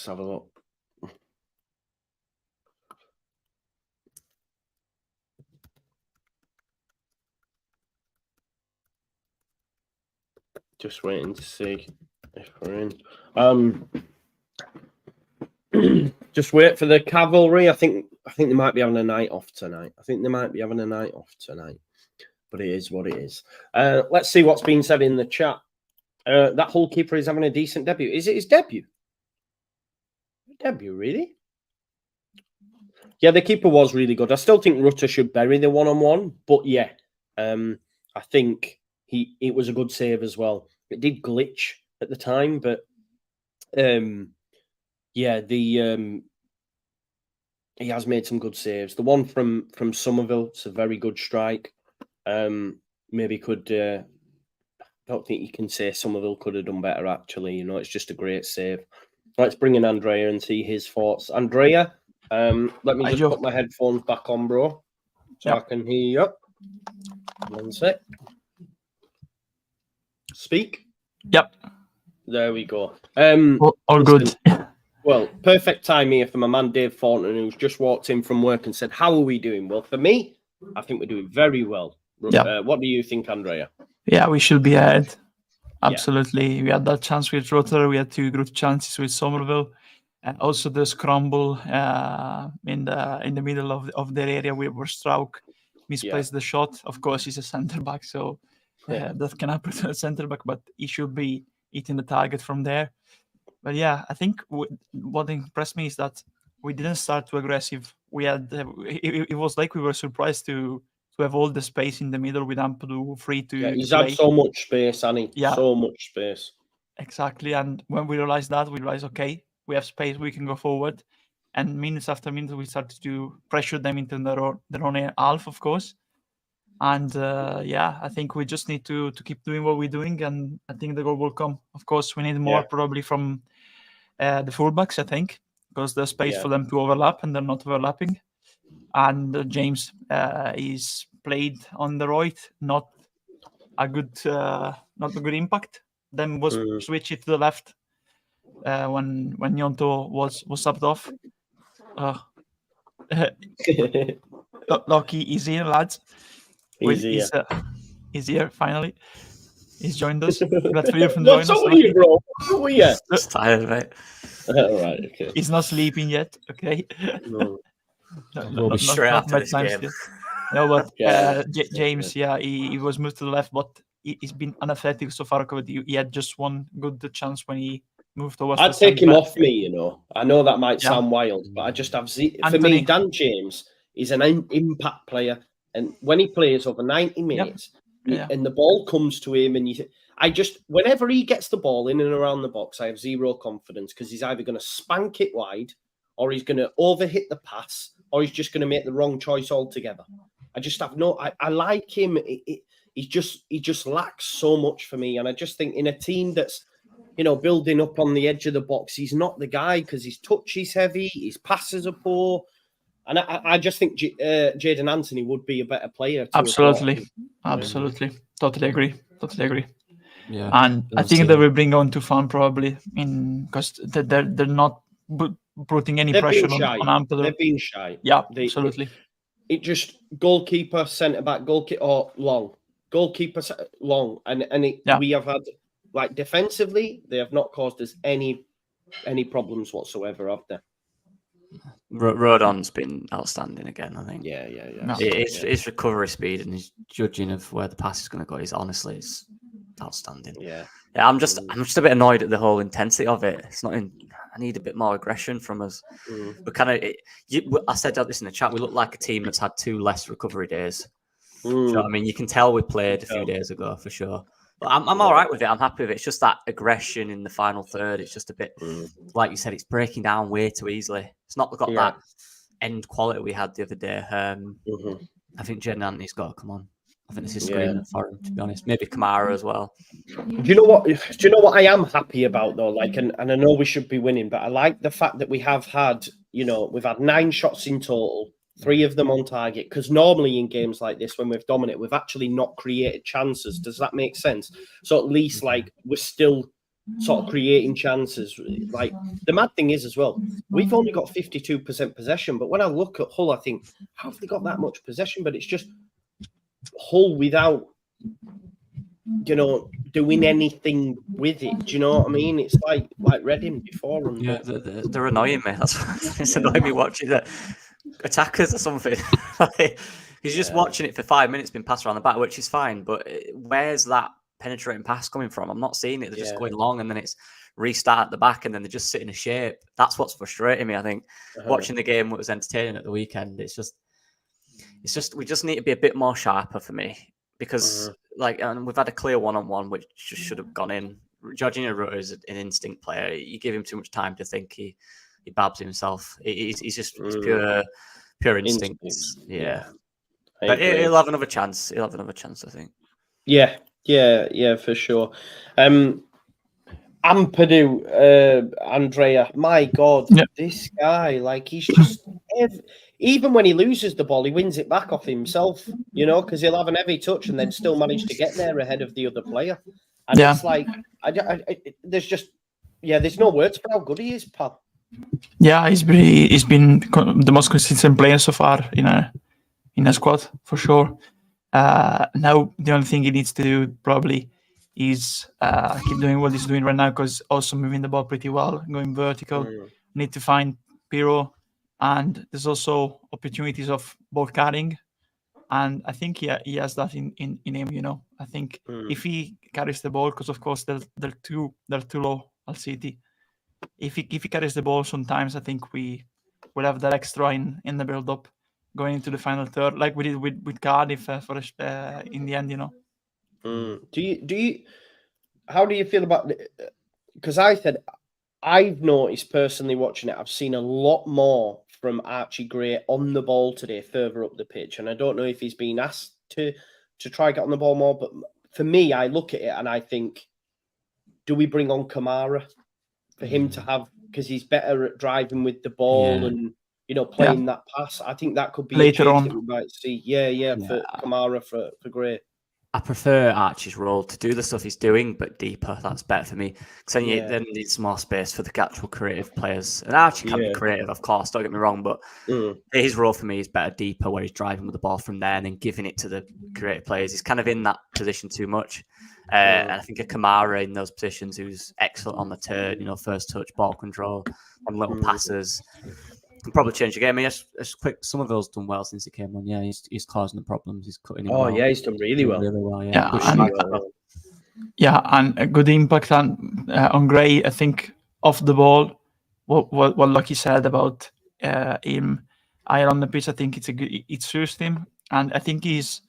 have a look. Just waiting to see if we're in. Just wait for the cavalry. I think they might be having a night off tonight. But it is what it is. Let's see what's been said in the chat. That Hull keeper is having a decent debut. Is it his debut? Debut, really? Yeah, the keeper was really good. I still think Rutter should bury the one-on-one, but yeah, I think it was a good save as well. It did glitch at the time, but he has made some good saves. The one from Somerville, it's a very good strike. Maybe could. I don't think you can say Somerville could have done better. Actually, it's just a great save. Let's bring in Andrea and see his thoughts. Andrea, let me just put my headphones back on, bro, so I can hear you. 1 sec. Speak. Yep. There we go. All good. Well, perfect time here for my man Dave Thornton, who's just walked in from work and said, "How are we doing?" Well, for me, I think we're doing very well. What do you think, Andrea? Yeah, we should be ahead. Absolutely. Yeah. We had that chance with Rutter. We had 2 good chances with Somerville. And also the scramble in the middle of their area where Strauch misplaced the shot. Of course, he's a centre-back, so that can happen to a centre-back, but he should be hitting the target from there. But yeah, I think what impressed me is that we didn't start too aggressive. We had it was like we were surprised to have all the space in the middle with Ampadu free to he's play. had so much space, Annie. Yeah. So much space. Exactly. And when we realized that, we realized, okay, we have space, we can go forward. And minutes after minutes, we started to pressure them into their own half, of course. And I think we just need to keep doing what we're doing, and I think the goal will come. Of course, we need more probably from the fullbacks, I think, because there's space for them to overlap, and they're not overlapping. And James is played on the right, not a good impact. Then was switched to the left when Nyonto was subbed off. Lucky he's here, lads. He's here finally. He's joined us. Glad for you from joining us. What's up with you, bro? What's up with you? Just tired, mate. All right, okay. He's not sleeping yet. Okay. No. We'll be straight after this game. Still. No, but James, he was moved to the left, but he's been unathletic so far. He had just one good chance when he moved towards. I'd take him off me, I know that might sound wild, but I just have for me, Dan James is an impact player, and when he plays over 90 minutes, and the ball comes to him, and whenever he gets the ball in and around the box, I have zero confidence because he's either going to spank it wide, or he's going to overhit the pass, or he's just going to make the wrong choice altogether. I just have I like him. He just lacks so much for me, and I just think in a team that's building up on the edge of the box, he's not the guy because his touch is heavy, his passes are poor, and I just think Jadon Anthony would be a better player. Absolutely, totally agree. Yeah, and I think they will bring on Tufan probably because they're not putting any pressure on Ampadu. They've been shy. Yeah, absolutely. It just goalkeeper, centre back, goalkeeper or long. Goalkeeper long, and we have had defensively, they have not caused us any problems whatsoever, have they? Rodon's been outstanding again, I think. Yeah. His recovery speed and his judging of where the pass is going to go is honestly outstanding. Yeah. I'm just a bit annoyed at the whole intensity of it. It's not I need a bit more aggression from us. But I said this in the chat. We look like a team that's had 2 less recovery days. You know what I mean? You can tell we played a few days ago for sure. But I'm all right with it. I'm happy with it. It's just that aggression in the final third. It's just a bit, like you said, it's breaking down way too easily. It's not got that end quality we had the other day. I think Jaden Anthony's got to come on. I think this is screaming for him, to be honest. Maybe Kamara as well. Do you know what I am happy about though? Like, and I know we should be winning, but I like the fact that we have had, we've had 9 shots in total, 3 of them on target. Because normally in games like this, when we've dominated, we've actually not created chances. Does that make sense? So at least like we're still sort of creating chances. Like the mad thing is as well, we've only got 52% possession. But when I look at Hull, I think, how have they got that much possession? But it's just Hull without, doing anything with it. Do you know what I mean? It's like Reading before. And they're annoying me. It's annoying me watching the attackers or something. He's just watching it for 5 minutes, been passed around the back, which is fine. But where's that penetrating pass coming from? I'm not seeing it. They're just going long, and then it's restart at the back, and then they just sit in a shape. That's what's frustrating me. I think watching the game was entertaining at the weekend. It's just we just need to be a bit more sharper for me, because and we've had a clear one-on-one which just should have gone in. Jorginho Rutter is an instinct player. You give him too much time to think, he babs himself. He's pure instinct. Yeah. But he'll have another chance. He'll have another chance, I think. Yeah, for sure. Ampadu, Andrea, my God, this guy, like, he's just, even when he loses the ball, he wins it back off himself, because he'll have an heavy touch and then still manage to get there ahead of the other player. And it's like, there's no words for how good he is, pal. Yeah, he's been the most consistent player so far in a squad, for sure. Now, the only thing he needs to do probably is keep doing what he's doing right now, because also moving the ball pretty well, going vertical. Need to find Pirro, and there's also opportunities of ball carrying, and I think he has that in him. I think if he carries the ball, because of course they're too low at City. If he carries the ball, sometimes I think we will have that extra in the build up going into the final third, like we did with Cardiff in the end. How do you feel about it? Because I've noticed personally watching it, I've seen a lot more from Archie Gray on the ball today, further up the pitch, and I don't know if he's been asked to try get on the ball more. But for me, I look at it and I think, do we bring on Kamara for him to have, because he's better at driving with the ball and playing that pass? I think that could be later on that we might see. For Kamara for Gray. I prefer Archie's role to do the stuff he's doing, but deeper. That's better for me. Because then needs more space for the actual creative players. And Archie can be creative, of course, don't get me wrong, but his role for me is better deeper, where he's driving with the ball from there and then giving it to the creative players. He's kind of in that position too much. And I think a Kamara in those positions, who's excellent on the turn, first touch, ball control, and little passes. Can probably change the game. I mean, it's quick. Some of those done well since he came on. Yeah, he's causing the problems. He's cutting it. He's done really well. And a good impact on Gray. I think off the ball, what Lucky said about him higher on the pitch, I think it suits him, and I think he's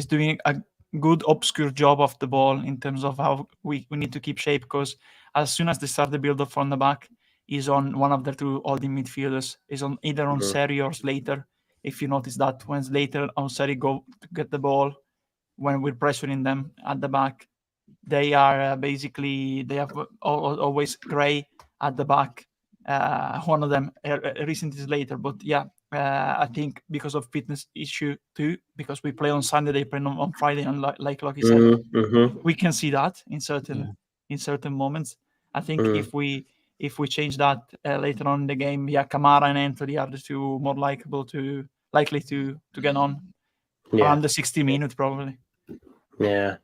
doing a good obscure job off the ball in terms of how we need to keep shape, because as soon as they start the build up from the back, he's on one of the 2 holding midfielders. He's on either on Seri or Slater. If you notice that, when Slater and Seri go to get the ball, when we're pressuring them at the back, they are they have always Gray at the back. One of them recently is Slater, but I think because of fitness issue too, because we play on Sunday, they play on Friday, and like Lucky said, we can see that in certain moments. I think if we change that later on in the game, Kamara and Anthony are the 2 more likely to get on around the 60 minutes probably. Yeah.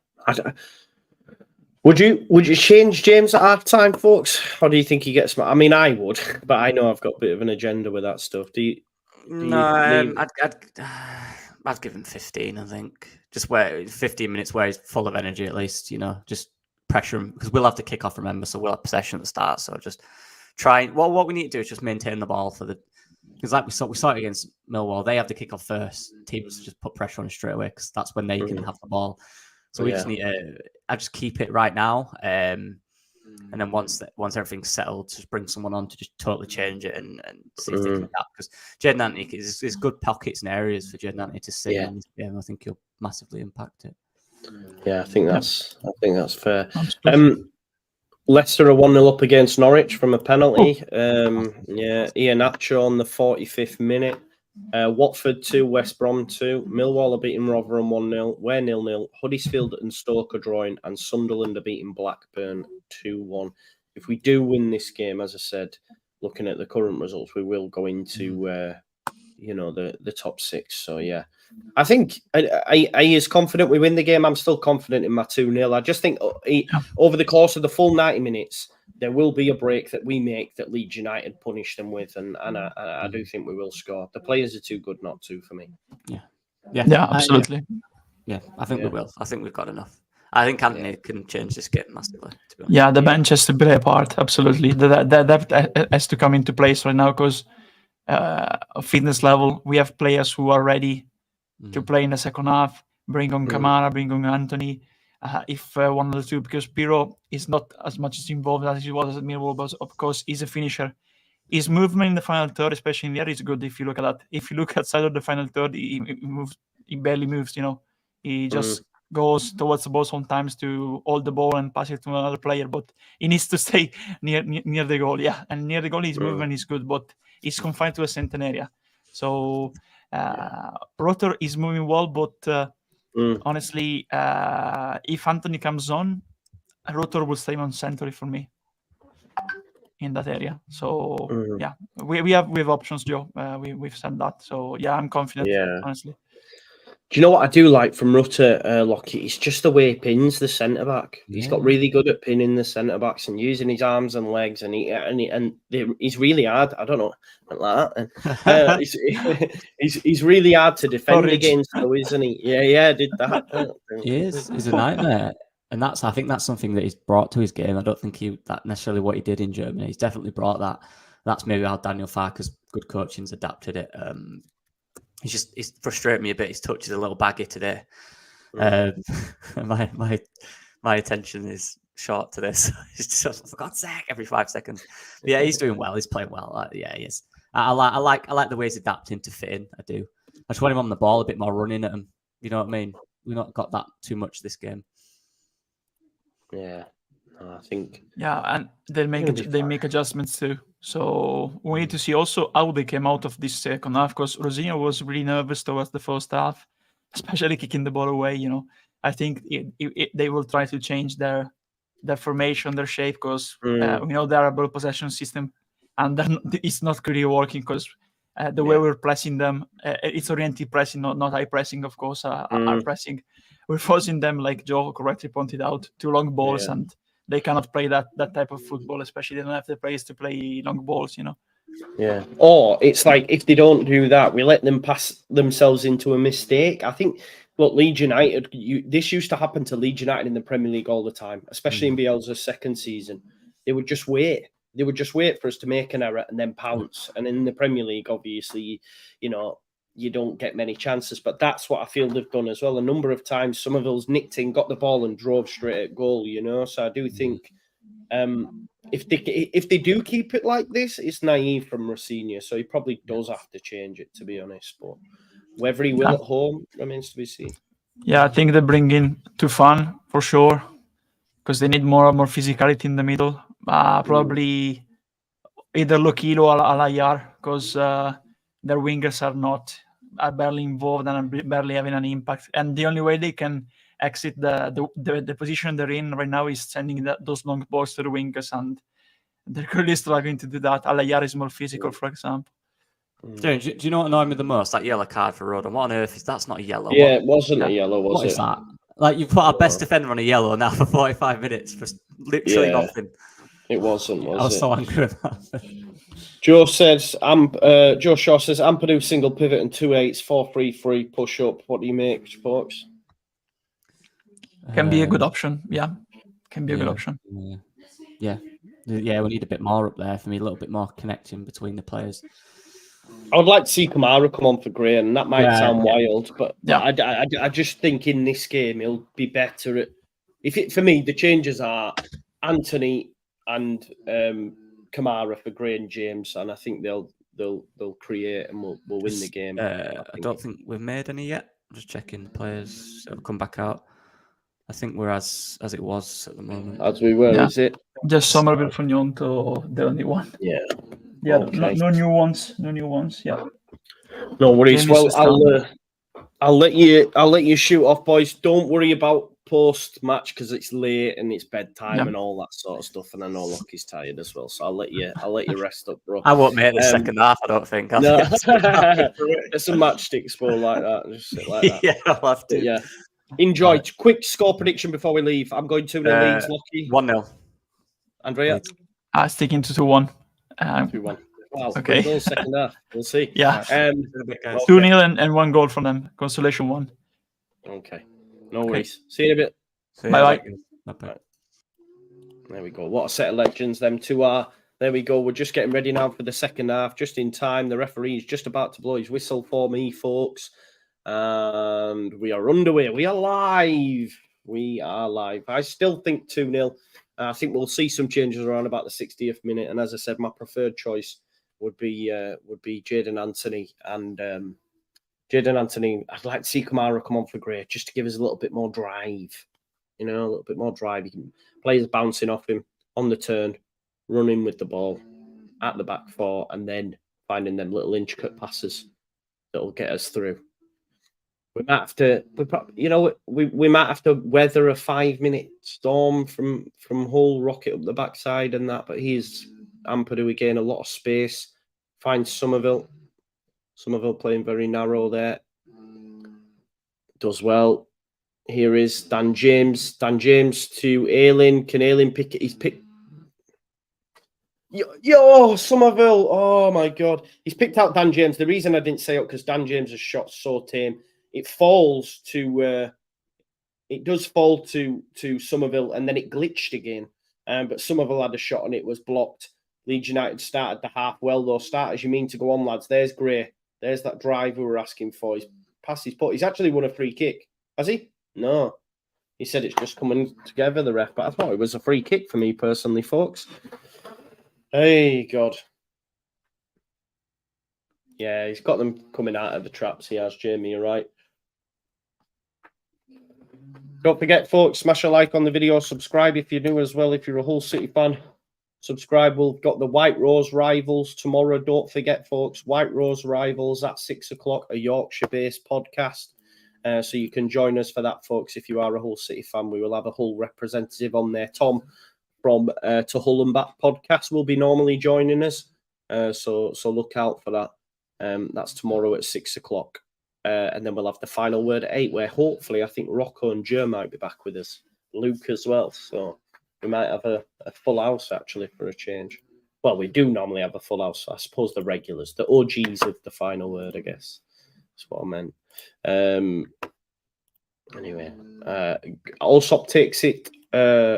Would you change James at half time, folks? Or do you think he gets? I mean, I would, but I know I've got a bit of an agenda with that stuff. I'd give him 15. I think just 15 minutes where he's full of energy at least. Just pressure him, because we'll have to kick off. Remember, so we'll have possession at the start. So just trying. What we need to do is just maintain the ball for the. Because like we saw it against Millwall, they have the kick off first. Teams just put pressure on it straight away because that's when they can have the ball. So we just need to. I just keep it right now, and then once everything's settled, just bring someone on to just totally change it and see if they can adapt. Because Jaden Anthony is good pockets and areas for Jaden Anthony to see in this game. I think he'll massively impact it. Yeah, I think that's fair. Leicester are 1-0 up against Norwich from a penalty. Iheanacho on the 45th minute. Watford 2, West Brom 2. Millwall are beating Rotherham 1-0. We're 0-0. Huddersfield and Stoke are drawing, and Sunderland are beating Blackburn 2-1. If we do win this game, as I said, looking at the current results, we will go into the top 6. So yeah, I think I is confident we win the game. I'm still confident in my 2-0. I just think over the course of the full 90 minutes, there will be a break that we make that Leeds United punish them with, and I do think we will score. The players are too good not to for me. Yeah, absolutely. I think we will. I think we've got enough. I think Anthony can change this game massively. To be honest. Yeah, the bench has to play a part. Absolutely, that has to come into place right now because fitness level, we have players who are ready to play in the second half. Bring on Kamara, bring on Anthony. If one of the two, because Pirro is not as much involved as he was at Millwall, but of course he's a finisher. His movement in the final third, especially in the air, is good. If you look at that, if you look outside of the final third, he barely moves. He just goes towards the ball sometimes to hold the ball and pass it to another player, but he needs to stay near the goal. Yeah, and near the goal, his movement is good, but he's confined to a certain area. So Rotor is moving well, but honestly, if Anthony comes on, Rotor will stay on center for me in that area. So yeah, we have options, Joe. We've said that. So yeah, I'm confident. Honestly. Do you know what I do like from Rutter, Lockie? It's just the way he pins the centre back. He's got really good at pinning the centre backs and using his arms and legs, and he's really hard. I don't know, like that. He's really hard to defend against, though, isn't he? Yeah, I did that. He is. He's a nightmare, and I think that's something that he's brought to his game. I don't think that necessarily what he did in Germany. He's definitely brought that. That's maybe how Daniel Farke's good coaching's adapted it. He's frustrated me a bit. His touch is a little baggy today. My attention is short to this. It's just, for God's sake, every 5 seconds. But yeah, he's doing well. He's playing well. He is. I like the way he's adapting to fit in. I do. I just want him on the ball a bit more, running at him. You know what I mean? We've not got that too much this game. Yeah, I think. Yeah, and they make adjustments too. So we need to see also how they came out of this second half, because Rosinho was really nervous towards the first half, especially kicking the ball away. I think they will try to change their formation, their shape, because we know they're a ball possession system, and it's not really working because the way we're pressing them, it's oriented pressing, not high pressing, of course. Our pressing, we're forcing them, like Joe correctly pointed out, to long balls and. They cannot play that type of football, especially they don't have the players to play long balls, Yeah. Or it's like if they don't do that, we let them pass themselves into a mistake. I think, look, Leeds United, this used to happen to Leeds United in the Premier League all the time, especially in Bielsa's second season. They would just wait. They would just wait for us to make an error and then pounce. And in the Premier League, obviously, you don't get many chances, but that's what I feel they've done as well. A number of times, Somerville's nicked in, got the ball, and drove straight at goal. So I do think if they do keep it like this, it's naive from Rosinha. So he probably does have to change it, to be honest. But whether he will at home remains to be seen. Yeah, I think they bring in Tufan for sure, because they need more physicality in the middle. Probably either Lokilo or Alayar, because. Their wingers are barely involved and barely having an impact. And the only way they can exit the position they're in right now is sending those long balls to the wingers, and they're really struggling to do that. Alayar is more physical, for example. Do you know what annoyed me the most? That yellow card for Rodon. What on earth is that's not a yellow? Yeah, it wasn't a yellow, was it? What is that? Like, you put our best defender on a yellow now for 45 minutes for literally nothing. It wasn't, was it? I was so angry with that. Joe says, Joe Shaw says, Ampadu single pivot and 2-8s, 4-3-3 push up. What do you make, folks? Can be a good option. Yeah. Can be a good option. Yeah. Yeah, we need a bit more up there for me, a little bit more connection between the players. I would like to see Kamara come on for Gray, and that might sound wild, but I just think in this game he'll be better at. For me, the changes are Anthony and Kamara for Gray and James, and I think they'll create and we'll win the game. I don't think we've made any yet. I'm just checking the players that have come back out. I think we're as it was at the moment. As we were, is it? Just Somerville for Nyonto, the only one. Yeah. Yeah, okay. No new ones. No new ones. Yeah. No worries. Well, I'll let you shoot off, boys. Don't worry about post match because it's late and it's bedtime and all that sort of stuff. And I know Lockie's tired as well, so I'll let you rest up, bro. I won't make the second half. I don't think. No. There's some matchstick spoil like that. Just sit like that. Yeah, I'll have to. Yeah. Enjoy. Right. Quick score prediction before we leave. I'm going 2-0 Leeds, Lockie. 1-0. Andrea? Sticking to 2-1. 2-1. Wow. Okay. Goal second half. We'll see. Yeah. 2-0 and 1 goal from them. Consolation 1. Okay. No worries. See you in a bit. Bye-bye. There we go. What a set of legends them two are. There we go. We're just getting ready now for the second half. Just in time. The referee's just about to blow his whistle for me, folks. And we are underway. We are live. I still think 2-0. I think we'll see some changes around about the 60th minute. And as I said, my preferred choice would be Jadon Anthony. And Jadon Anthony, I'd like to see Kamara come on for Gray just to give us a little bit more drive. A little bit more drive. You can players bouncing off him on the turn, running with the ball at the back four, and then finding them little intricate passes that'll get us through. We might have to, we might have to weather a 5-minute storm from Hull, rocket up the backside and that. But he's Ampadu again, a lot of space. Finds Somerville playing very narrow there. Does well. Here is Dan James. Dan James to Aylin. Can Aylin pick it? He's picked. Yo, Somerville. Oh my God. He's picked out Dan James. The reason I didn't say it because Dan James' shot so tame. It falls to it does fall to Somerville and then it glitched again. But Somerville had a shot and it was blocked. Leeds United started the half well though. Start as you mean to go on, lads. There's Gray. There's that drive we were asking for. He's passed his put. He's actually won a free kick. Has he? No. He said it's just coming together, the ref, but I thought it was a free kick for me personally, folks. Hey God. Yeah, he's got them coming out of the traps. He has, Jamie, you're right. Don't forget, folks, smash a like on the video. Subscribe if you're new as well. If you're a Hull City fan, subscribe. We've got the White Rose Rivals tomorrow. Don't forget, folks, White Rose Rivals at 6 o'clock, a Yorkshire-based podcast. So you can join us for that, folks. If you are a Hull City fan, we will have a Hull representative on there. Tom from To Hull and Back podcast will be normally joining us. So look out for that. That's tomorrow at 6 o'clock. And then we'll have the final word at 8, where hopefully I think Rocco and Joe might be back with us. Luke as well. So we might have a full house, actually, for a change. Well, we do normally have a full house. I suppose the regulars, the OGs of the final word, I guess. That's what I meant. Anyway, Allsop takes it,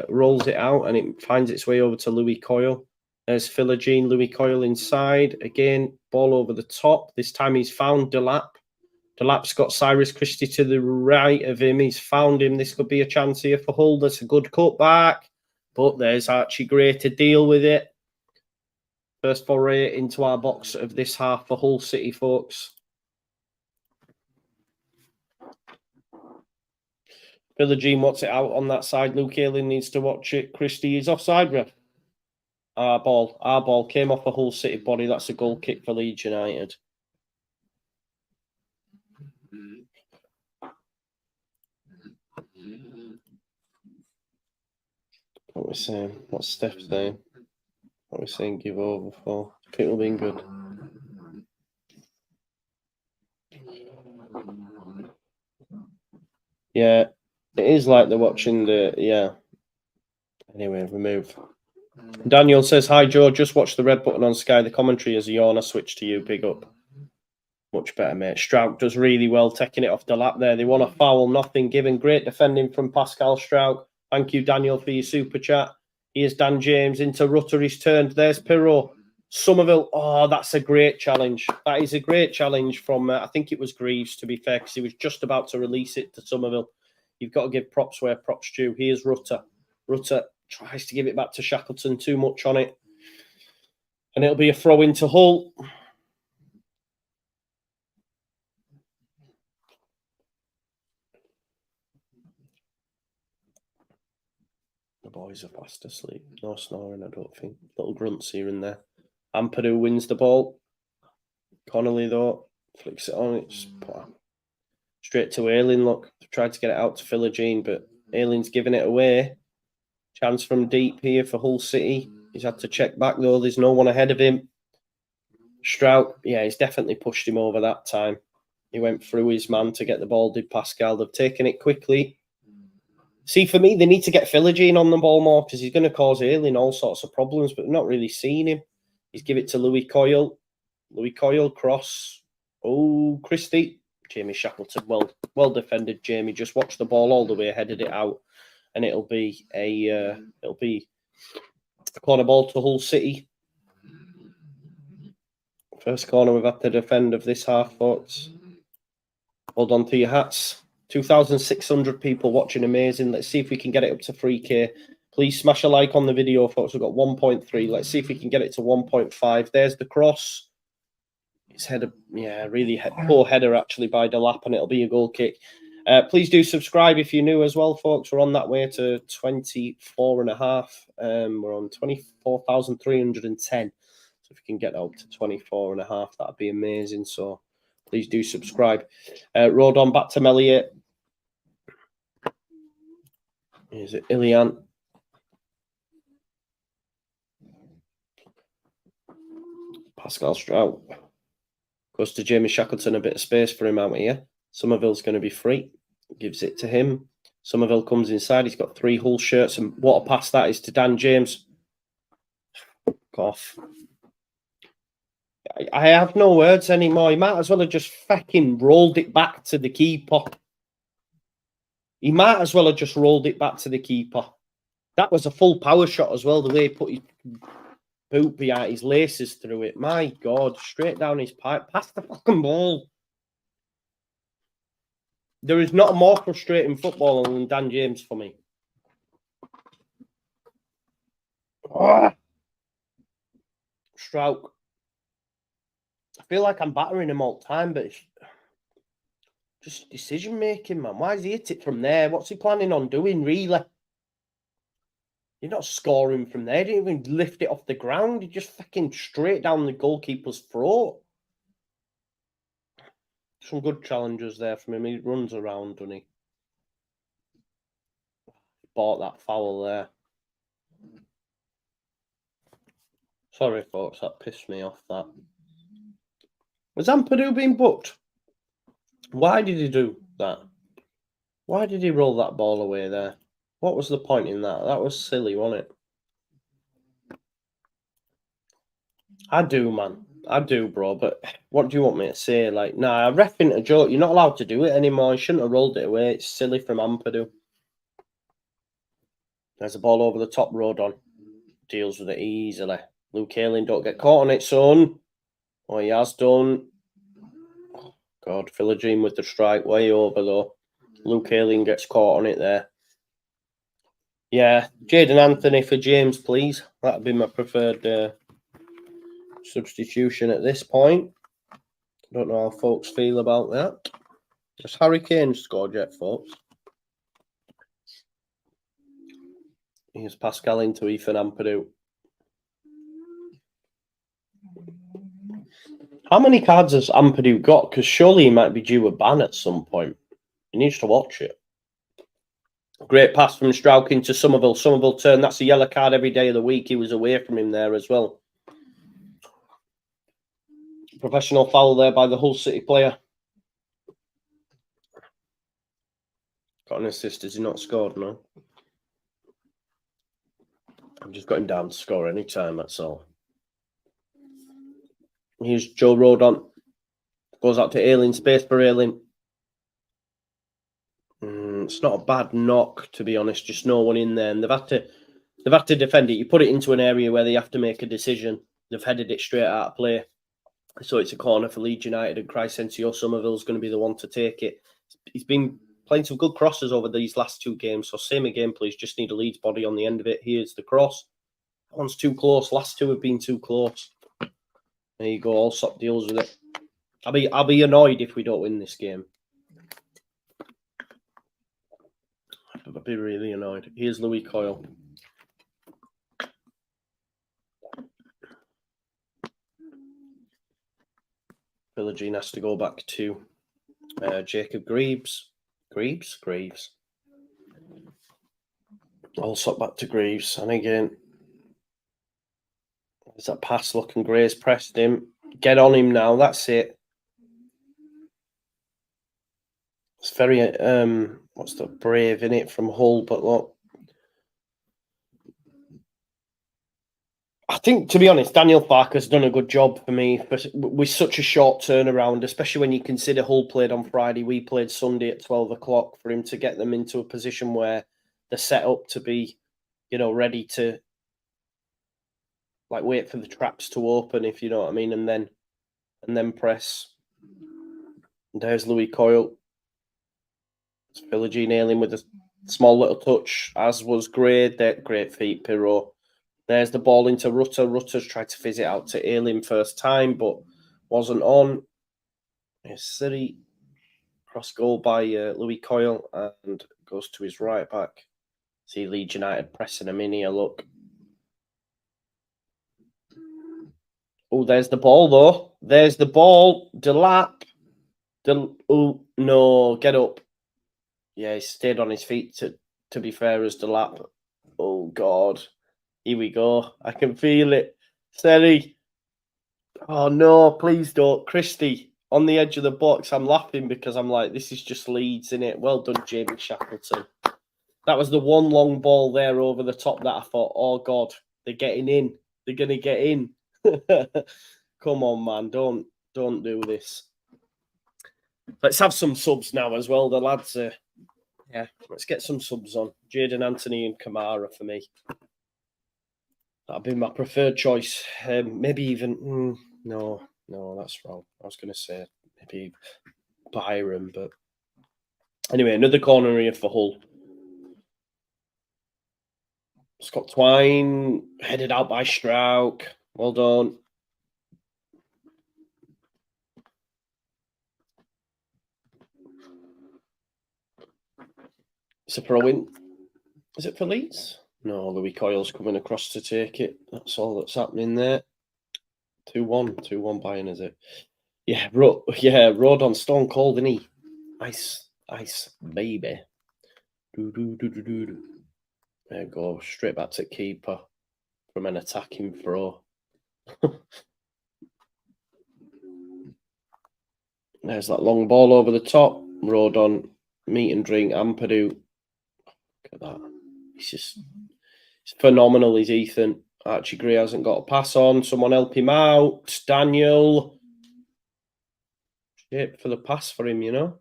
rolls it out, and it finds its way over to Louis Coyle. There's Philogene, Louis Coyle inside. Again, ball over the top. This time he's found Delap. Delap's got Cyrus Christie to the right of him. He's found him. This could be a chance here for Hull. That's a good cutback. But there's Archie Gray to deal with it. First foray into our box of this half for Hull City, folks. Philogene wants it out on that side. Luke Ayling needs to watch it. Christie is offside, ref. Our ball came off a Hull City body. That's a goal kick for Leeds United. What we're saying? What's Steph saying? What we're saying? Give over for. People being good. Yeah, it is like they're watching the. Yeah. Anyway, remove. Daniel says, "Hi Joe, just watch the red button on Sky. The commentary is a yawn. I switch to you. Big up. Much better, mate. Strauch does really well taking it off the lap there. They want a foul, nothing given. Great defending from Pascal Strauch. Thank you, Daniel, for your super chat. Here's Dan James into Rutter. He's turned. There's Pirro. Somerville. Oh, that's a great challenge. That is a great challenge from, I think it was Greaves, to be fair, because he was just about to release it to Somerville. You've got to give props where props due. Here's Rutter. Rutter tries to give it back to Shackleton. Too much on it. And it'll be a throw into Hull. The boys are fast asleep. No snoring, I don't think. Little grunts here and there. Ampadu wins the ball. Connolly, though, flicks it on. It's straight to Ayling. Look, tried to get it out to Philogene, but Ayling's giving it away. Chance from deep here for Hull City. He's had to check back, though. There's no one ahead of him. Strout, yeah, he's definitely pushed him over that time. He went through his man to get the ball, did Pascal. They've taken it quickly. See, for me, they need to get Philogene on the ball more because he's going to cause Ayling all sorts of problems, but we've not really seen him. He's give it to Louis Coyle. Louis Coyle, cross. Oh, Christie. Jamie Shackleton, well defended, Jamie. Just watch the ball all the way, headed it out. And it'll be a corner ball to Hull City. First corner we've had to defend of this half, folks. Hold on to your hats. 2,600 people watching, amazing. Let's see if we can get it up to 3K. Please smash a like on the video, folks. We've got 1.3. Let's see if we can get it to 1.5. There's the cross. It's header, yeah, really poor header actually by Delap, and it'll be a goal kick. Please do subscribe if you're new as well, folks. We're on that way to 24.5. We're on 24,310. So if we can get up to 24.5, that'd be amazing. So please do subscribe. Rodon back to Melier. Is it Ilian? Pascal Strout. Goes to Jamie Shackleton, a bit of space for him out here. Somerville's going to be free. Gives it to him. Somerville comes inside. He's got 3 Hull shirts. And what a pass that is to Dan James. Off. I have no words anymore. He might as well have just fucking rolled it back to the keeper. He might as well have just rolled it back to the keeper. That was a full power shot as well, the way he put his boot behind his laces through it. My God, straight down his pipe. Past the fucking ball. There is not a more frustrating footballer than Dan James for me. Strout. I feel like I'm battering him all the time, but it's just decision making, man. Why has he hit it from there? What's he planning on doing, really? You're not scoring from there. He didn't even lift it off the ground. He just fucking straight down the goalkeeper's throat. Some good challenges there from him. He runs around, doesn't he? Bought that foul there. Sorry, folks. That pissed me off, that. Was Ampadu being booked? Why did he do that? Why did he roll that ball away there? What was the point in that? That was silly, wasn't it? I do, man. I do, bro. But what do you want me to say? Like, nah, reffing a joke. You're not allowed to do it anymore. You shouldn't have rolled it away. It's silly from Ampadu. There's a ball over the top, Rodon. Deals with it easily. Luke Ayling, don't get caught on it, son. Oh, he has done. Oh, God, Philogene with the strike way over, though. Luke Ayling gets caught on it there. Yeah, Jaden Anthony for James, please. That would be my preferred substitution at this point. I don't know how folks feel about that. Has Harry Kane scored yet, folks? Here's Pascal into Ethan Ampadu. How many cards has Ampadu got? Because surely he might be due a ban at some point. He needs to watch it. Great pass from Strauch into Somerville. Somerville turn. That's a yellow card every day of the week. He was away from him there as well. Professional foul there by the Hull City player. Got an assist. Has he not scored? No. I've just got him down to score any time, that's all. Here's Joe Rodon. Goes out to Ayling. Space for Ayling. It's not a bad knock, to be honest. Just no one in there. And they've had to They've had to defend it. You put it into an area where they have to make a decision. They've headed it straight out of play. So it's a corner for Leeds United, and Crysencio Somerville's going to be the one to take it. He's been playing some good crosses over these last 2 games. So same again, please. Just need a Leeds body on the end of it. Here's the cross. That one's too close. Last 2 have been too close. There you go. Allsop deals with it. I'll be annoyed if we don't win this game. I'll be really annoyed. Here's Louis Coyle. Philogene has to go back to Jacob Greaves. Greaves. Also back to Greaves. And again, there's that pass looking. Gray's pressed him. Get on him now. That's it. It's very, what's the brave in it from Hull, but look. I think, to be honest, Daniel Farker's done a good job for me with such a short turnaround, especially when you consider Hull played on Friday. We played Sunday at 12 o'clock for him to get them into a position where they're set up to be, you know, ready to like wait for the traps to open, if you know what I mean, and then press. And there's Louis Coyle. It's Philogene nailing with a small little touch, as was Gray. Great feet, Pirot. There's the ball into Rutter. Rutter's tried to fizz it out to Ayling first time, but wasn't on. Here's City. Cross goal by Louis Coyle and goes to his right back. See Leeds United pressing him in here, look. Oh, there's the ball, though. There's the ball. Delap. Oh, no. Get up. Yeah, he stayed on his feet, to be fair, as Delap. Oh, God. Here we go. I can feel it. Steady. Oh, no, please don't. Christie, on the edge of the box. I'm laughing because I'm like, this is just Leeds, innit? Well done, Jamie Shackleton. That was the one long ball there over the top that I thought, oh, God, they're getting in. They're going to get in. Come on, man. Don't do this. Let's have some subs now as well. The lads are... Yeah, let's get some subs on. Jadon Anthony and Kamara for me. That'd be my preferred choice. Maybe even... no, that's wrong. I was going to say maybe Byron, but... Anyway, another corner here for Hull. Scott Twine, headed out by Strauch. Well done. It's a throw-in. Is it for Leeds? No, Louis Coyle's coming across to take it. That's all that's happening there. 2-1. 2-1 Bayern, is it? Yeah, Rode on Stone Cold, isn't he? Ice, baby. There you go. Straight back to keeper from an attacking throw. There's that long ball over the top. Rode on meat and drink. Ampadu. Look at that. He's phenomenal, is Ethan. Archie Gray hasn't got a pass on. Someone help him out. Daniel. Shape for the pass for him, you know.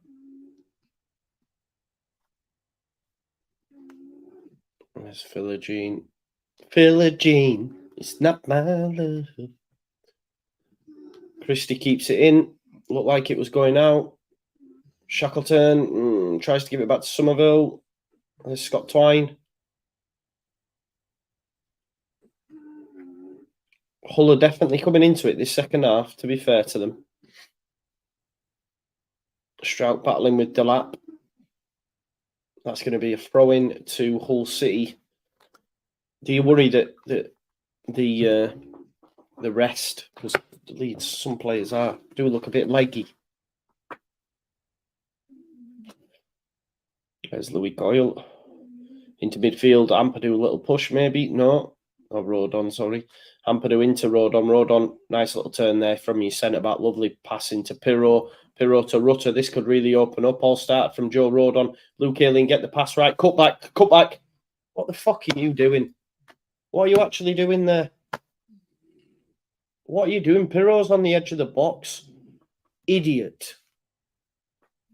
There's Philogene. Philogene. It's not my love. Christie keeps it in. Looked like it was going out. Shackleton tries to give it back to Somerville. There's Scott Twine. Hull are definitely coming into it this second half, to be fair to them. Strauch battling with Delap. That's going to be a throw-in to Hull City. Do you worry that the rest, because Leeds, some players do look a bit leggy. There's Louis Coyle. Into midfield. Ampadu, a little push maybe. No. Oh, Rodon, sorry. Ampadu into Rodon. Rodon, nice little turn there from your centre-back. Lovely pass into Pirot. Pirot to Rutter. This could really open up. All started from Joe Rodon. Luke Ayling, get the pass right. Cut back. What the fuck are you doing? What are you actually doing there? What are you doing? Pirot's on the edge of the box. Idiot.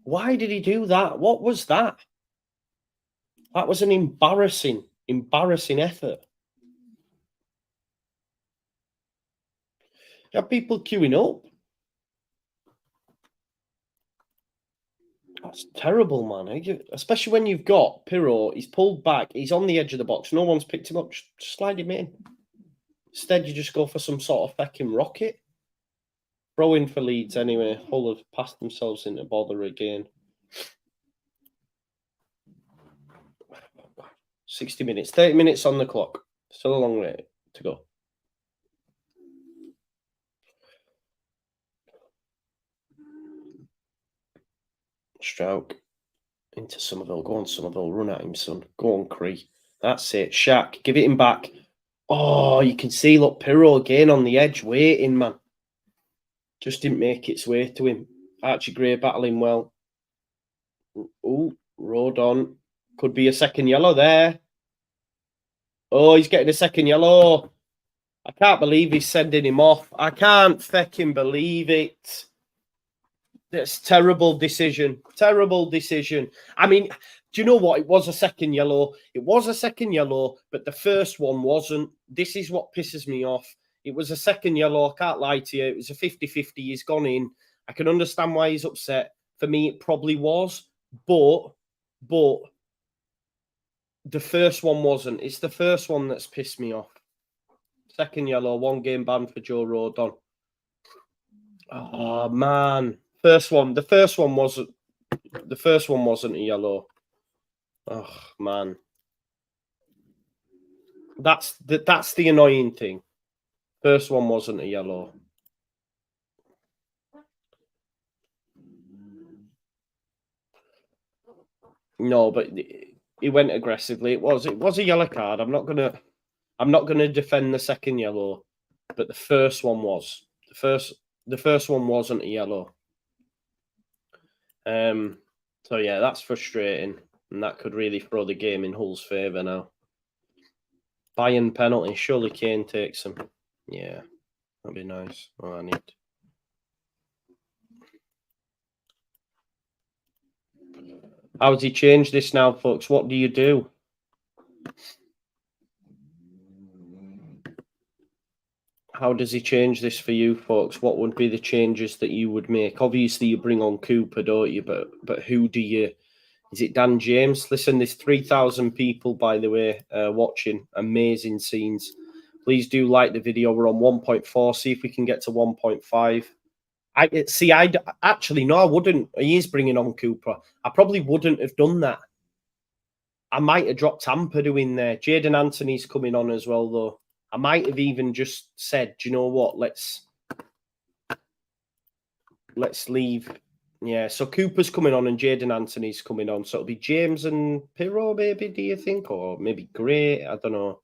Why did he do that? What was that? That was an embarrassing effort. You have people queuing up. That's terrible, man. Especially when you've got Pirro. He's pulled back. He's on the edge of the box. No one's picked him up. Just slide him in. Instead, you just go for some sort of fucking rocket. Throw in for Leeds anyway. Hull have passed themselves into bother again. 60 minutes. 30 minutes on the clock. Still a long way to go. Stroke into Somerville. Go on, Somerville. Run at him, son. Go on, Cree. That's it. Shaq, give it him back. Oh, you can see, look, Pirro again on the edge, waiting, man. Just didn't make its way to him. Archie Gray battling well. Oh, Rodon. Could be a second yellow there. Oh, he's getting a second yellow. I can't believe he's sending him off. I can't fucking believe it. That's terrible decision. Terrible decision. I mean, do you know what? It was a second yellow. It was a second yellow, but the first one wasn't. This is what pisses me off. It was a second yellow. I can't lie to you. It was a 50-50. He's gone in. I can understand why he's upset. For me, it probably was. But the first one wasn't. It's the first one that's pissed me off. Second yellow, 1 game ban for Joe Rodon. Oh, man. The first one wasn't a yellow. Oh, man. That's the annoying thing. First one wasn't a yellow. No, but he went aggressively. It was a yellow card. I'm not gonna defend the second yellow, but the first one was. The first one wasn't a yellow. So yeah, that's frustrating, and that could really throw the game in Hull's favour now. Bayern penalty. Surely Kane takes him. Yeah, that'd be nice. Oh, I need. How has he changed this now, folks? What do you do? How does he change this for you, folks? What would be the changes that you would make? Obviously, you bring on Cooper, don't you? But who do you? Is it Dan James? Listen, there's 3,000 people, by the way, watching. Amazing scenes. Please do like the video. We're on 1.4. See if we can get to 1.5. I wouldn't. He is bringing on Cooper. I probably wouldn't have done that. I might have dropped Ampadu in there. Jadon Anthony's coming on as well, though. I might have even just said, do you know what? Let's leave. Yeah, so Cooper's coming on and Jadon Anthony's coming on. So it'll be James and Pirro, maybe, do you think? Or maybe Gray. I don't know.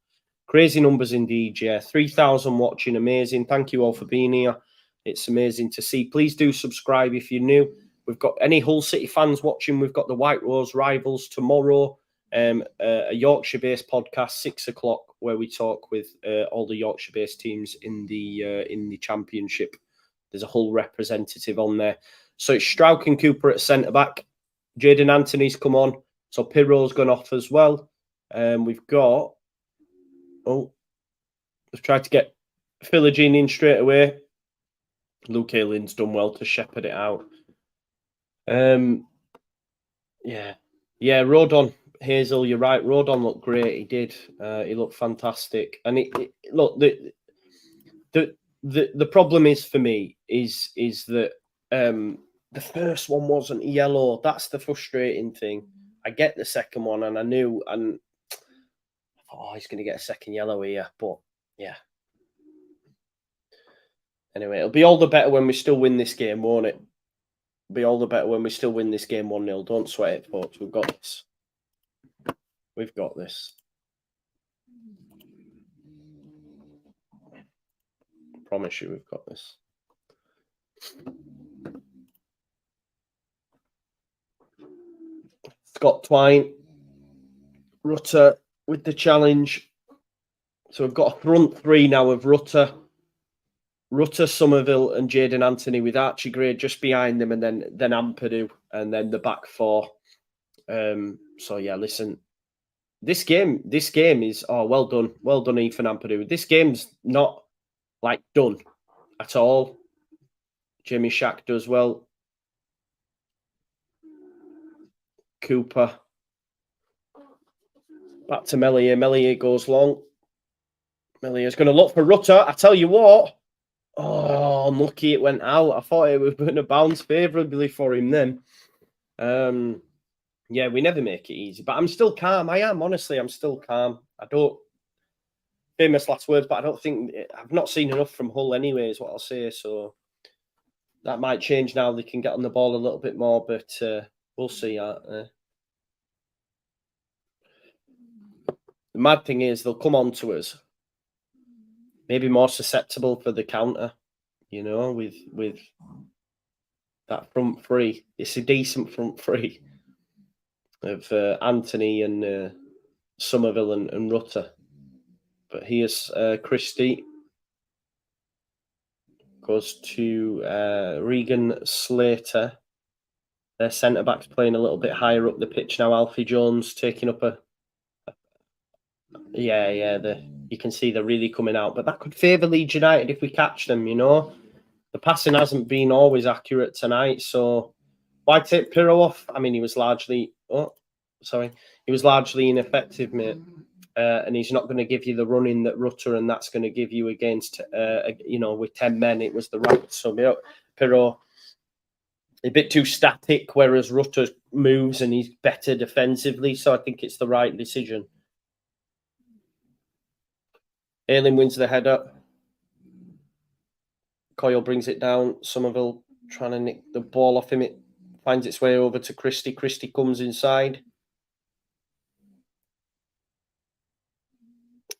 Crazy numbers indeed, yeah. 3,000 watching. Amazing. Thank you all for being here. It's amazing to see. Please do subscribe if you're new. We've got any Hull City fans watching. We've got the White Rose Rivals tomorrow. A Yorkshire-based podcast, 6 o'clock, where we talk with all the Yorkshire-based teams in the Championship. There's a Hull representative on there. So it's Strauch and Cooper at centre-back. Jadon Anthony's come on. So Pirro's gone off as well. We've got... Oh, we've tried to get Philogene in straight away. Luke Aylin's done well to shepherd it out. Yeah, Rodon, Hazel, you're right. Rodon looked great. He did. He looked fantastic. And look, the problem is for me is that the first one wasn't a yellow. That's the frustrating thing. I get the second one, and I knew, and I thought, he's going to get a second yellow here. But yeah. Anyway, it'll be all the better when we still win this game, won't it? It'll be all the better when we still win this game 1-0. Don't sweat it, folks. We've got this. We've got this. I promise you we've got this. Scott Twine. Rutter with the challenge. So we've got a front three now of Rutter, Somerville and Jadon Anthony with Archie Gray just behind them, and then Ampadu, and then the back four. So yeah, listen, this game is well done, Ethan Ampadu. This game's not like done. at all. Jimmy Shack does well. Cooper. Back to Melier. Melier goes long. Melier's going to look for Rutter. I tell you what. Oh, unlucky it went out. I thought it was going to bounce favourably for him then. Yeah, we never make it easy. But I'm still calm. I am, honestly. I'm still calm. I don't... Famous last words, but I don't think... I've not seen enough from Hull anyway, is what I'll say. So that might change now. They can get on the ball a little bit more, but we'll see. The mad thing is they'll come on to us. Maybe more susceptible for the counter, you know, with that front three. It's a decent front three of Anthony and Somerville and Rutter. But here's Christie. Goes to Regan Slater. Their centre-back's playing a little bit higher up the pitch now. Alfie Jones taking up a... Yeah, you can see they're really coming out. But that could favour Leeds United if we catch them, you know. The passing hasn't been always accurate tonight, so why take Pirro off? I mean, he was largely... He was largely ineffective, mate. And he's not going to give you the running that Rutter and that's going to give you against, you know, with 10 men. It was the right sub. Pirro, a bit too static, whereas Rutter moves and he's better defensively. So I think it's the right decision. Ayling wins the header. Coyle brings it down. Somerville trying to nick the ball off him. It finds its way over to Christie. Christie comes inside.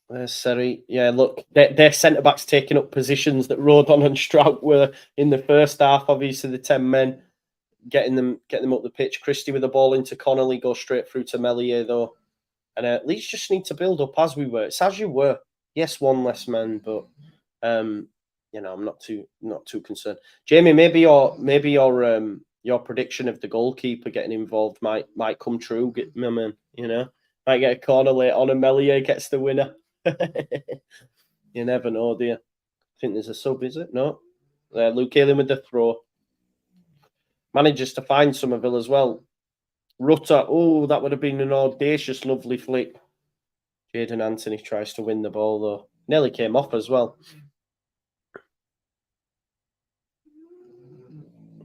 There's Seri. Yeah, look, their centre-backs taking up positions that Rodon and Strout were in the first half. Obviously, the 10 men getting them up the pitch. Christie with the ball into Connolly, go straight through to Melier, though. And Leeds just need to build up as we were. It's as you were. Yes, one less man, but you know, I'm not too concerned. Jamie, maybe your prediction of the goalkeeper getting involved might come true. You know, might get a corner late on and Melier gets the winner. You never know, do you? I think there's a sub, is it? No. Luke Ayling with the throw. Manages to find Somerville as well. Rutter. Oh, that would have been an audacious, lovely flick. Jaden Anthony tries to win the ball, though. Nearly came off as well.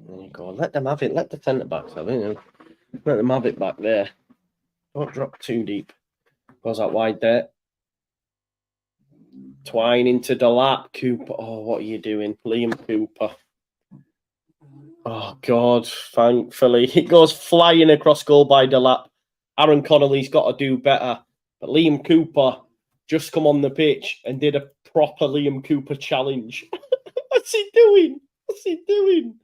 There you go. Let them have it. Let the centre-backs have it. Let them have it back there. Don't drop too deep. Goes out wide there. Twine into Delap. Cooper. Oh, what are you doing? Liam Cooper. Oh, God. Thankfully. It goes flying across goal by Delap. Aaron Connolly's got to do better. But Liam Cooper just come on the pitch and did a proper Liam Cooper challenge. What's he doing? What's he doing?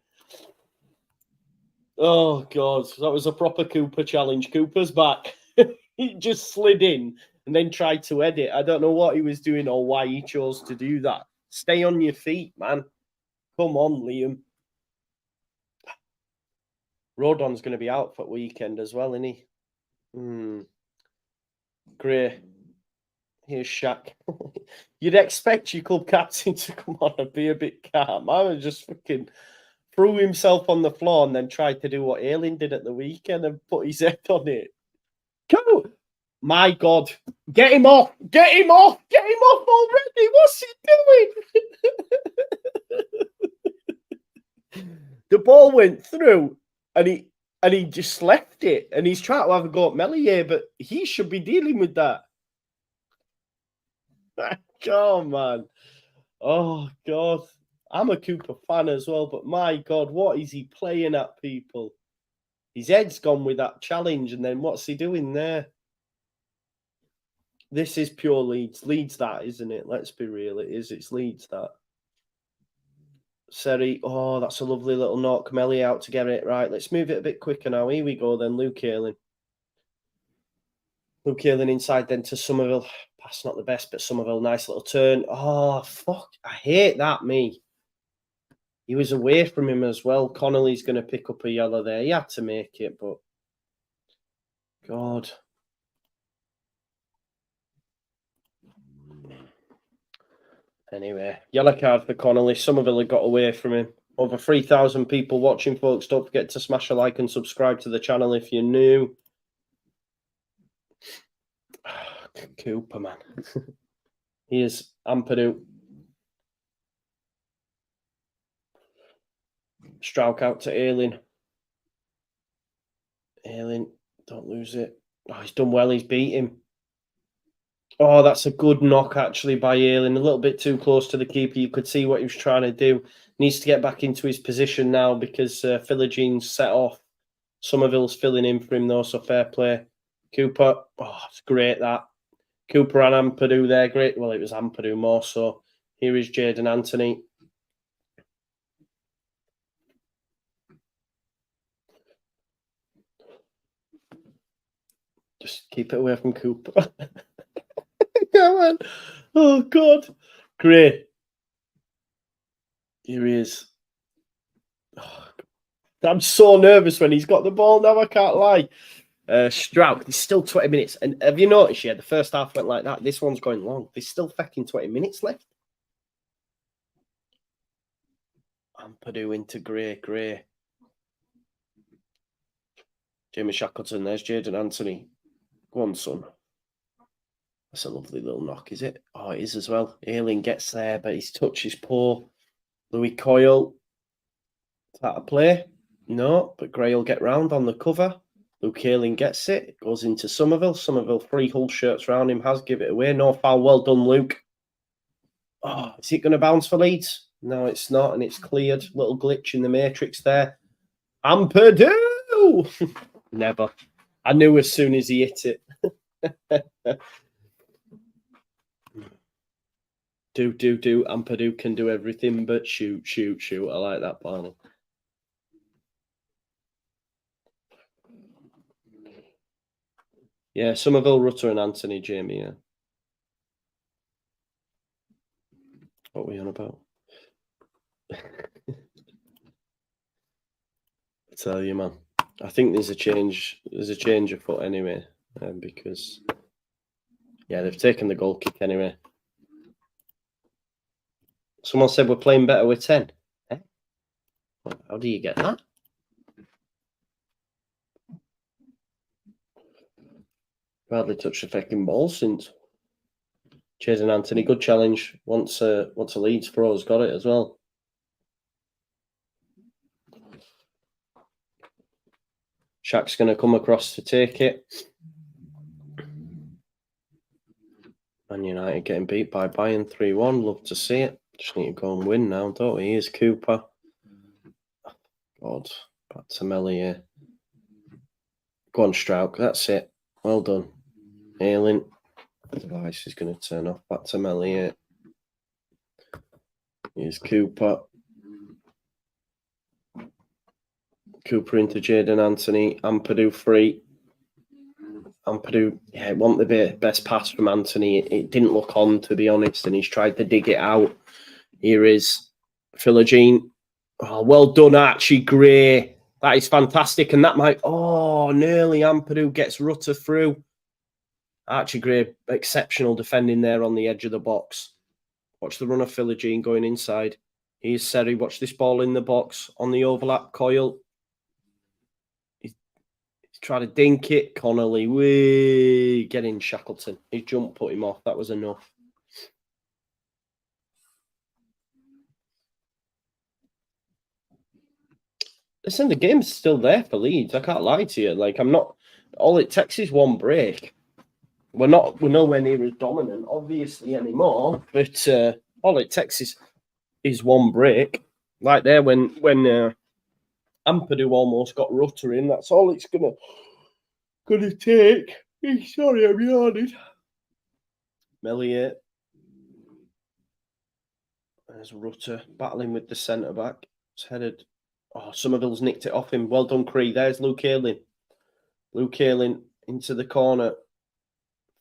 Oh, God. That was a proper Cooper challenge. Cooper's back. He just slid in and then tried to edit. I don't know what he was doing or why he chose to do that. Stay on your feet, man. Come on, Liam. Rodon's going to be out for weekend as well, isn't he? Gray. Here's Shaq. You'd expect your club captain to come on and be a bit calm. I was just fucking threw himself on the floor and then tried to do what Ayling did at the weekend and put his head on it. Go! My God. Get him off. Get him off. Get him off already. What's he doing? The ball went through and he just left it. And he's trying to have a go at Melier, but he should be dealing with that. Oh, man. Oh, God. I'm a Cooper fan as well, but my God, what is he playing at, people? His head's gone with that challenge, and then what's he doing there? This is pure Leeds. Leeds that, isn't it? Let's be real. It is. It's Leeds that. Seri. Oh, that's a lovely little knock. Melly out to get it right. Let's move it a bit quicker now. Here we go then. Luke Ayling. Luke Ayling inside then to Somerville. Pass not the best, but Somerville, nice little turn. Oh, fuck. I hate that, me. He was away from him as well. Connolly's going to pick up a yellow there. He had to make it, but... God. Anyway, yellow card for Connolly. Somerville had got away from him. Over 3,000 people watching, folks. Don't forget to smash a like and subscribe to the channel if you're new. Cooper, man. Here's Ampadu. Strauch out to Ayling. Ayling, don't lose it. Oh, he's done well. He's beat him. Oh, that's a good knock, actually, by Ayling. A little bit too close to the keeper. You could see what he was trying to do. Needs to get back into his position now because Philogene set off. Somerville's filling in for him, though, so fair play. Cooper. Oh, it's great, that. Cooper and Ampadu there. Great. Well, it was Ampadu more so. Here is Jaden Anthony. Just keep it away from Cooper. Come on. Oh, God. Great. Here he is. Oh, I'm so nervous when he's got the ball now, I can't lie. Strauch, there's still 20 minutes. And have you noticed, the first half went like that. This one's going long. There's still fucking 20 minutes left. Ampadu into Gray. Jamie Shackleton, there's Jaden Anthony. Go on, son. That's a lovely little knock, is it? Oh, it is as well. Ayling gets there, but his touch is poor. Louis Coyle. Is that a play? No, but Gray will get round on the cover. Luke Ayling gets it. It goes into Somerville. Somerville, 3 Hull shirts round him. Has give it away. No foul. Well done, Luke. Oh, is it going to bounce for Leeds? No, it's not, and it's cleared. Little glitch in the matrix there. Ampadu! Never. I knew as soon as he hit it. Do. Ampadu can do everything but shoot. I like that, Barney. Yeah, Somerville, Rutter and Anthony, Jamie, yeah. What were we on about? I tell you, man. I think there's a change of foot anyway, because they've taken the goal kick anyway. Someone said we're playing better with 10. Eh? How do you get that? Hardly touched the fucking ball since. Jaden Anthony, good challenge. Once a Leeds pro's got it as well. Shaq's going to come across to take it. Man United getting beat by Bayern 3-1. Love to see it. Just need to go and win now, don't we? Here's Cooper. God, back to Mellier. Go on, Strauch. That's it. Well done. Ayling. The device is going to turn off. Back to Mellier. Here's Cooper. Cooper into Jaden Anthony. Ampadu free. Ampadu, it wasn't the best pass from Anthony. It didn't look on, to be honest, and he's tried to dig it out. Here is Philogene. Oh, well done, Archie Gray. That is fantastic. And that might... Oh, nearly Ampadu gets Rutter through. Archie Gray, exceptional defending there on the edge of the box. Watch the run of Philogene going inside. Here's Seri. Watch this ball in the box. On the overlap, Coyle. He's trying to dink it. Connolly. Wee. Get in, Shackleton. His jump put him off. That was enough. Listen, the game's still there for Leeds. I can't lie to you. Like, I'm not... All it takes is one break. We're nowhere near as dominant, obviously, anymore. But all it takes is one break. Like there, when Ampadu almost got Rutter in, that's all it's gonna take. Sorry, I'm yawning. Mellier. There's Rutter battling with the centre back. It's headed. Oh, Somerville's nicked it off him. Well done, Cree. There's Luke Ayling. Luke Ayling into the corner.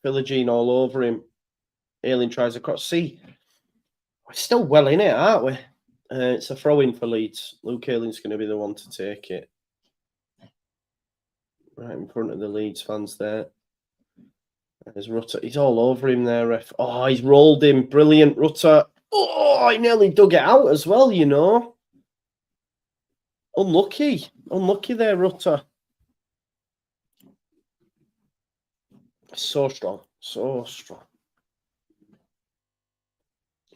Philogene all over him. Ayling tries across. See, we're still well in it, aren't we? It's a throw-in for Leeds. Luke Ayling's going to be the one to take it. Right in front of the Leeds fans there. There's Rutter. He's all over him there, ref. Oh, he's rolled him. Brilliant, Rutter. Oh, I nearly dug it out as well, you know. Unlucky. Unlucky there, Rutter. So strong. So strong.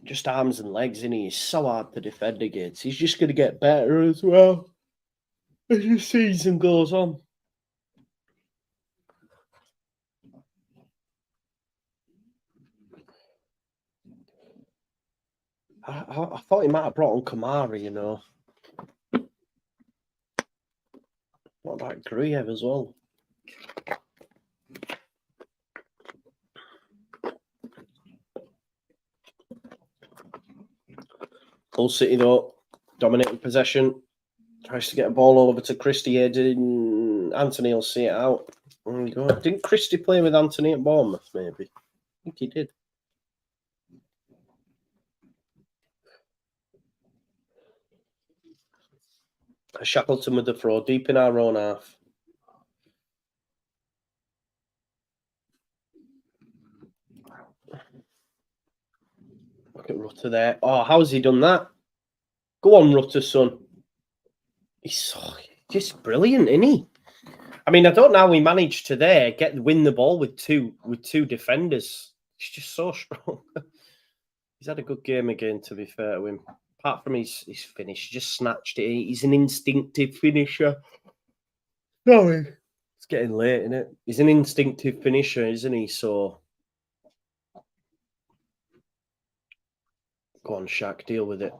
Just arms and legs, isn't he? He's so hard to defend against. He's just going to get better as well as the season goes on. I thought he might have brought on Kamara, you know. What about Gruyev as well? Hull City, though, dominating possession. Tries to get a ball over to Christie here. Anthony will see it out. There you go. Didn't Christie play with Anthony at Bournemouth, maybe? I think he did. Shackleton with the throw, deep in our own half. Look at Rutter there. Oh, how's he done that? Go on, Rutter, son. He's so, just brilliant, isn't he? I mean, I don't know how he managed to win the ball with two defenders. He's just so strong. He's had a good game again, to be fair to him. Apart from his finish, he just snatched it. He's an instinctive finisher. Sorry. It's getting late, isn't it? He's an instinctive finisher, isn't he? So go on, Shaq, deal with it.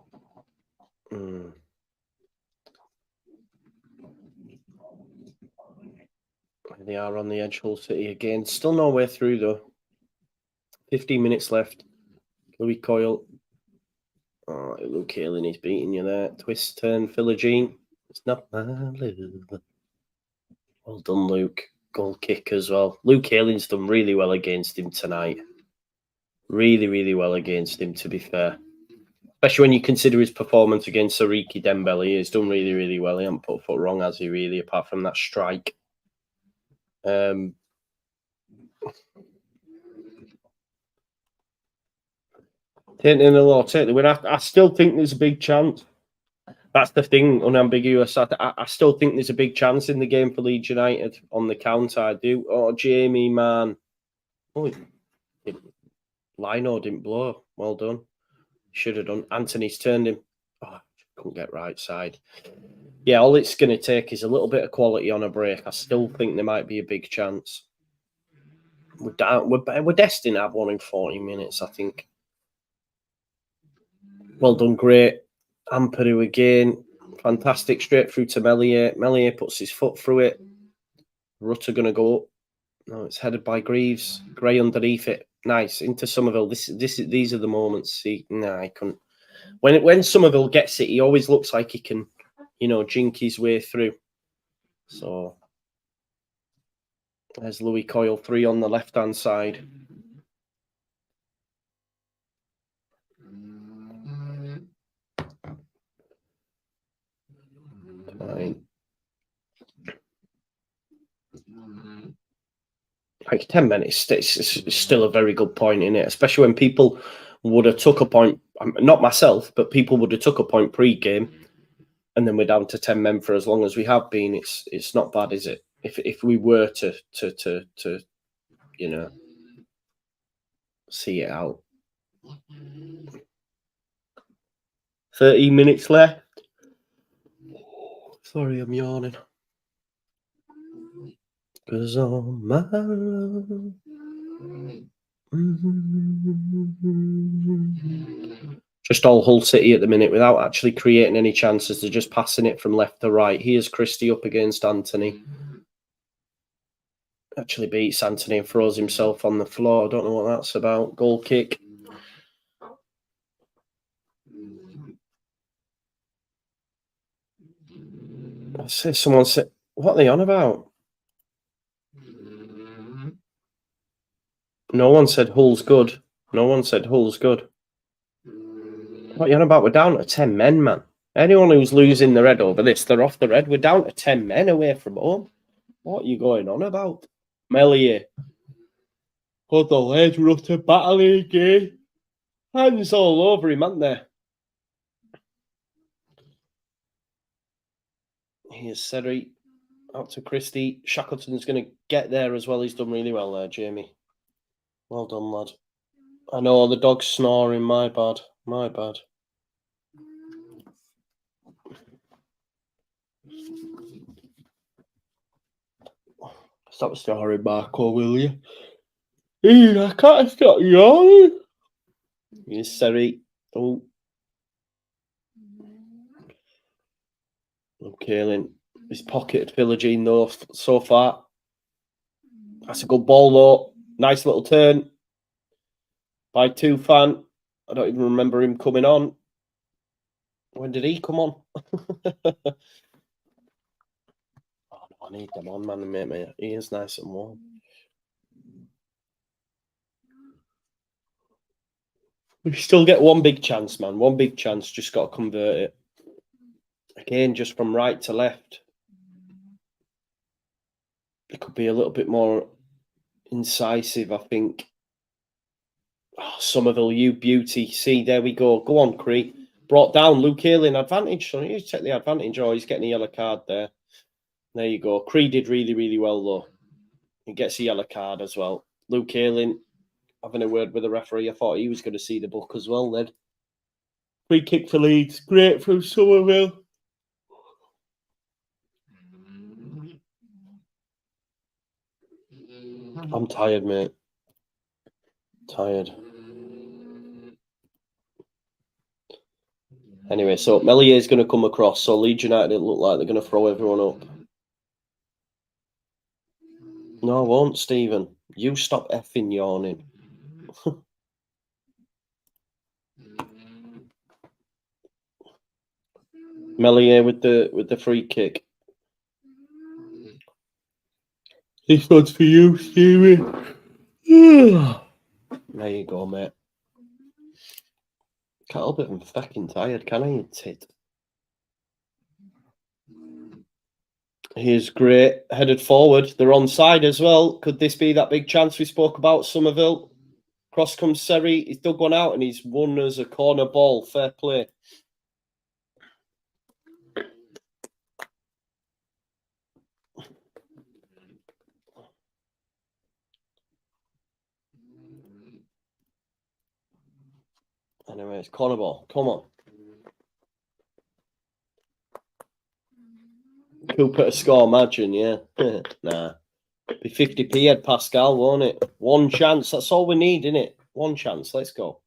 They are on the edge, Hull City again. Still no way through, though. 15 minutes left. Louis Coyle. Oh, Luke Ayling is beating you there. Twist, turn, Philogene. It's not my love. Well done, Luke. Goal kick as well. Luke Ayling's done really well against him tonight. Really, really well against him, to be fair. Especially when you consider his performance against Sariki Dembele. He's done really, really well. He hasn't put a foot wrong, has he, really, apart from that strike. Taking a little take the win. I still think there's a big chance. That's the thing, unambiguous. I still think there's a big chance in the game for Leeds United on the counter. I do. Oh, Jamie, man. Oh, Lino didn't blow. Well done. Should have done. Anthony's turned him. Oh, couldn't get right side. Yeah, all it's going to take is a little bit of quality on a break. I still think there might be a big chance. We're down. We're destined to have one in 40 minutes, I think. Well done, great. Ampadu again. Fantastic, straight through to Meslier. Meslier puts his foot through it. Rutter going to go up. No, it's headed by Greaves. Gray underneath it. Nice. Into Somerville. These are the moments. See, I couldn't. When Somerville gets it, he always looks like he can, jink his way through. So there's Louis Coyle, 3 on the left-hand side. Fine. Like 10 minutes, it's still a very good point in it, especially when people would have took a point, not myself, but people would have took a point pre-game, and then we're down to 10 men for as long as we have been. It's not bad, is it? If we were to see it out. 30 minutes left. Sorry, I'm yawning. Cause on my road. Just all Hull City at the minute without actually creating any chances. They're just passing it from left to right. Here's Christie up against Anthony. Actually beats Anthony and throws himself on the floor. I don't know what that's about. Goal kick. Someone said, what are they on about? No one said Hull's good. No one said Hull's good. What are you on about? We're down to 10 men, man. Anyone who's losing their head over this, they're off their head. We're down to 10 men away from home. What are you going on about? Meslier. Hold the ledge, Rutter, battling again. Hands all over him, aren't there? Here's Seri. Out to Christie. Shackleton's going to get there as well. He's done really well there, Jamie. Well done, lad. I know the dog's snoring. My bad. My bad. Stop snoring, Marco, will you? I can't stop yawning. Here's Seri. Oh. Kaelin. He's pocketed Philogene though so far. That's a good ball though. Nice little turn by Tufan. I don't even remember him coming on. When did he come on? Oh no, I need them on, man, and make my ears nice and warm. We still get one big chance, man. One big chance. Just got to convert it. Again, just from right to left. It could be a little bit more incisive, I think. Oh, Somerville, you beauty. See, there we go. Go on, Cree. Brought down Luke Ayling advantage. So you take the advantage. Oh, he's getting a yellow card there. There you go. Cree did really, really well, though. He gets a yellow card as well. Luke Ayling having a word with the referee. I thought he was going to see the book as well then. Free kick for Leeds. Great from Somerville. I'm tired, mate. Tired. Anyway, so Melier is going to come across. So Leeds United, it look like they're going to throw everyone up. No, I won't, Stephen. You stop effing yawning. Melier with the free kick. This one's for you, Stephen. There you go, mate. Can't help it, I'm fucking tired, can I, you tit? Here's great, headed forward. They're onside as well. Could this be that big chance we spoke about, Somerville? Cross comes Seri. He's dug one out and he's won as a corner ball. Fair play. Anyway, it's corner ball. Come on. Cooper to score, imagine, yeah. Nah. Be 50p head Pascal, won't it? One chance. That's all we need, innit? One chance. Let's go.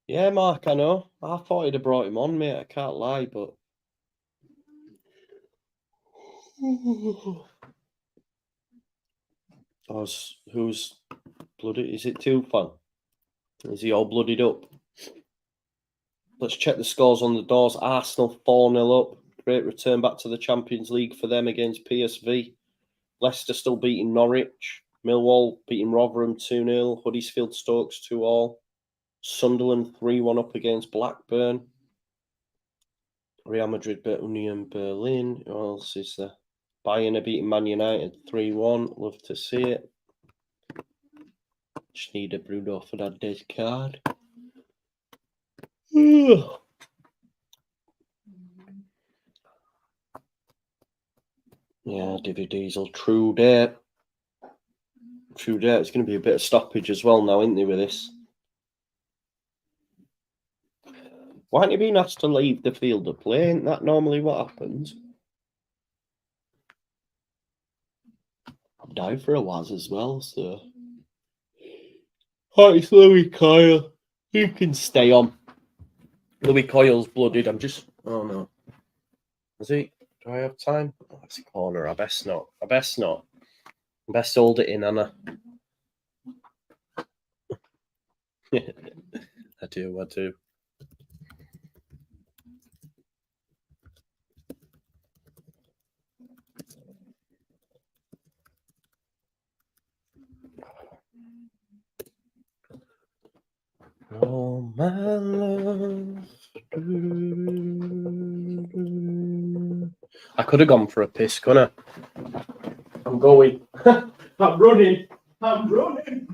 Yeah, Mark, I know. I thought he'd have brought him on, mate. I can't lie, but... Who's bloody? Is it Tufan? Is he all bloodied up? Let's check the scores on the doors. Arsenal 4-0 up. Great return back to the Champions League for them against PSV. Leicester still beating Norwich. Millwall beating Rotherham 2-0. Huddersfield Stokes 2-2. Sunderland 3-1 up against Blackburn. Real Madrid beat Union Berlin. Who else is there? Bayern are beating Man United 3-1. Love to see it. Just need a Bruno Fernandes card. Yeah, Divi Diesel. True date. True date. It's going to be a bit of stoppage as well now, isn't there, with this? Why aren't you being asked to leave the field of play? Isn't that normally what happens? I've died for a while as well, so... Oh, it's Louis Coyle. You can stay on. Louis Coyle's blooded. I'm just... Oh, no. Is he? Do I have time? Oh, it's a corner. I best not. I best not. I best hold it in, Anna. I do. Oh, my love. I could have gone for a piss, couldn't I? I'm going. I'm running. I'm running.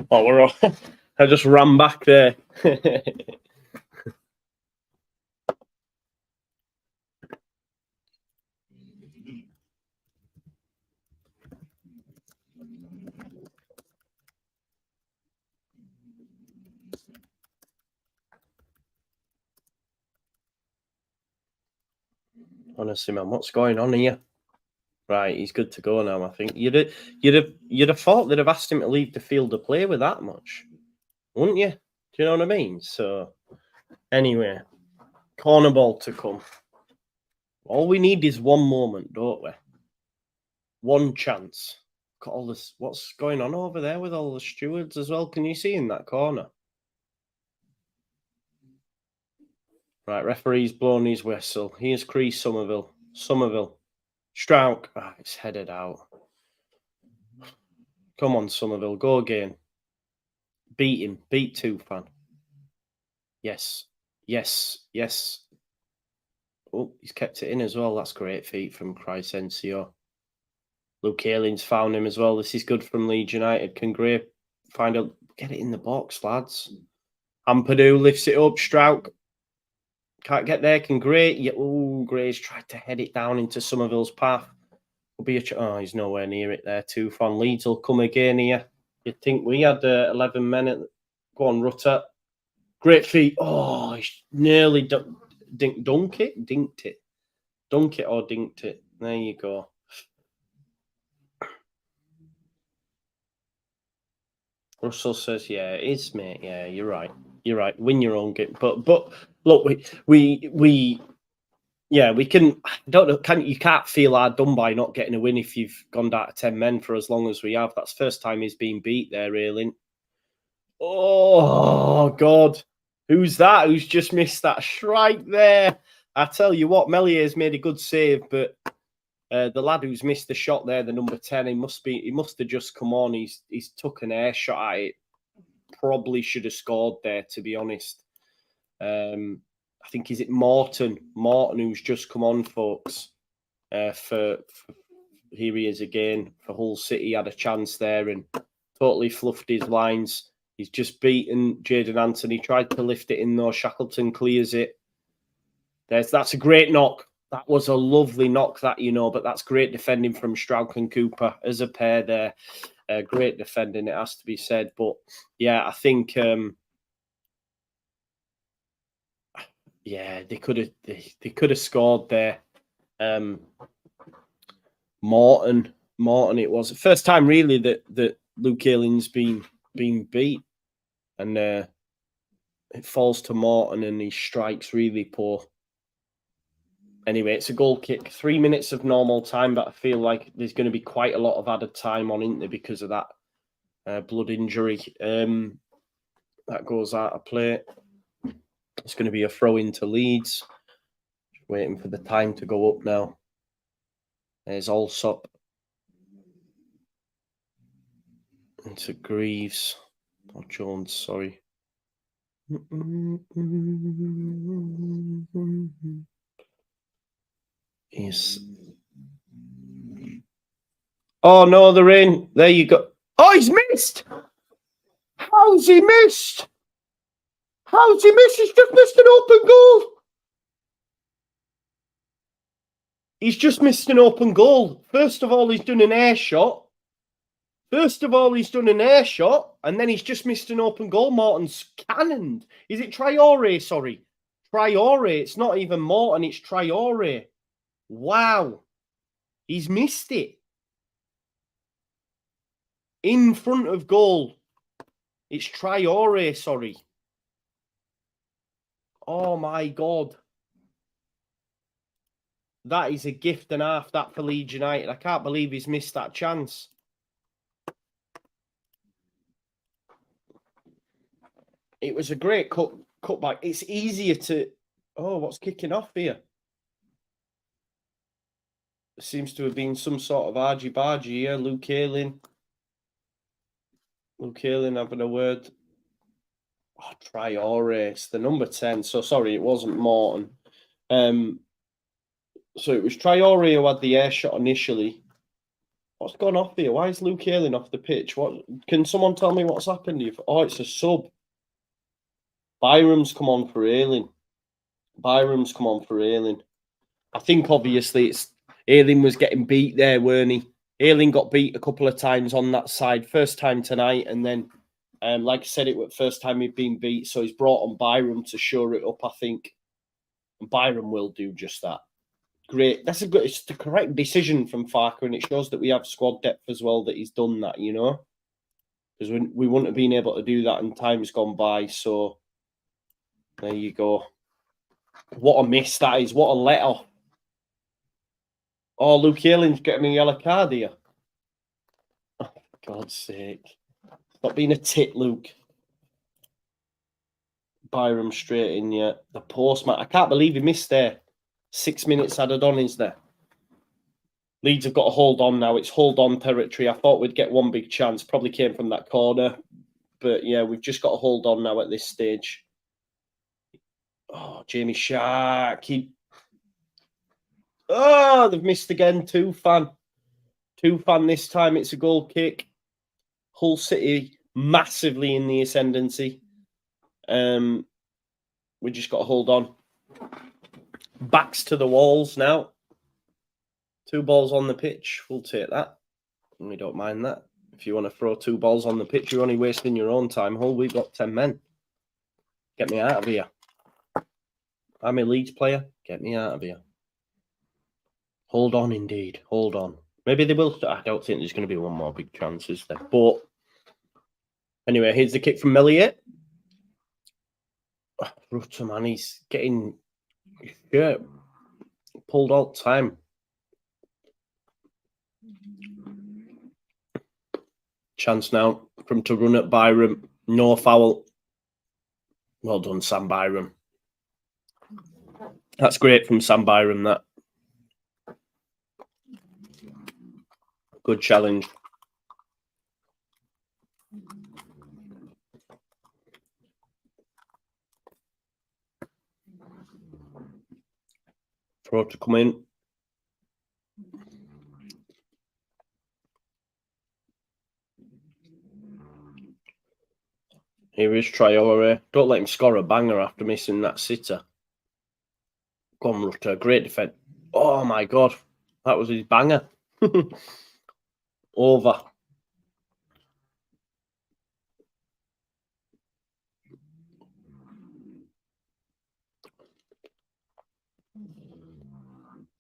Oh, we're all... I just ran back there. Honestly, man, what's going on here? Right, he's good to go now. I think you'd have thought they'd have asked him to leave the field of play with that much, wouldn't you? Do you know what I mean? So, anyway, corner ball to come. All we need is one moment, don't we? One chance. Got all this. What's going on over there with all the stewards as well? Can you see in that corner? Right, referee's blown his whistle. Here's Crease Somerville. Strauch. Ah, it's headed out. Come on, Somerville. Go again. Beat him. Beat Tufan. Yes. Yes. Yes. Oh, he's kept it in as well. That's great feat from Crescencio. Luke Aylin's found him as well. This is good from Leeds United. Can Gray get it in the box, lads? Ampadu lifts it up. Strauch can't get there. Can Gray? Yeah. Oh, Gray's tried to head it down into Somerville's path. Will be a he's nowhere near it there. Tufan. Leeds will come again here. You'd think we had 11 men. Go on, Rutter. Great feet. Oh, he's nearly dinked it. There you go. Russell says, "Yeah, it is, mate. Yeah, you're right. You're right. Win your own game." But look, we can. I don't know. You can't feel hard done by not getting a win if you've gone down to 10 men for as long as we have. That's the first time he's been beat there, really. Oh God, who's that? Who's just missed that strike there? I tell you what, Mellier's made a good save, but the lad who's missed the shot there, the number 10, he must have just come on. He's took an air shot at it. Probably should have scored there, to be honest. I think is it Morton who's just come on, folks. For here he is again for Hull City. Had a chance there and totally fluffed his lines. He's just beaten Jaden Anthony. Tried to lift it in though. Shackleton clears it. That's a great knock. That was a lovely knock, that, but that's great defending from Strauch and Cooper as a pair there. Great defending, it has to be said. But yeah, I think they could have scored there. Morton, it was the first time really that Luke Aylin's been beat, and it falls to Morton and he strikes really poor. Anyway, it's a goal kick. 3 minutes of normal time, but I feel like there's going to be quite a lot of added time on, isn't there, because of that blood injury. That goes out of play. It's going to be a throw into Leeds. Just waiting for the time to go up now. There's Allsop. Into Greaves. Or Jones, sorry. Yes. Oh no, they're in. There you go. Oh, he's missed. How's he missed? He's just missed an open goal. He's just missed an open goal. First of all, he's done an air shot. And then he's just missed an open goal. Morton's cannoned. Is it Traore? Sorry. Traore. It's not even Morton, it's Traore. Wow. He's missed it. In front of goal. It's Traore, sorry. Oh, my God. That is a gift and a half, that for Leeds United. I can't believe he's missed that chance. It was a great cutback. It's easier to... Oh, what's kicking off here? There seems to have been some sort of argy-bargy here. Luke Ayling having a word. Oh, Traore. It's the number 10. So, sorry, it wasn't Morton. So, it was Traore who had the air shot initially. What's gone off here? Why is Luke Ayling off the pitch? What? Can someone tell me what's happened here? Oh, it's a sub. Byram's come on for Ayling. I think obviously it's Ayling was getting beat there, weren't he? Ayling got beat a couple of times on that side. First time tonight, and then, like I said, it was the first time he'd been beat. So he's brought on Byram to shore it up, I think. And Byram will do just that. Great. It's the correct decision from Farker, and it shows that we have squad depth as well, that he's done that, you know? Because we wouldn't have been able to do that in times gone by. So there you go. What a miss that is. What a let-off. Oh, Luke Ayling's getting a yellow card here. Oh, for God's sake. Stop being a tit, Luke. Byram straight in, yeah. The postman. I can't believe he missed there. 6 minutes added on, is there? Leeds have got to hold on now. It's hold on territory. I thought we'd get one big chance. Probably came from that corner. But yeah, we've just got to hold on now at this stage. Oh, Jamie Shark. Oh, they've missed again. Two fan this time. It's a goal kick. Hull City massively in the ascendancy. We just got to hold on. Backs to the walls now. 2 balls on the pitch. We'll take that. We don't mind that. If you want to throw 2 balls on the pitch, you're only wasting your own time. Hull, we've got 10 men. Get me out of here. I'm a Leeds player. Get me out of here. Hold on, indeed. Hold on. Maybe they will. I don't think there's going to be one more big chance, is there? But anyway, here's the kick from Melier. Oh, Rutter, man, he's getting pulled all the time. Chance now from to run at Byram. No foul. Well done, Sam Byram. That's great from Sam Byram, that. Good challenge. Throw to come in. Here is Traore. Don't let him score a banger after missing that sitter. Go on, Rutter. Great defense. Oh, my God. That was his banger. Over.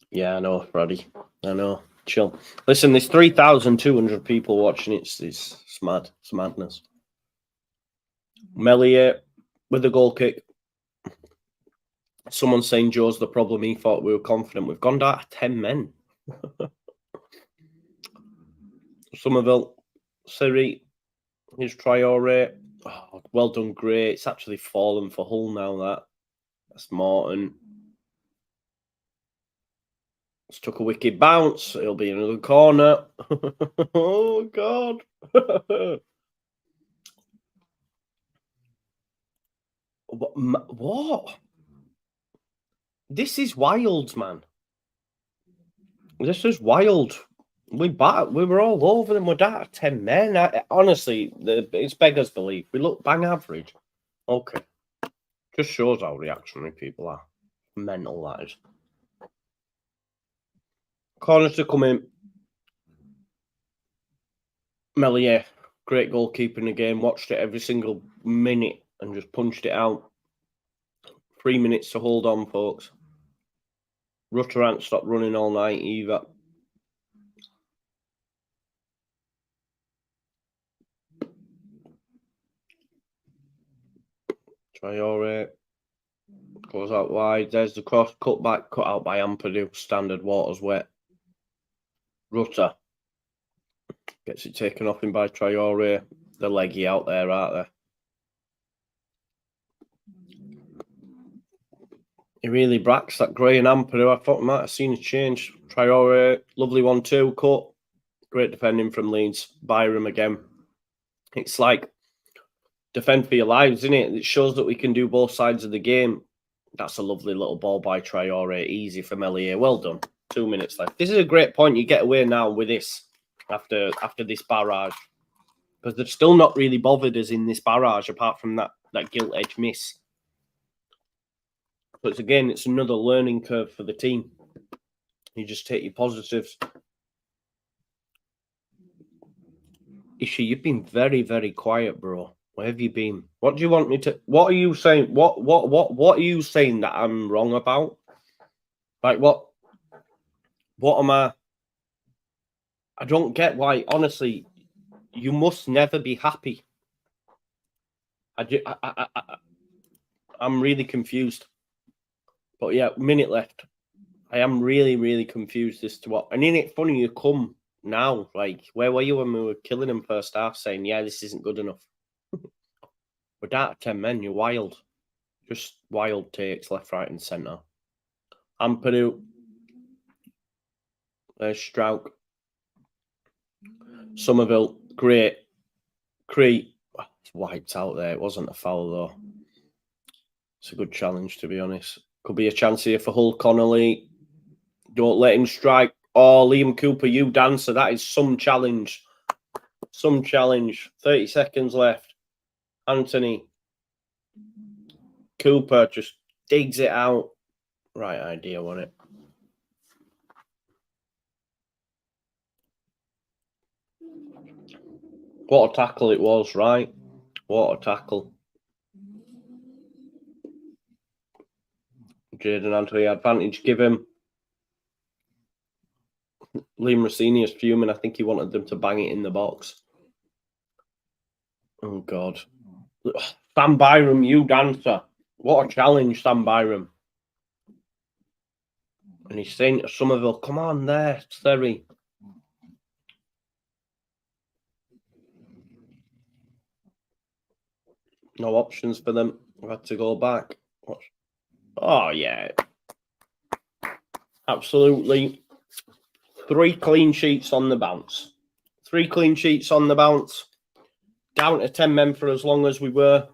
Yeah, I know, Freddie. I know. Chill. Listen, there's 3,200 people watching. It's mad. It's madness. Melier with the goal kick. Someone saying Joe's the problem. He thought we were confident. We've gone down to 10 men. Somerville, Siri, here's Traore. Oh, well done, great. It's actually fallen for Hull now, That's Morton. It's took a wicked bounce. It'll be another corner. Oh, God. What? This is wild, man. This is wild. We were all over them. We're down to 10 men. Honestly, it's beggars belief. We look bang average. Okay. Just shows how reactionary people are. Mental, that is. Corners to come in. Melier, great goalkeeper in the game. Watched it every single minute and just punched it out. 3 minutes to hold on, folks. Rutter hasn't stopped running all night either. Traore goes out wide. There's the cross, cut back, cut out by Ampadu. Standard, Waters wet. Rutter gets it taken off him by Traore. The leggy out there, aren't they? He really bracks that Gray and Ampadu. I thought we might have seen a change. Traore, lovely 1-2 cut. Great defending from Leeds. Byram again. It's like defend for your lives, isn't it? It shows that we can do both sides of the game. That's a lovely little ball by Traore. Easy from Elia. Well done. 2 minutes left. This is a great point. You get away now with this after this barrage. Because they're still not really bothered us in this barrage apart from that gilt edge miss. But again, it's another learning curve for the team. You just take your positives. Ishi, you've been very, very quiet, bro. Where have you been? What do you want me to? What are you saying? What are you saying that I'm wrong about? Like what? What am I? I don't get why. Honestly, you must never be happy. I'm really confused. But yeah, minute left. I am really, really confused as to what. And isn't it funny you come now? Like, where were you when we were killing him first half, saying, yeah, this isn't good enough? We're down to 10 men. You're wild. Just wild takes left, right, and centre. Ampadu. There's Strauch. Somerville. Great. Cree. It's wiped out there. It wasn't a foul, though. It's a good challenge, to be honest. Could be a chance here for Hull. Connolly. Don't let him strike. Oh, Liam Cooper, you dancer. That is some challenge. Some challenge. 30 seconds left. Anthony. Cooper just digs it out. Right idea, wasn't it? What a tackle it was, right? What a tackle. Jaden Anthony advantage, give him. Liam Rossini is fuming. I think he wanted them to bang it in the box. Oh, God. Sam Byram, you dancer. What a challenge, Sam Byram. And he's saying to Somerville, come on there, Terry. No options for them. We've had to go back. Oh, yeah. Absolutely. 3 clean sheets on the bounce. 3 clean sheets on the bounce. Down to 10 men for as long as we were.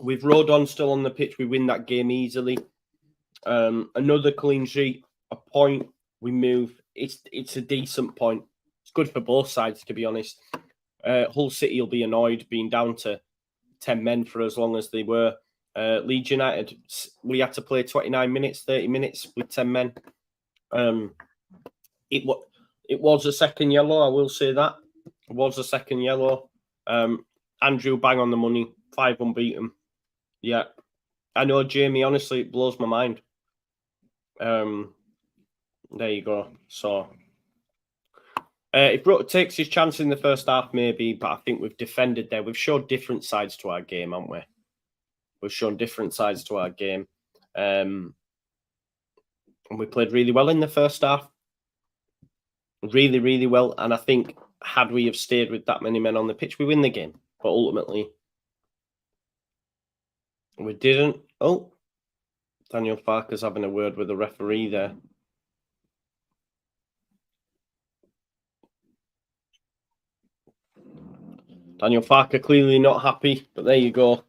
With Rodon still on the pitch, we win that game easily. Another clean sheet, a point, we move. It's a decent point. It's good for both sides, to be honest. Hull City will be annoyed being down to 10 men for as long as they were. Leeds United, we had to play 29 minutes, 30 minutes with 10 men. It was a second yellow, I will say that. It was a second yellow. Andrew, bang on the money, 5 unbeaten. Yeah. I know, Jamie, honestly, it blows my mind. There you go. So, if Rutter takes his chance in the first half, maybe, but I think we've defended there. We've shown different sides to our game, haven't we? We've shown different sides to our game. And we played really well in the first half. Really, really well. And I think had we have stayed with that many men on the pitch, we win the game. But ultimately, we didn't. Oh, Daniel Farker's having a word with the referee there. Daniel Farker clearly not happy, but there you go.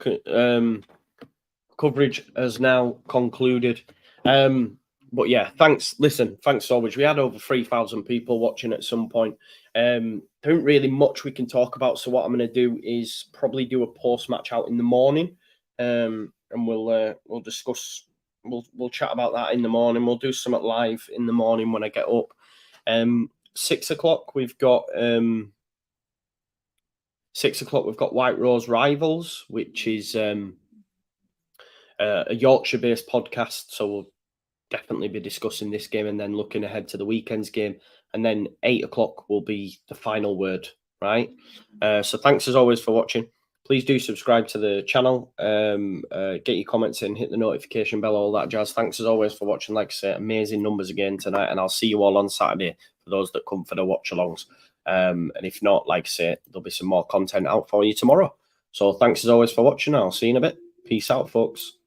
Coverage has now concluded. But yeah, thanks. Listen, thanks so much. We had over 3,000 people watching at some point. There isn't really much we can talk about. So what I'm going to do is probably do a post-match out in the morning, and we'll discuss. We'll chat about that in the morning. We'll do something live in the morning when I get up. 6 o'clock we've got 6 o'clock we've got White Rose Rivals, which is a Yorkshire-based podcast. So we'll definitely be discussing this game and then looking ahead to the weekend's game. And then 8 o'clock will be the final word, right? So thanks as always for watching. please do subscribe to the channel. Get your comments in, hit the notification bell, all that jazz. Thanks as always for watching. Like I say, amazing numbers again tonight, and I'll see you all on Saturday for those that come for the watch-alongs. And if not, like I say, there'll be some more content out for you tomorrow. So thanks as always for watching. I'll see you in a bit. Peace out, folks.